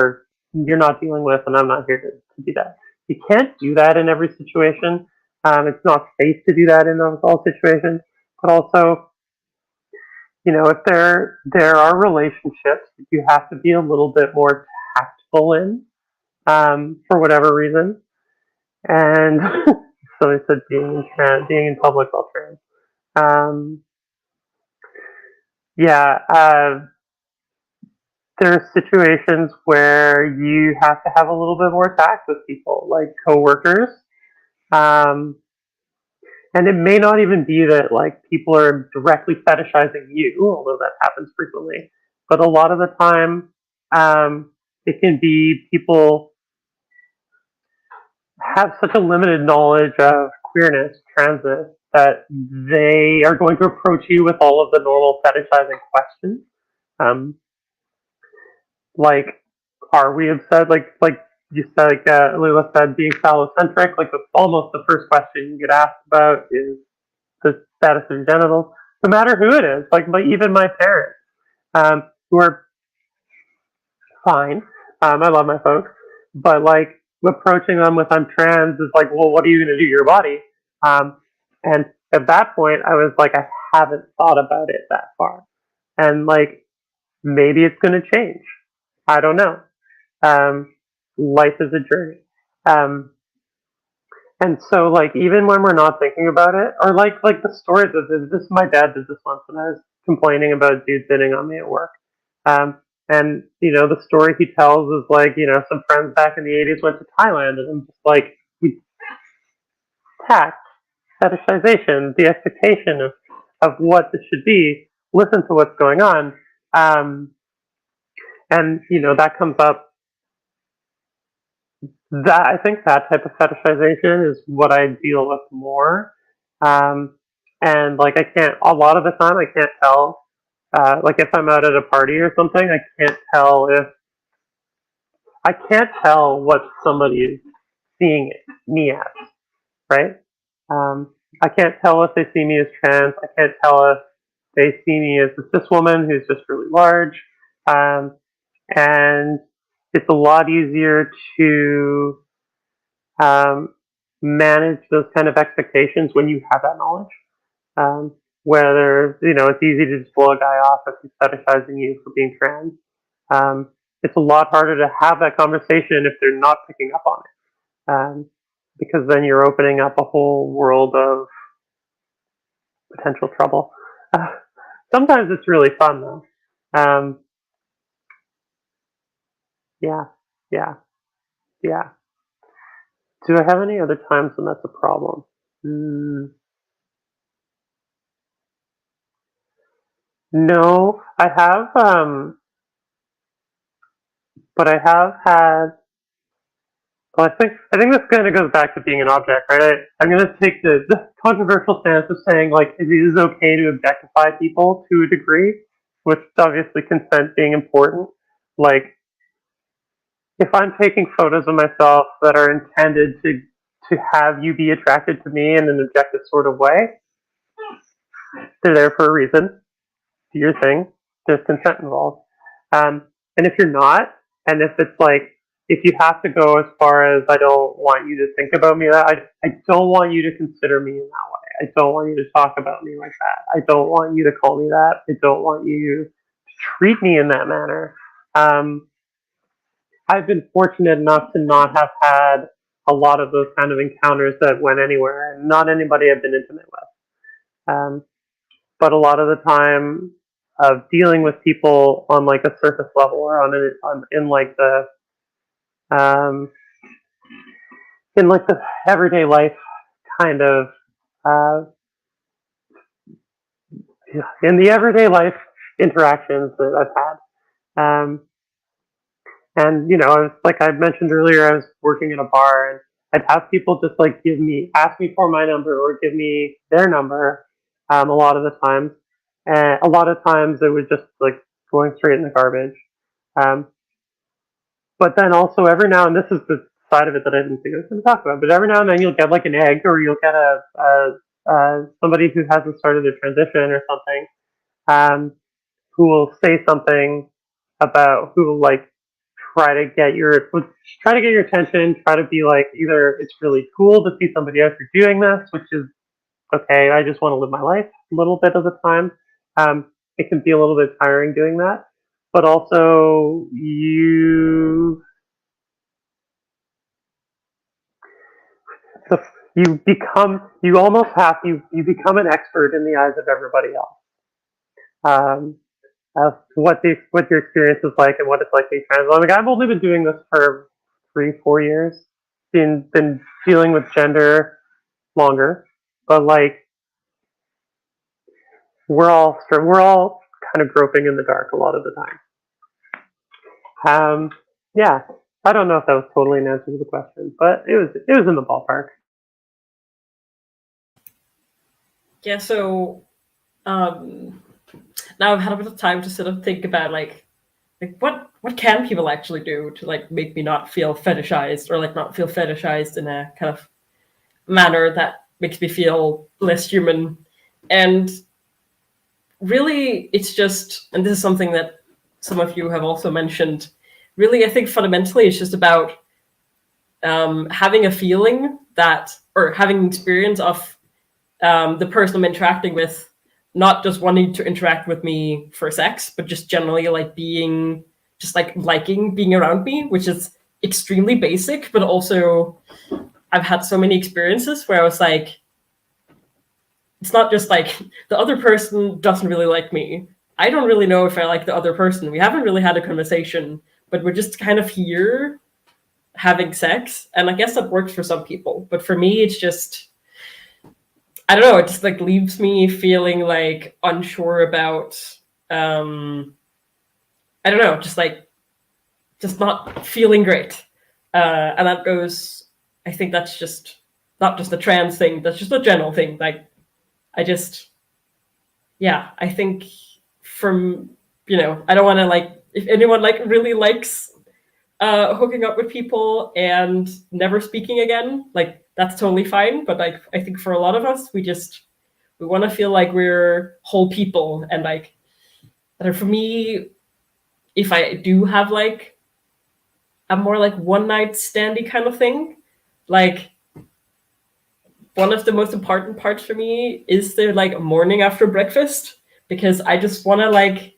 Speaker 4: you're not dealing with, and I'm not here to do that. You can't do that in every situation. It's not safe to do that in all situations. But also, you know, if there are relationships that you have to be a little bit more tactful in, for whatever reason. And so I said being in public while trans. There are situations where you have to have a little bit more tact with people, like coworkers. And it may not even be that like people are directly fetishizing you, although that happens frequently. But a lot of the time, it can be people have such a limited knowledge of queerness, transness, that they are going to approach you with all of the normal fetishizing questions. Like, are we obsessed? Like you said, like Elilla said, being phallocentric. Like, almost the first question you get asked about is the status of your genitals, no matter who it is. Like even my parents, who are fine. I love my folks, but like approaching them with "I'm trans" is like, well, what are you going to do to your body? And at that point, I was like, I haven't thought about it that far, and like maybe it's going to change. I don't know. Life is a journey. And so, like, even when we're not thinking about it, or like the stories of this, my dad did this once when I was complaining about a dude hitting on me at work. And you know, the story he tells is like, you know, some friends back in the '80s went to Thailand, and I'm just like, we tact, fetishization, the expectation of what this should be. Listen to what's going on, and you know that comes up. That I think that type of fetishization is what I deal with more. And like I can't, a lot of the time I can't tell. Like if I'm out at a party or something, I can't tell what somebody is seeing me as, right? I can't tell if they see me as trans. I can't tell if they see me as a cis woman who's just really large. And it's a lot easier to manage those kind of expectations when you have that knowledge. Whether, you know, it's easy to just blow a guy off if he's fetishizing you for being trans. It's a lot harder to have that conversation if they're not picking up on it. Because then you're opening up a whole world of potential trouble. Sometimes it's really fun though. Yeah. Do I have any other times when that's a problem? No, I have, but I have had. Well, I think this kind of goes back to being an object, right? I'm going to take the controversial stance of saying like it is okay to objectify people to a degree, with obviously consent being important. Like if I'm taking photos of myself that are intended to have you be attracted to me in an objective sort of way, they're there for a reason. Do your thing. There's consent involved. And if you're not, and if it's like, if you have to go as far as I don't want you to think about me that, I don't want you to consider me in that way. I don't want you to talk about me like that. I don't want you to call me that. I don't want you to treat me in that manner. I've been fortunate enough to not have had a lot of those kind of encounters that went anywhere, and not anybody I've been intimate with. But a lot of the time, of dealing with people on like a surface level or in like the everyday life kind of in the everyday life interactions that I've had, And, you know, I was, like I mentioned earlier, I was working in a bar, and I'd have people just like ask me for my number or give me their number a lot of the times. And a lot of times it was just like going straight in the garbage. Um, but then also every now and this is the side of it that I didn't think I was going to talk about, but every now and then you'll get like an egg, or you'll get somebody who hasn't started their transition or something, who will say something about, who will like try to get your attention, try to be like, either it's really cool to see somebody else doing this, which is okay, I just want to live my life a little bit of the time. It can be a little bit tiring doing that, but also you become an expert in the eyes of everybody else. Of what your experience is like and what it's like being trans. Like, I've only been doing this for 3-4 years. Been dealing with gender longer, but like we're all kind of groping in the dark a lot of the time. Yeah, I don't know if that was totally an answer to the question, but it was in the ballpark.
Speaker 2: Yeah, so now I've had a bit of time to sort of think about like what can people actually do to like make me not feel fetishized, or like not feel fetishized in a kind of manner that makes me feel less human. And really it's just, and this is something that some of you have also mentioned, really I think fundamentally it's just about having a feeling that, or having an experience of the person I'm interacting with not just wanting to interact with me for sex, but just generally like being, just like liking being around me, which is extremely basic, but also I've had so many experiences where I was like, it's not just like the other person doesn't really like me. I don't really know if I like the other person. We haven't really had a conversation, but we're just kind of here having sex. And I guess that works for some people. But for me, it's just, I don't know, it just like leaves me feeling like unsure about, I don't know, just not feeling great. And that goes, I think that's just not just a trans thing, that's just a general thing. Like, I think from, I don't want to like, if anyone like really likes hooking up with people and never speaking again, like that's totally fine. But like, I think for a lot of us, we want to feel like we're whole people. And like, for me, if I do have like a more like one night standy kind of thing, like one of the most important parts for me is the like morning after breakfast, because I just want to like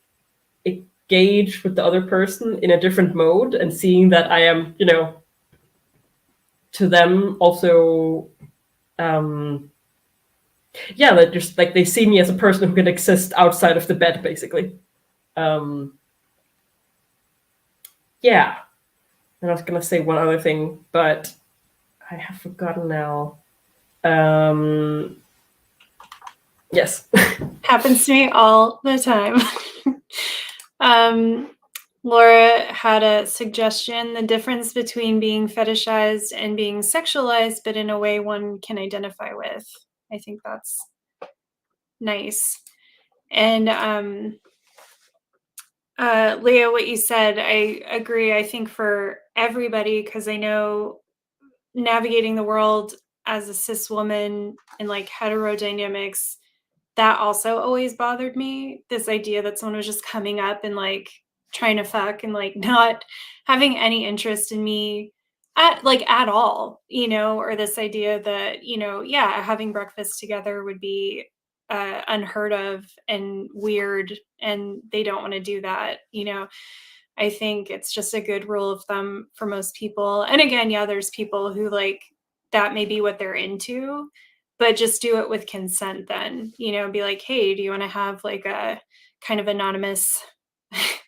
Speaker 2: engage with the other person in a different mode, and seeing that I am, to them also, that just like they see me as a person who can exist outside of the bed, basically. And I was gonna say one other thing, but I have forgotten now. Yes.
Speaker 1: Happens to me all the time. Laura had a suggestion, the difference between being fetishized and being sexualized, but in a way one can identify with. I think that's nice. And Leah, what you said, I agree. I think for everybody, because I know navigating the world as a cis woman in like heterodynamics, that also always bothered me. This idea that someone was just coming up and like trying to fuck and like not having any interest in me at all, or this idea that, having breakfast together would be unheard of and weird, and they don't want to do that. I think it's just a good rule of thumb for most people. And again, there's people who like that may be what they're into, but just do it with consent then, be like, hey, do you want to have like a kind of anonymous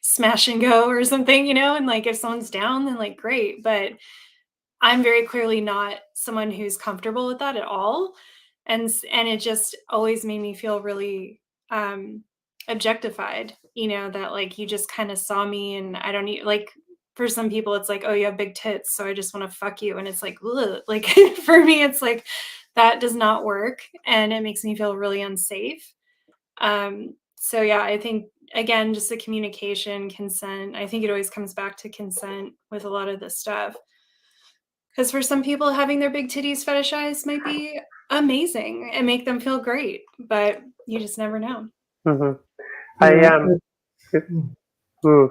Speaker 1: smash and go or something, and like if someone's down, then like great. But I'm very clearly not someone who's comfortable with that at all. And it just always made me feel really objectified, that like you just kind of saw me and I don't need, like, for some people it's like, oh, you have big tits, so I just want to fuck you. And it's like, ugh. Like for me, it's like, that does not work. And it makes me feel really unsafe. So yeah, I think, again, just the communication, consent, I think it always comes back to consent with a lot of this stuff. Because for some people, having their big titties fetishized might be amazing and make them feel great, but you just never know.
Speaker 4: Mm-hmm.
Speaker 3: Yeah.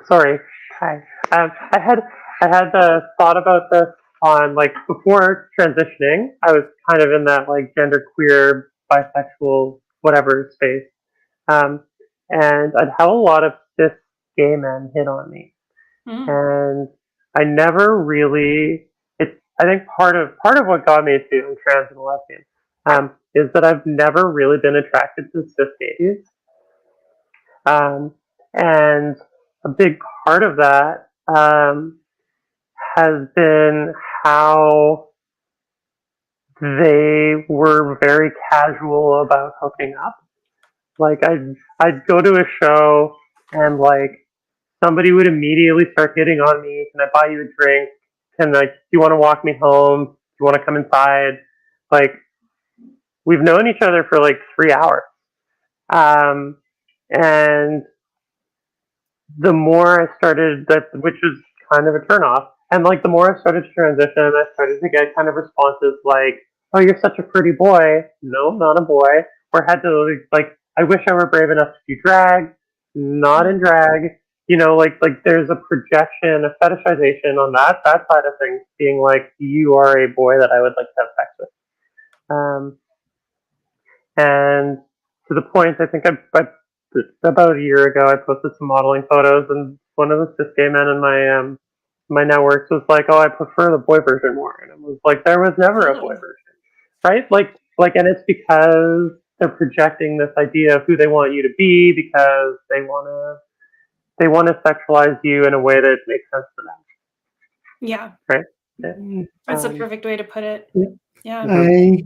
Speaker 4: Sorry. Hi. I had the thought about this on like before transitioning. I was kind of in that like gender queer, bisexual, whatever space, and I'd have a lot of cis gay men hit on me, and I never really. It's I think part of what got me to trans and lesbian, is that I've never really been attracted to cis gays. And a big part of that has been how they were very casual about hooking up. Like I'd go to a show and like somebody would immediately start hitting on me. Can I buy you a drink? Can like do you want to walk me home? Do you want to come inside? Like we've known each other for like 3 hours, and the more I started that, which was kind of a turnoff, and like the more I started to transition, I started to get kind of responses like, "Oh, you're such a pretty boy." No, not a boy. Or had to like, I wish I were brave enough to do drag. Not in drag. You know, like there's a projection, a fetishization on that side of things, being like, you are a boy that I would like to have sex with. And to the point, I think about a year ago, I posted some modeling photos, and one of the cis gay men in my networks was like, "Oh, I prefer the boy version more," and I was like, "There was never a boy version, right?" Like, and it's because they're projecting this idea of who they want you to be because they want to sexualize you in a way that makes sense to them.
Speaker 1: Yeah.
Speaker 4: Right.
Speaker 3: Yeah.
Speaker 1: That's a perfect way to put it.
Speaker 3: Yeah.
Speaker 1: Yeah.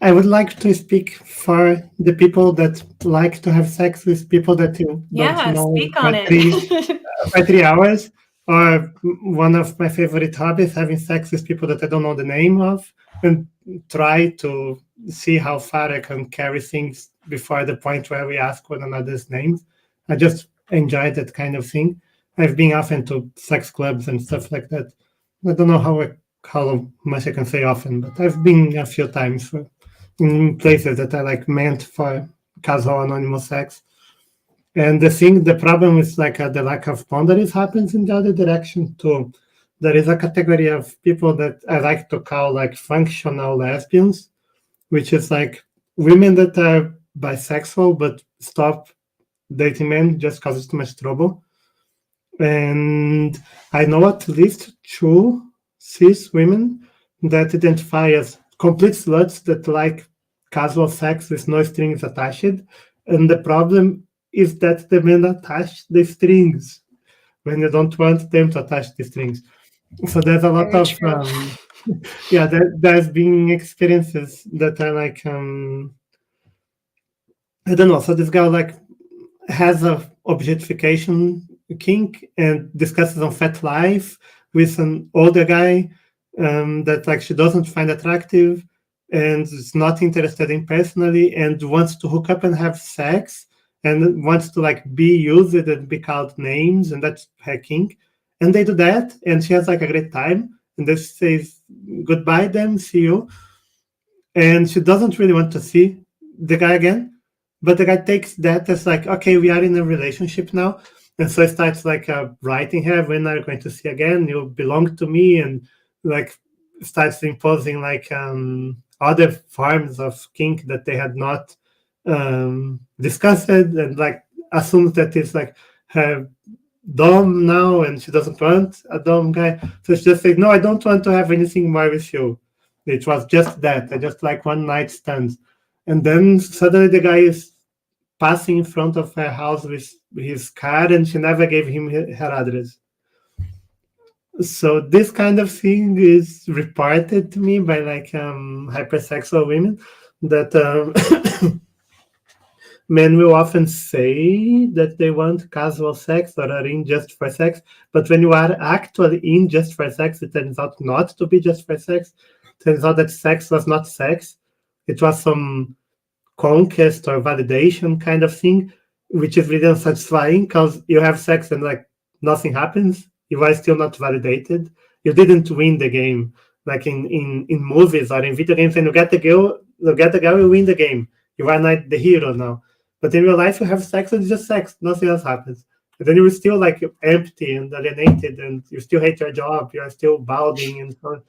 Speaker 3: I would like to speak for the people that like to have sex with people that you don't know
Speaker 1: speak on
Speaker 3: for 3 hours. Or one of my favorite hobbies, having sex with people that I don't know the name of, and try to see how far I can carry things before the point where we ask one another's names. I just enjoy that kind of thing. I've been often to sex clubs and stuff like that. I don't know how much I can say often, but I've been a few times in places that are like meant for casual anonymous sex. And the problem is like the lack of boundaries happens in the other direction too. There is a category of people that I like to call like functional lesbians, which is like women that are bisexual but stop dating men just because it's too much trouble. And I know at least 2 cis women that identify as complete sluts that like casual sex with no strings attached. And the problem is that the men attach the strings when you don't want them to attach the strings. So there's a lot of there's been experiences that are like I don't know. So this guy like has a objectification kink and discusses on fat life with an older guy that like she doesn't find attractive and is not interested in personally and wants to hook up and have sex and wants to like be used and be called names, and that's her kink. And they do that, and she has like a great time, and they says goodbye then, see you. And she doesn't really want to see the guy again. But the guy takes that as like, okay, we are in a relationship now. And so he starts like writing her, when are you going to see again? You belong to me. And like starts imposing like other forms of kink that they had not discussed, and like assumes that it's like her dom now and she doesn't want a dom guy. So she just says, no, I don't want to have anything more with you. It was just that. I just like one night stand. And then suddenly the guy is passing in front of her house with his car, and she never gave him her address. So this kind of thing is reported to me by like hypersexual women that men will often say that they want casual sex or are in just for sex, but when you are actually in just for sex, it turns out not to be just for sex. It turns out that sex was not sex. It was some conquest or validation kind of thing, which is really unsatisfying because you have sex and like nothing happens. You are still not validated. You didn't win the game. Like in movies or in video games, and you get the girl, you win the game. You are not the hero now. But in real life, you have sex and it's just sex. Nothing else happens. And then you're still like empty and alienated, and you still hate your job. You are still balding and so on.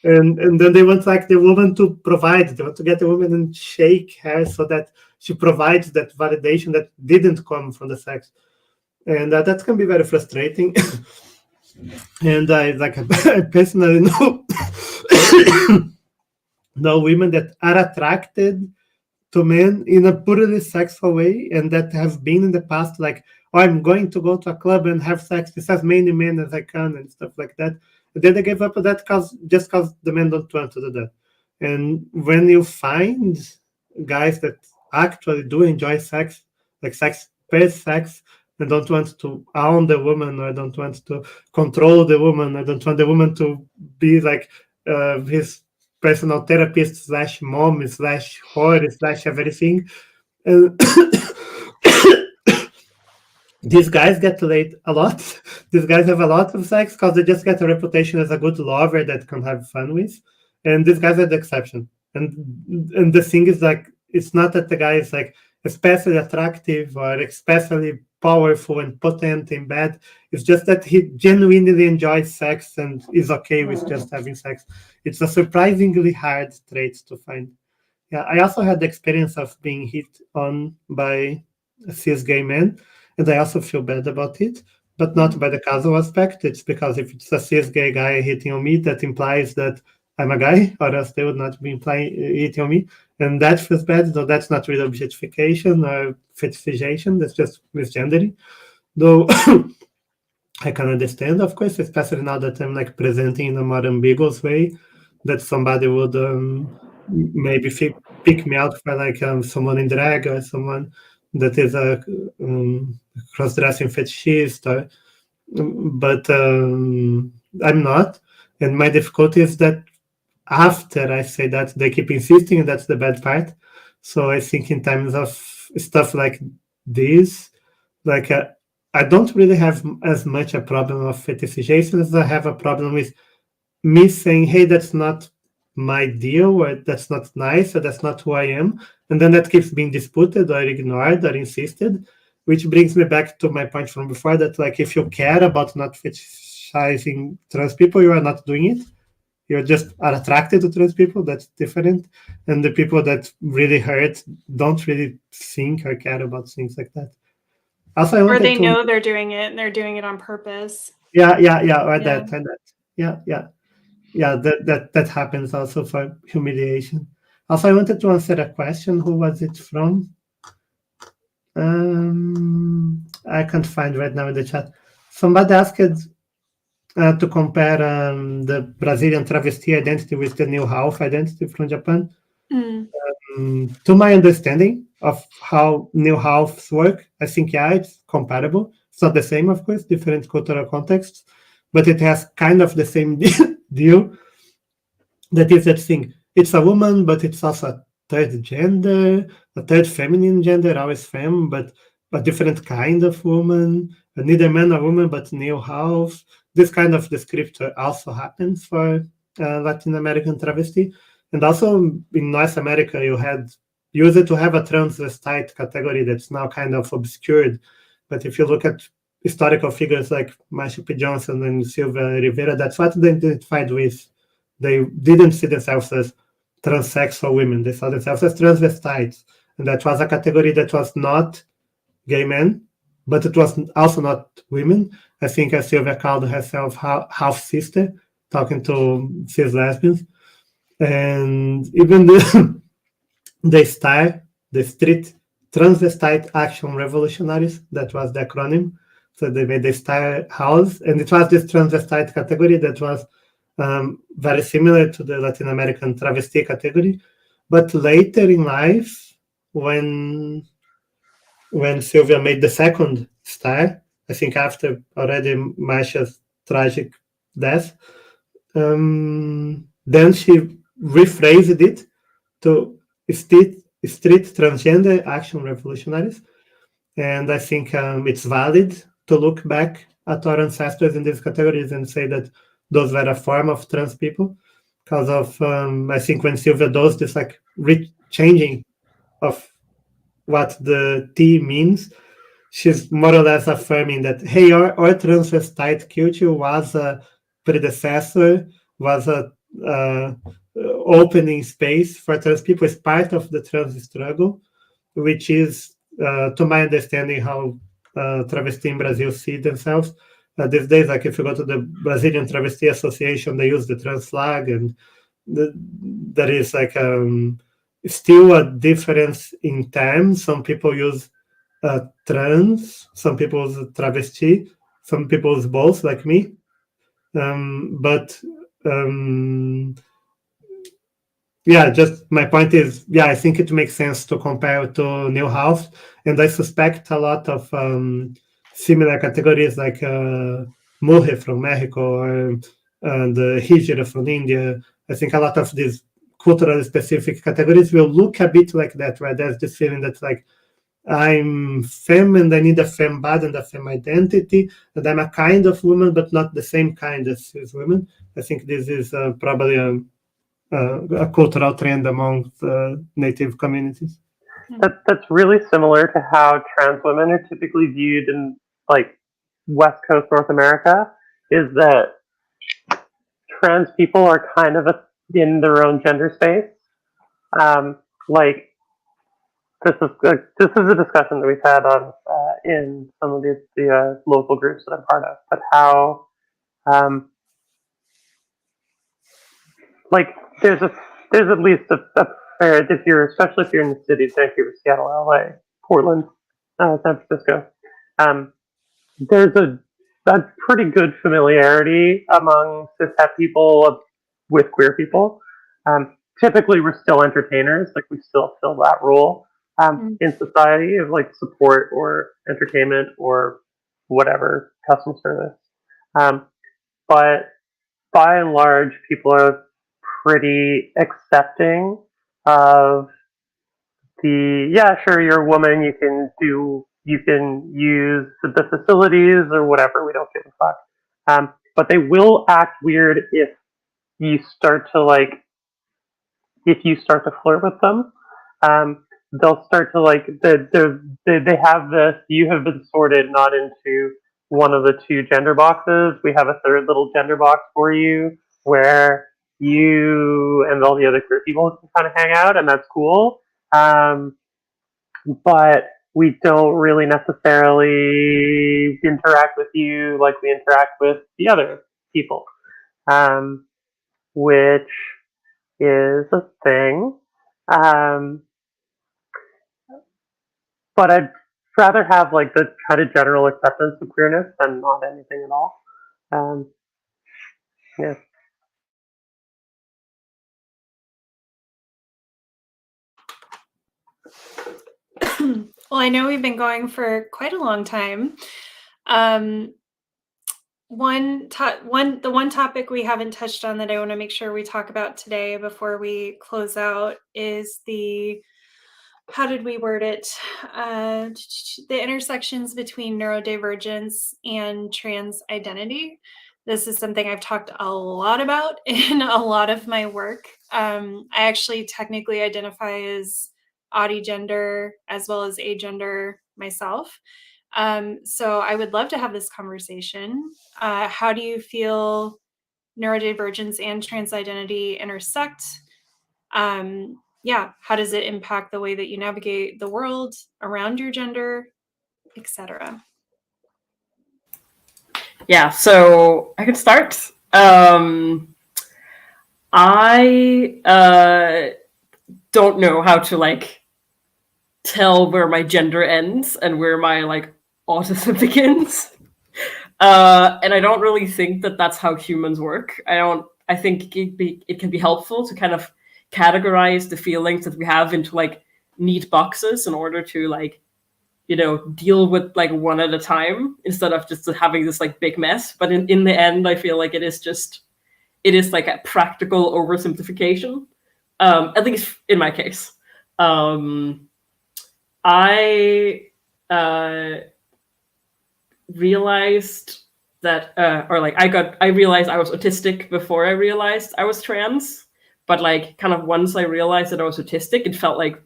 Speaker 3: And then they want like the woman to provide. They want to get the woman and shake her so that she provides that validation that didn't come from the sex, and that can be very frustrating. And I personally know women that are attracted to men in a purely sexual way, and that have been in the past like, oh, I'm going to go to a club and have sex with as many men as I can and stuff like that. And then they gave up on that just because the men don't want to do that. And when you find guys that actually do enjoy sex, like sex per sex, and don't want to own the woman, or don't want to control the woman, or don't want the woman to be like his personal therapist / mom / whore / everything. And these guys get laid a lot. These guys have a lot of sex because they just get a reputation as a good lover that can have fun with. And these guys are the exception. And the thing is like, it's not that the guy is like especially attractive or especially powerful and potent in bed. It's just that he genuinely enjoys sex and is okay with just having sex. It's a surprisingly hard trait to find. Yeah, I also had the experience of being hit on by a cis gay man, and I also feel bad about it, but not by the casual aspect. It's because if it's a cis gay guy hitting on me, that implies that I'm a guy, or else they would not be hitting on me. And that feels bad, though that's not really objectification or fetishization, that's just misgendering. Though I can understand, of course, especially now that I'm like presenting in a more ambiguous way, that somebody would maybe pick me out for like someone in drag or someone that is a cross-dressing fetishist, but I'm not. And my difficulty is that after I say that, they keep insisting, and that's the bad part. So I think in terms of stuff like this, like I don't really have as much a problem of fetishization as I have a problem with me saying, hey, that's not my deal, or that's not nice, or that's not who I am. And then that keeps being disputed or ignored or insisted, which brings me back to my point from before that, like, if you care about not fetishizing trans people, you are not doing it. You just are attracted to trans people. That's different. And the people that really hurt don't really think or care about things like that. Also,
Speaker 1: or they know they're doing it and they're doing it on purpose.
Speaker 3: Yeah, or that. Yeah, that happens also for humiliation. Also, I wanted to answer a question. Who was it from? I can't find right now in the chat. Somebody asked to compare the Brazilian travesti identity with the new half identity from Japan. To my understanding of how new halves work, I think, yeah, it's comparable. It's not the same, of course, different cultural contexts, but it has kind of the same deal. That is that thing. It's a woman, but it's also a third gender, a third feminine gender, always femme, but a different kind of woman, neither man or woman, but new half. This kind of descriptor also happens for Latin American travesti. And also in North America, you had used to have a transvestite category that's now kind of obscured. But if you look at historical figures like Marsha P. Johnson and Silvia Rivera, that's what they identified with. They didn't see themselves as transsexual women. They saw themselves as transvestites. And that was a category that was not gay men, but it was also not women. I think Sylvia called herself half sister, talking to cis lesbians. And even the street transvestite action revolutionaries, that was the acronym. So they made the STAR house, and it was this transvestite category that was very similar to the Latin American travesti category. But later in life, when when Sylvia made the second star, I think after already Masha's tragic death, then she rephrased it to street transgender action revolutionaries. And I think it's valid to look back at our ancestors in these categories and say that those were a form of trans people. Because of, I think when Sylvia does this like changing of what the T means, she's more or less affirming that, hey, our transvestite culture was a predecessor, was a opening space for trans people as part of the trans struggle, which is, to my understanding, how travesti in Brazil see themselves. These days, like if you go to the Brazilian Travesti Association, they use the trans flag, and there is like still a difference in terms. Some people use trans, some people use travesti, some people use both, like me. But yeah, just my point is, yeah, I think it makes sense to compare to Neuhaus, and I suspect a lot of similar categories like Mujer from Mexico and Hijra from India. I think a lot of these culturally specific categories will look a bit like that, where there's this feeling that like I'm femme and I need a femme body and a femme identity, and I'm a kind of woman, but not the same kind as women. I think this is probably a cultural trend among the native communities.
Speaker 4: That's really similar to how trans women are typically viewed in like West Coast North America, is that trans people are kind of in their own gender space. Like this is a discussion that we've had on in some of the local groups that I'm part of, but how like there's at least a fair, if you're, especially if you're in the cities, Vancouver, Seattle, LA, Portland, San Francisco, there's a pretty good familiarity among cishet people with queer people. Typically, we're still entertainers, like we still fill that role in society of like support or entertainment or whatever, customer service. But by and large, people are pretty accepting of yeah, sure, you're a woman, you can use the facilities or whatever, we don't give a fuck. But they will act weird if you start to flirt with them. They'll start to they have this, you have been sorted not into one of the two gender boxes. We have a third little gender box for you where you and all the other queer people can kind of hang out, and that's cool. But we don't really necessarily interact with you like we interact with the other people, which is a thing. But I'd rather have like the kind of general acceptance of queerness than not anything at all. Yeah.
Speaker 1: Well, I know we've been going for quite a long time. The one topic we haven't touched on that I want to make sure we talk about today before we close out is how did we word it? The intersections between neurodivergence and trans identity. This is something I've talked a lot about in a lot of my work. I actually technically identify as Autigender as well as agender myself. So I would love to have this conversation. How do you feel neurodivergence and trans identity intersect? How does it impact the way that you navigate the world around your gender, etc.?
Speaker 2: Yeah, so I can start. I don't know how to like tell where my gender ends and where my like autism begins. And I don't really think that that's how humans work. I think it can be helpful to kind of categorize the feelings that we have into like neat boxes in order to like, deal with like one at a time instead of just having this like big mess. But in the end, I feel like it is like a practical oversimplification, at least in my case. I realized that, I realized I was autistic before I realized I was trans. But like, kind of once I realized that I was autistic, it felt like,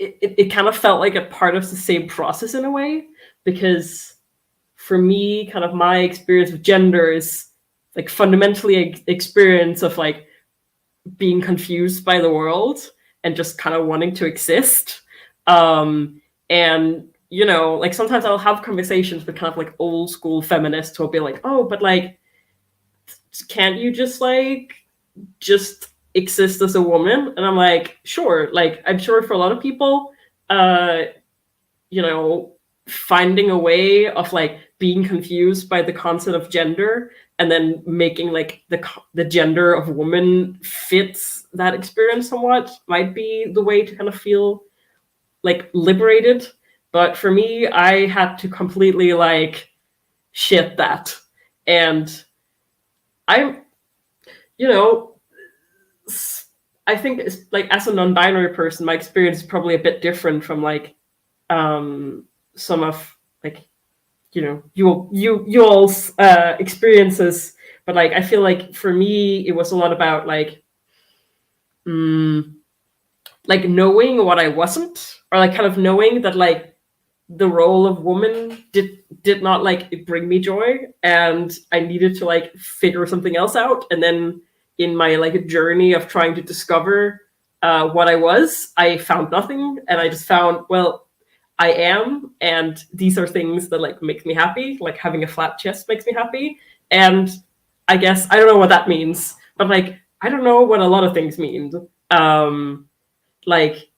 Speaker 2: it kind of felt like a part of the same process in a way, because for me, kind of my experience with gender is like fundamentally experience of like being confused by the world and just kind of wanting to exist. And like sometimes I'll have conversations with kind of like old school feminists who'll be like, oh, but like, can't you just exist as a woman? And I'm like, sure. Like, I'm sure for a lot of people, finding a way of like being confused by the concept of gender and then making like the gender of woman fits that experience somewhat might be the way to kind of feel like liberated. But for me, I had to completely like shit that. And I think it's like, as a non-binary person, my experience is probably a bit different from like some of like you all's experiences. But like, I feel like for me it was a lot about like knowing what I wasn't, or like kind of knowing that like the role of woman did not like bring me joy, and I needed to like figure something else out. And then in my like journey of trying to discover what I was, I found nothing, and I just found, well, I am, and these are things that like make me happy. Like having a flat chest makes me happy, and I guess I don't know what that means, but like I don't know what a lot of things mean. Like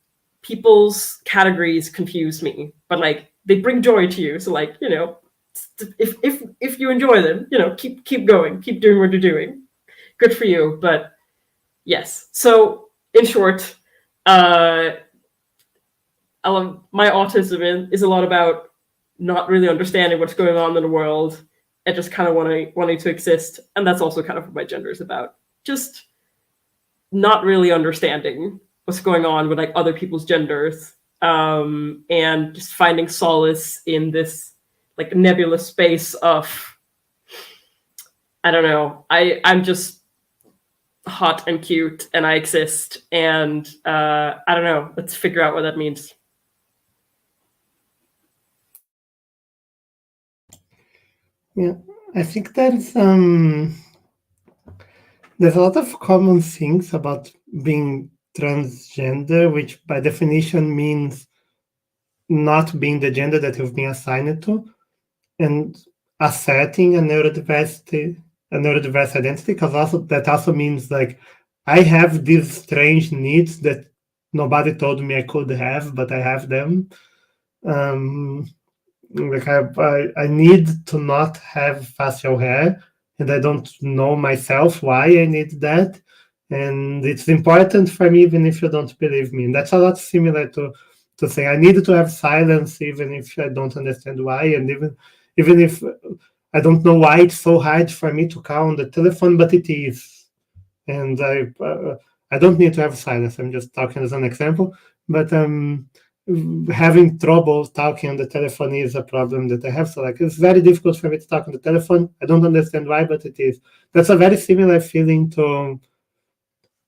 Speaker 2: people's categories confuse me, but like they bring joy to you. So like if you enjoy them, keep going, keep doing what you're doing. Good for you. But yes. So in short, my autism is a lot about not really understanding what's going on in the world and just kind of wanting to exist. And that's also kind of what my gender is about. Just not really understanding what's going on with like other people's genders, and just finding solace in this like nebulous space of, I don't know, I'm just hot and cute and I exist, and I don't know, let's figure out what that means.
Speaker 3: Yeah, I think there's a lot of common things about being transgender, which by definition means not being the gender that you've been assigned to, and asserting a neurodiverse identity, because that also means like I have these strange needs that nobody told me I could have, but I have them. Like I need to not have facial hair, and I don't know myself why I need that, and it's important for me even if you don't believe me. And that's a lot similar to say I need to have silence even if I don't understand why, and even if I don't know why it's so hard for me to call on the telephone, but it is. And I don't need to have silence. I'm just talking as an example, but having trouble talking on the telephone is a problem that I have. So like it's very difficult for me to talk on the telephone. I don't understand why, but it is. That's a very similar feeling to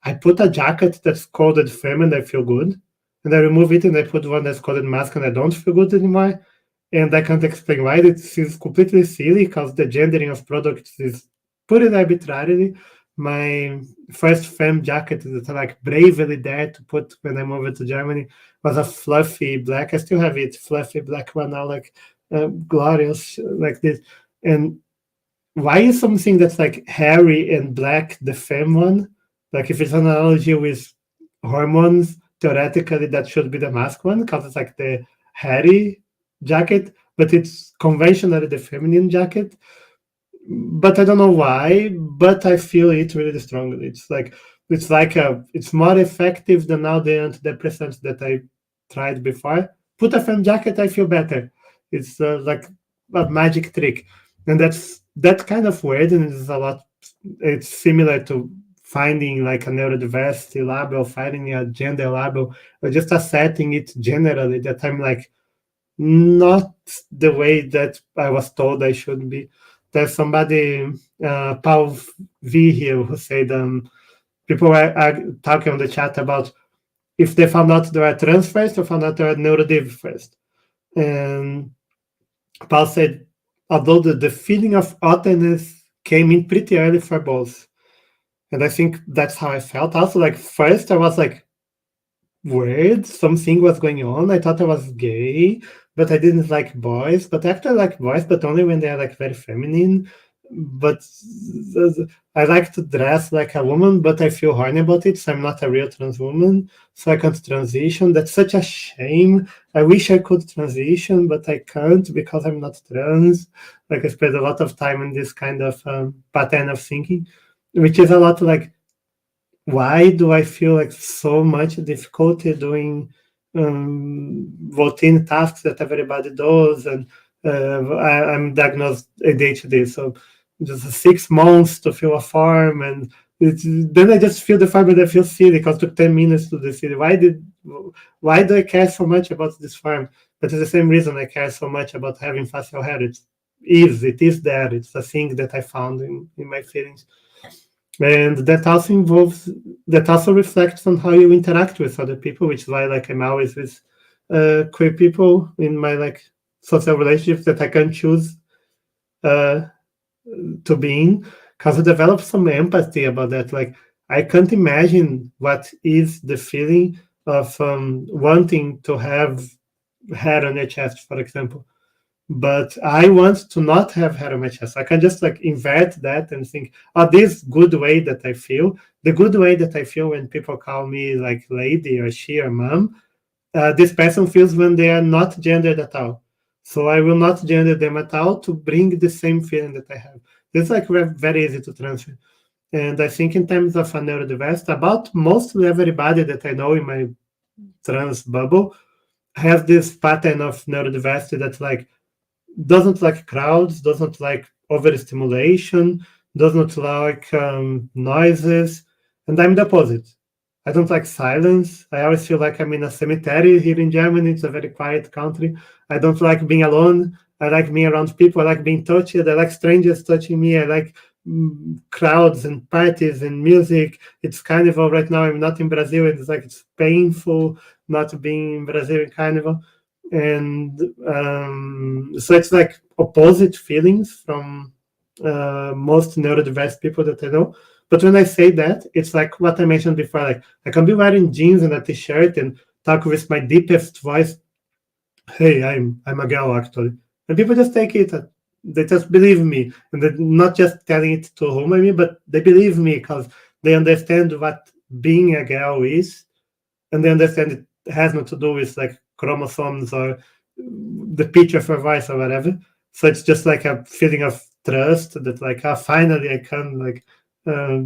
Speaker 3: I put a jacket that's coded femme and I feel good, and I remove it and I put one that's coded mask and I don't feel good anymore. And I can't explain why. This is completely silly because the gendering of products is put it arbitrarily. My first femme jacket that I like bravely dared to put when I moved to Germany was a fluffy black. I still have it, fluffy black one now, like glorious like this. And why is something that's like hairy and black the femme one? Like if it's an analogy with hormones, theoretically that should be the mask one because it's like the hairy jacket, but it's conventionally the feminine jacket. But I don't know why, but I feel it really strongly. It's more effective than all the antidepressants that I tried before. put a femme jacket, I feel better. It's like a magic trick. And that's kind of weird, and it's similar to finding like a neurodiversity label, finding a gender label, or just accepting it generally that I'm like not the way that I was told I should be. There's somebody, Paul V here, who said people are talking on the chat about if they found out they were trans first or found out they were neurodiv first. And Paul said, although the feeling of otherness came in pretty early for both. And I think that's how I felt. Also, like, first I was like, weird, something was going on. I thought I was gay, but I didn't like boys. But actually I like boys, but only when they're like very feminine. But I like to dress like a woman, but I feel horny about it, so I'm not a real trans woman. So I can't transition. That's such a shame. I wish I could transition, but I can't because I'm not trans. Like, I spend a lot of time in this kind of pattern of thinking, which is a lot like, why do I feel like so much difficulty doing routine tasks that everybody does? And I'm diagnosed ADHD, so just 6 months to fill a form, and then I just fill the form and I feel silly because it took 10 minutes to do silly. Why do I care so much about this form? But it's the same reason I care so much about having facial hair. It is there. It's a thing that I found in my feelings. And that also reflects on how you interact with other people, which is why like I'm always with queer people in my like social relationships that I can choose to be in, because I developed some empathy about that. Like, I can't imagine what is the feeling of wanting to have hair on your chest, for example. But I want to not have hair on my chest. I can just like invert that and think, oh, this good way that I feel, the good way that I feel when people call me like lady or she or mom, this person feels when they are not gendered at all. So I will not gender them at all to bring the same feeling that I have. It's like very easy to transfer. And I think in terms of a neurodiversity, about mostly everybody that I know in my trans bubble has this pattern of neurodiversity that's like, doesn't like crowds, doesn't like overstimulation, doesn't like noises, and I'm the opposite. I don't like silence. I always feel like I'm in a cemetery here in Germany. It's a very quiet country. I don't like being alone. I like being around people. I like being touched. I like strangers touching me. I like crowds and parties and music. It's carnival right now. I'm not in Brazil. It's like it's painful not being in Brazilian carnival. And so it's like opposite feelings from most neurodiverse people that I know. But when I say that, it's like what I mentioned before, like I can be wearing jeans and a t-shirt and talk with my deepest voice. Hey, I'm a girl actually. And people just take it, they just believe me. And they're not just telling it to whom I mean, but they believe me because they understand what being a girl is. And they understand it has not to do with like chromosomes or the pitch of her voice or whatever. So it's just like a feeling of trust that like, finally I can like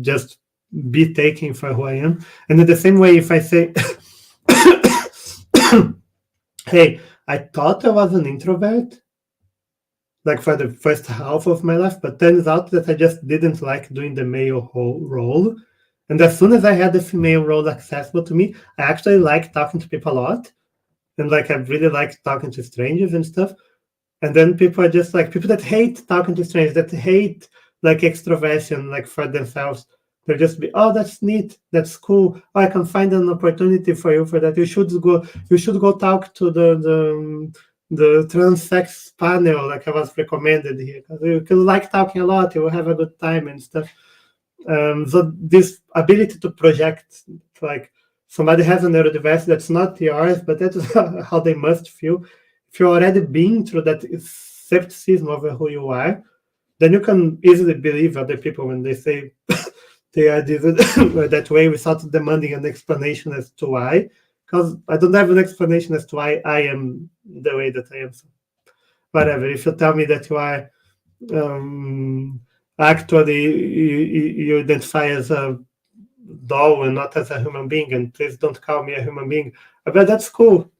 Speaker 3: just be taken for who I am. And in the same way, if I say, hey, I thought I was an introvert, like for the first half of my life, but turns out that I just didn't like doing the male role. And as soon as I had the female role accessible to me, I actually like talking to people a lot. And like I really like talking to strangers and stuff. And then people are just like people that hate talking to strangers, that hate like extroversion, like for themselves. They'll just be, oh, that's neat, that's cool. Oh, I can find an opportunity for you for that. You should go talk to the trans-sex panel, like I was recommended here. You can like talking a lot, you will have a good time and stuff. So this ability to project, like somebody has a neurodiversity that's not yours, but that's how they must feel. If you're already been through that skepticism over who you are, then you can easily believe other people when they say they are that way without demanding an explanation as to why. Because I don't have an explanation as to why I am the way that I am. So whatever. If you tell me that you are actually you identify as a doll and not as a human being, and please don't call me a human being, but that's cool.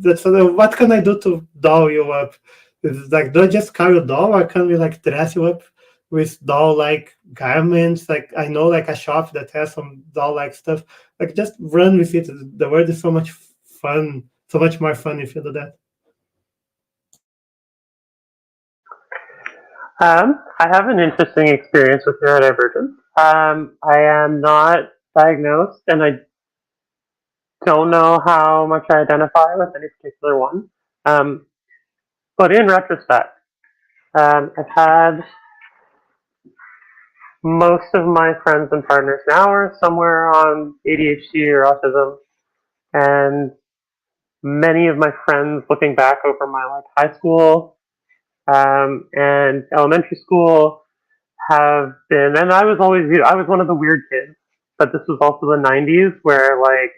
Speaker 3: that's what can I do to doll you up? It's like, do I just call you doll, or can we like dress you up with doll like garments? Like, I know like a shop that has some doll like stuff. Like, just run with it. The world is so much fun, so much more fun if you do that.
Speaker 4: I have an interesting experience with neurodivergence. I am not diagnosed, and I don't know how much I identify with any particular one. But in retrospect, I've had most of my friends and partners now are somewhere on ADHD or autism, and many of my friends, looking back over my like high school and elementary school, have been, and I was one of the weird kids, but this was also the 90s where like,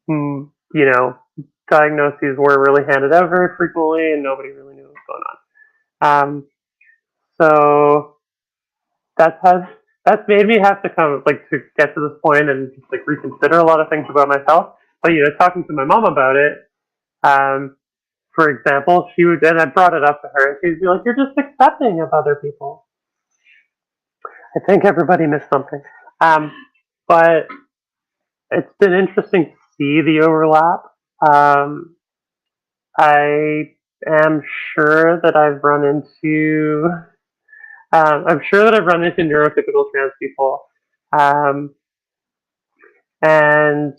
Speaker 4: you know, diagnoses were really handed out very frequently and nobody really knew what was going on. So that's made me have to come like to get to this point and just like reconsider a lot of things about myself. But talking to my mom about it, for example, she would, and I brought it up to her, and she'd be like, "You're just accepting of other people." I think everybody missed something. But it's been interesting to see the overlap. I am sure that I've run into. I'm sure that I've run into neurotypical trans people, and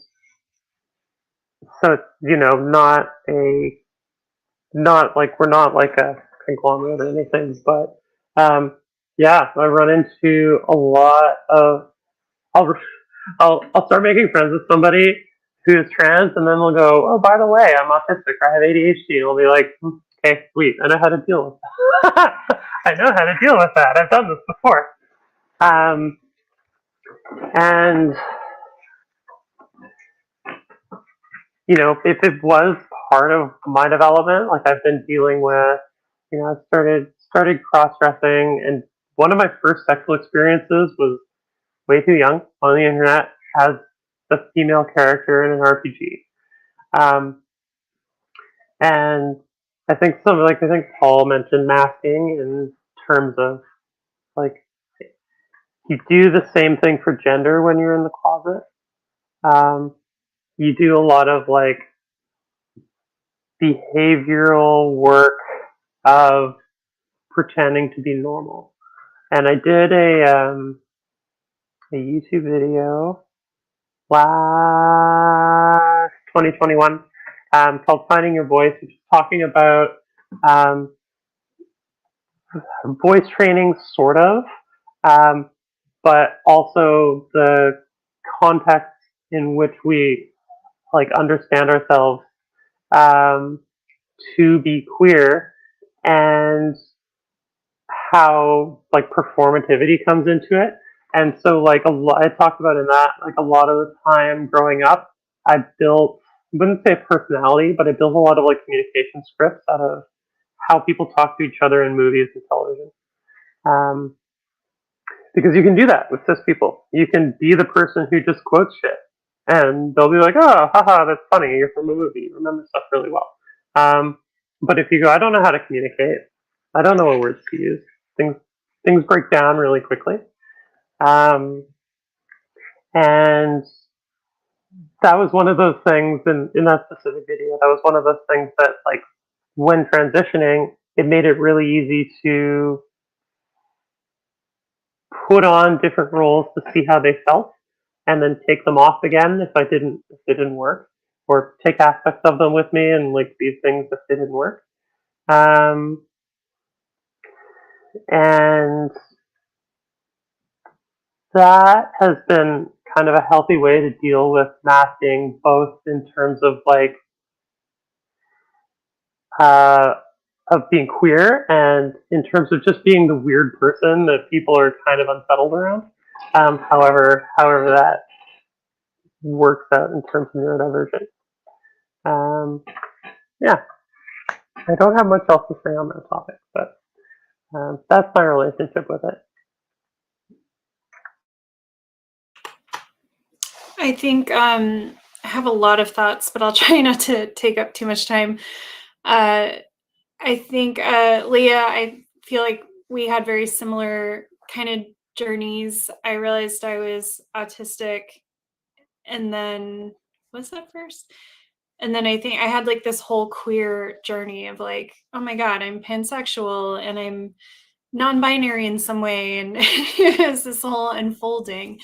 Speaker 4: so it's not like we're not like a conglomerate or anything, but yeah, I run into a lot of. I'll start making friends with somebody who is trans, and then they'll go, "Oh, by the way, I'm autistic. I have ADHD." And I'll be like, "Okay, sweet. I know how to deal with that. I know how to deal with that. I've done this before." And if it was part of my development, like I've been dealing with, I started cross-dressing, and one of my first sexual experiences was way too young on the internet as a female character in an RPG. And I think Paul mentioned masking in terms of like you do the same thing for gender when you're in the closet. You do a lot of like behavioral work of pretending to be normal. And I did a YouTube video last 2021 called Finding Your Voice, which is talking about voice training, sort of, but also the context in which we like understand ourselves to be queer, and how like performativity comes into it. And so like I talked about in that, like a lot of the time growing up, I wouldn't say a personality, but I built a lot of like communication scripts out of how people talk to each other in movies and television. Because you can do that with cis people. You can be the person who just quotes shit, and they'll be like, "Oh, haha, that's funny. You're from a movie. You remember stuff really well." But if you go, "I don't know how to communicate. I don't know what words to use," things break down really quickly. And that was one of those things in that specific video. That was one of those things that, like, when transitioning, it made it really easy to put on different roles to see how they felt, and then take them off again if they didn't work, or take aspects of them with me and like these things if they didn't work. And that has been kind of a healthy way to deal with masking, both in terms of like of being queer, and in terms of just being the weird person that people are kind of unsettled around. However that works out in terms of neurodivergence. Yeah, I don't have much else to say on that topic, but that's my relationship with it.
Speaker 1: I think have a lot of thoughts, but I'll try not to take up too much time. I think, Leah, I feel like we had very similar kind of journeys. I realized I was autistic, and then, was that first? And then I think I had like this whole queer journey of like, oh my God, I'm pansexual and I'm non-binary in some way. And it's this whole unfolding.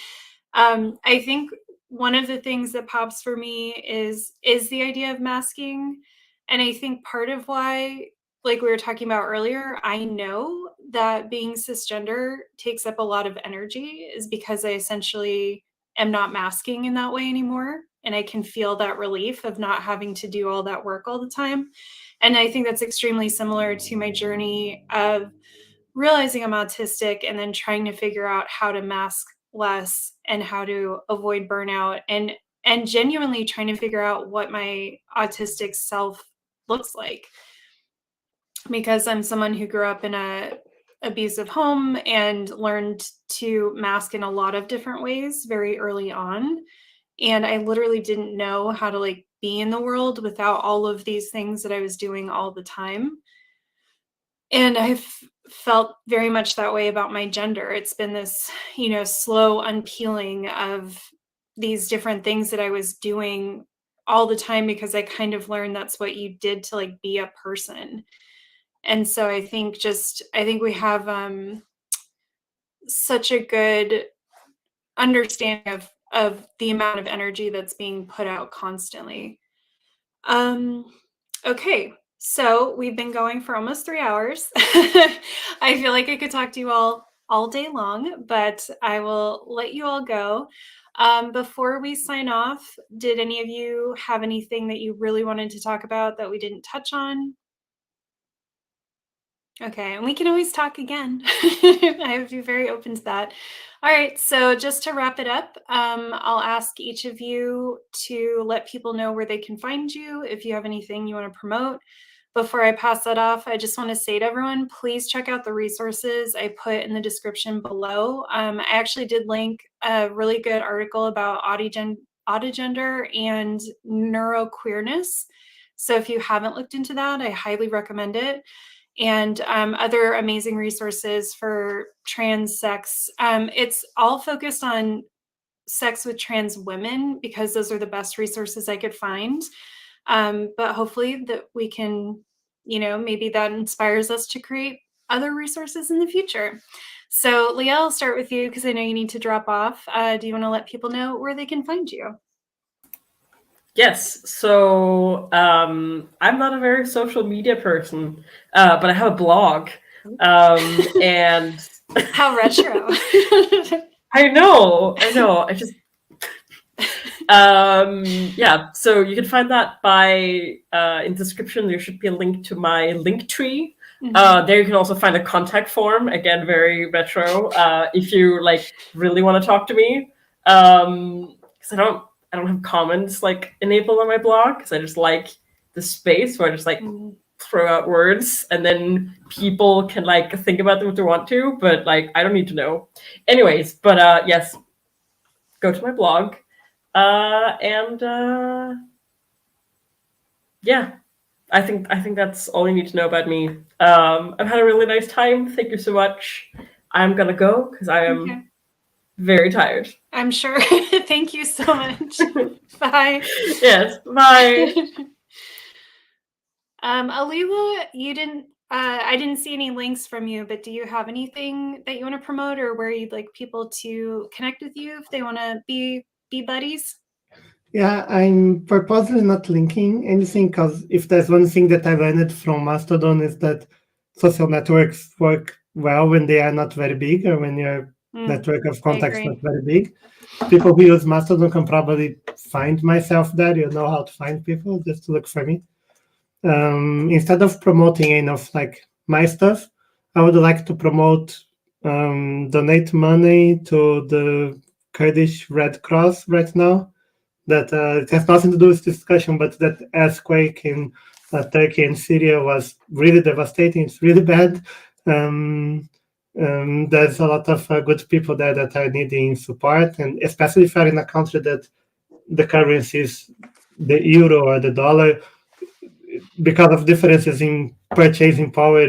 Speaker 1: I think one of the things that pops for me is the idea of masking. And I think part of why, like we were talking about earlier, I know that being cisgender takes up a lot of energy is because I essentially am not masking in that way anymore. And I can feel that relief of not having to do all that work all the time. And I think that's extremely similar to my journey of realizing I'm autistic and then trying to figure out how to mask less and how to avoid burnout and genuinely trying to figure out what my autistic self looks like, because I'm someone who grew up in a abusive home and learned to mask in a lot of different ways very early on, and I literally didn't know how to like be in the world without all of these things that I was doing all the time. And I've felt very much that way about my gender. It's been this, slow unpeeling of these different things that I was doing all the time because I kind of learned that's what you did to like be a person. And so I think we have such a good understanding of the amount of energy that's being put out constantly. Okay. So we've been going for almost 3 hours. I feel like I could talk to you all day long, but I will let you all go. Before we sign off, did any of you have anything that you really wanted to talk about that we didn't touch on? Okay, and we can always talk again. I would be very open to that. All right, so just to wrap it up, I'll ask each of you to let people know where they can find you if you have anything you want to promote. Before I pass that off, I just want to say to everyone, please check out the resources I put in the description below. I actually did link a really good article about Autigender and neuroqueerness. So if you haven't looked into that, I highly recommend it. And other amazing resources for trans sex. It's all focused on sex with trans women because those are the best resources I could find. But hopefully that we can, maybe that inspires us to create other resources in the future. So Leah, I'll start with you because I know you need to drop off. Do you want to let people know where they can find you?
Speaker 2: Yes, so I'm not a very social media person, but I have a blog, and
Speaker 1: How retro.
Speaker 2: I know. I just yeah. So you can find that by in the description. There should be a link to my link tree.
Speaker 1: Mhm.
Speaker 2: There you can also find a contact form. Again, very retro. If you like really want to talk to me, because I don't have comments like enabled on my blog because I just like the space where I just like throw out words and then people can like think about them if they want to, but like I don't need to know. Anyways, but yes, go to my blog. And yeah, I think that's all you need to know about me. I've had a really nice time. Thank you so much. I'm gonna go because I am very tired.
Speaker 1: I'm sure. Thank you so much. Bye.
Speaker 2: Yes, bye.
Speaker 1: Elilla, you didn't. I didn't see any links from you, but do you have anything that you want to promote or where you'd like people to connect with you if they want to be buddies?
Speaker 3: Yeah, I'm purposely not linking anything because if there's one thing that I learned from Mastodon is that social networks work well when they are not very big or when your network of contacts not very big. People who use Mastodon can probably find myself there. You know how to find people, just to look for me. Instead of promoting any of like my stuff, I would like to promote donate money to the Kurdish Red Cross right now. That it has nothing to do with this discussion, but that earthquake in Turkey and Syria was really devastating. It's really bad. There's a lot of good people there that are needing support, and especially if you're in a country that the currencies, the euro or the dollar, because of differences in purchasing power,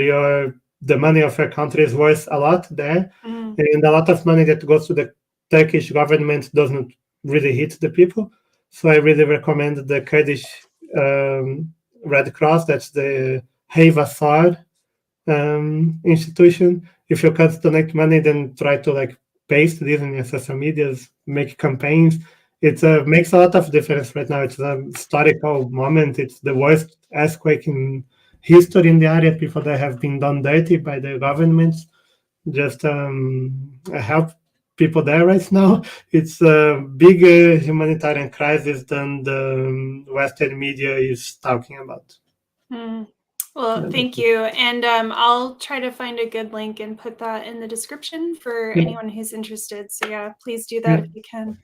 Speaker 3: the money of your country is worth a lot there, and a lot of money that goes to the Turkish government doesn't really hit the people. So I really recommend the Kurdish Red Cross. That's the hehe institution. If you can't donate money, then try to like paste this in your social medias, make campaigns. It makes a lot of difference right now. It's a historical moment. It's the worst earthquake in history in the area. People that have been done dirty by the governments. Just help people there right now. It's a bigger humanitarian crisis than the Western media is talking about.
Speaker 1: Well, thank you. And I'll try to find a good link and put that in the description for anyone who's interested. So yeah, please do that if you can.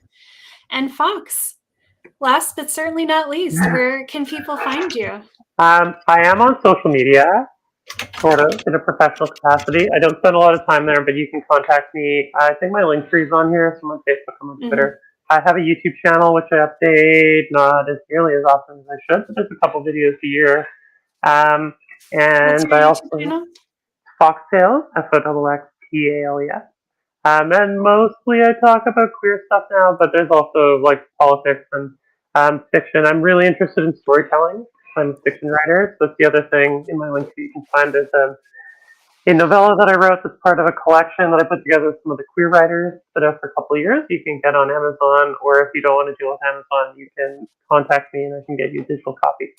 Speaker 1: And Foxx, last but certainly not least, where can people find you?
Speaker 4: I am on social media, sort of, in a professional capacity. I don't spend a lot of time there, but you can contact me. I think my link tree is on here. So I'm on Facebook, I'm on Twitter. I have a YouTube channel, which I update not as nearly as often as I should, but there's a couple videos a year. And I also, Foxtails, Foxxtales. And mostly I talk about queer stuff now, but there's also like politics and fiction. I'm really interested in storytelling. I'm a fiction writer, so that's the other thing in my link that you can find. There's a novella that I wrote that's part of a collection that I put together with some of the queer writers that out for a couple of years. You can get on Amazon, or if you don't want to deal with Amazon, you can contact me and I can get you a digital copy.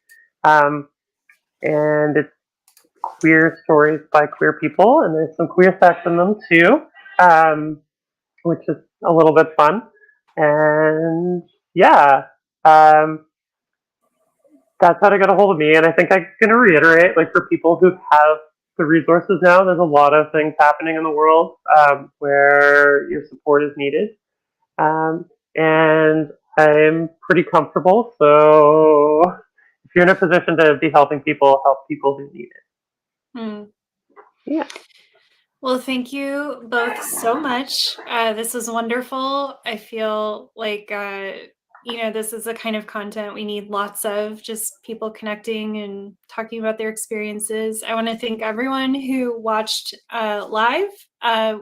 Speaker 4: And it's queer stories by queer people, and there's some queer sex in them too, which is a little bit fun. And yeah, that's how to get a hold of me. And I think I'm going to reiterate, like, for people who have the resources now, there's a lot of things happening in the world where your support is needed. And I'm pretty comfortable. So if you're in a position to be helping people, help people who need it. Yeah.
Speaker 1: Well, thank you both so much. This was wonderful. I feel like, this is the kind of content we need lots of, just people connecting and talking about their experiences. I want to thank everyone who watched live.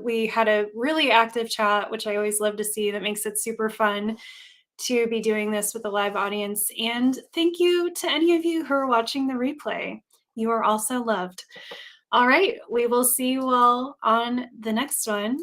Speaker 1: We had a really active chat, which I always love to see. That makes it super fun to be doing this with a live audience. And thank you to any of you who are watching the replay. You are also loved. All right, we will see you all on the next one.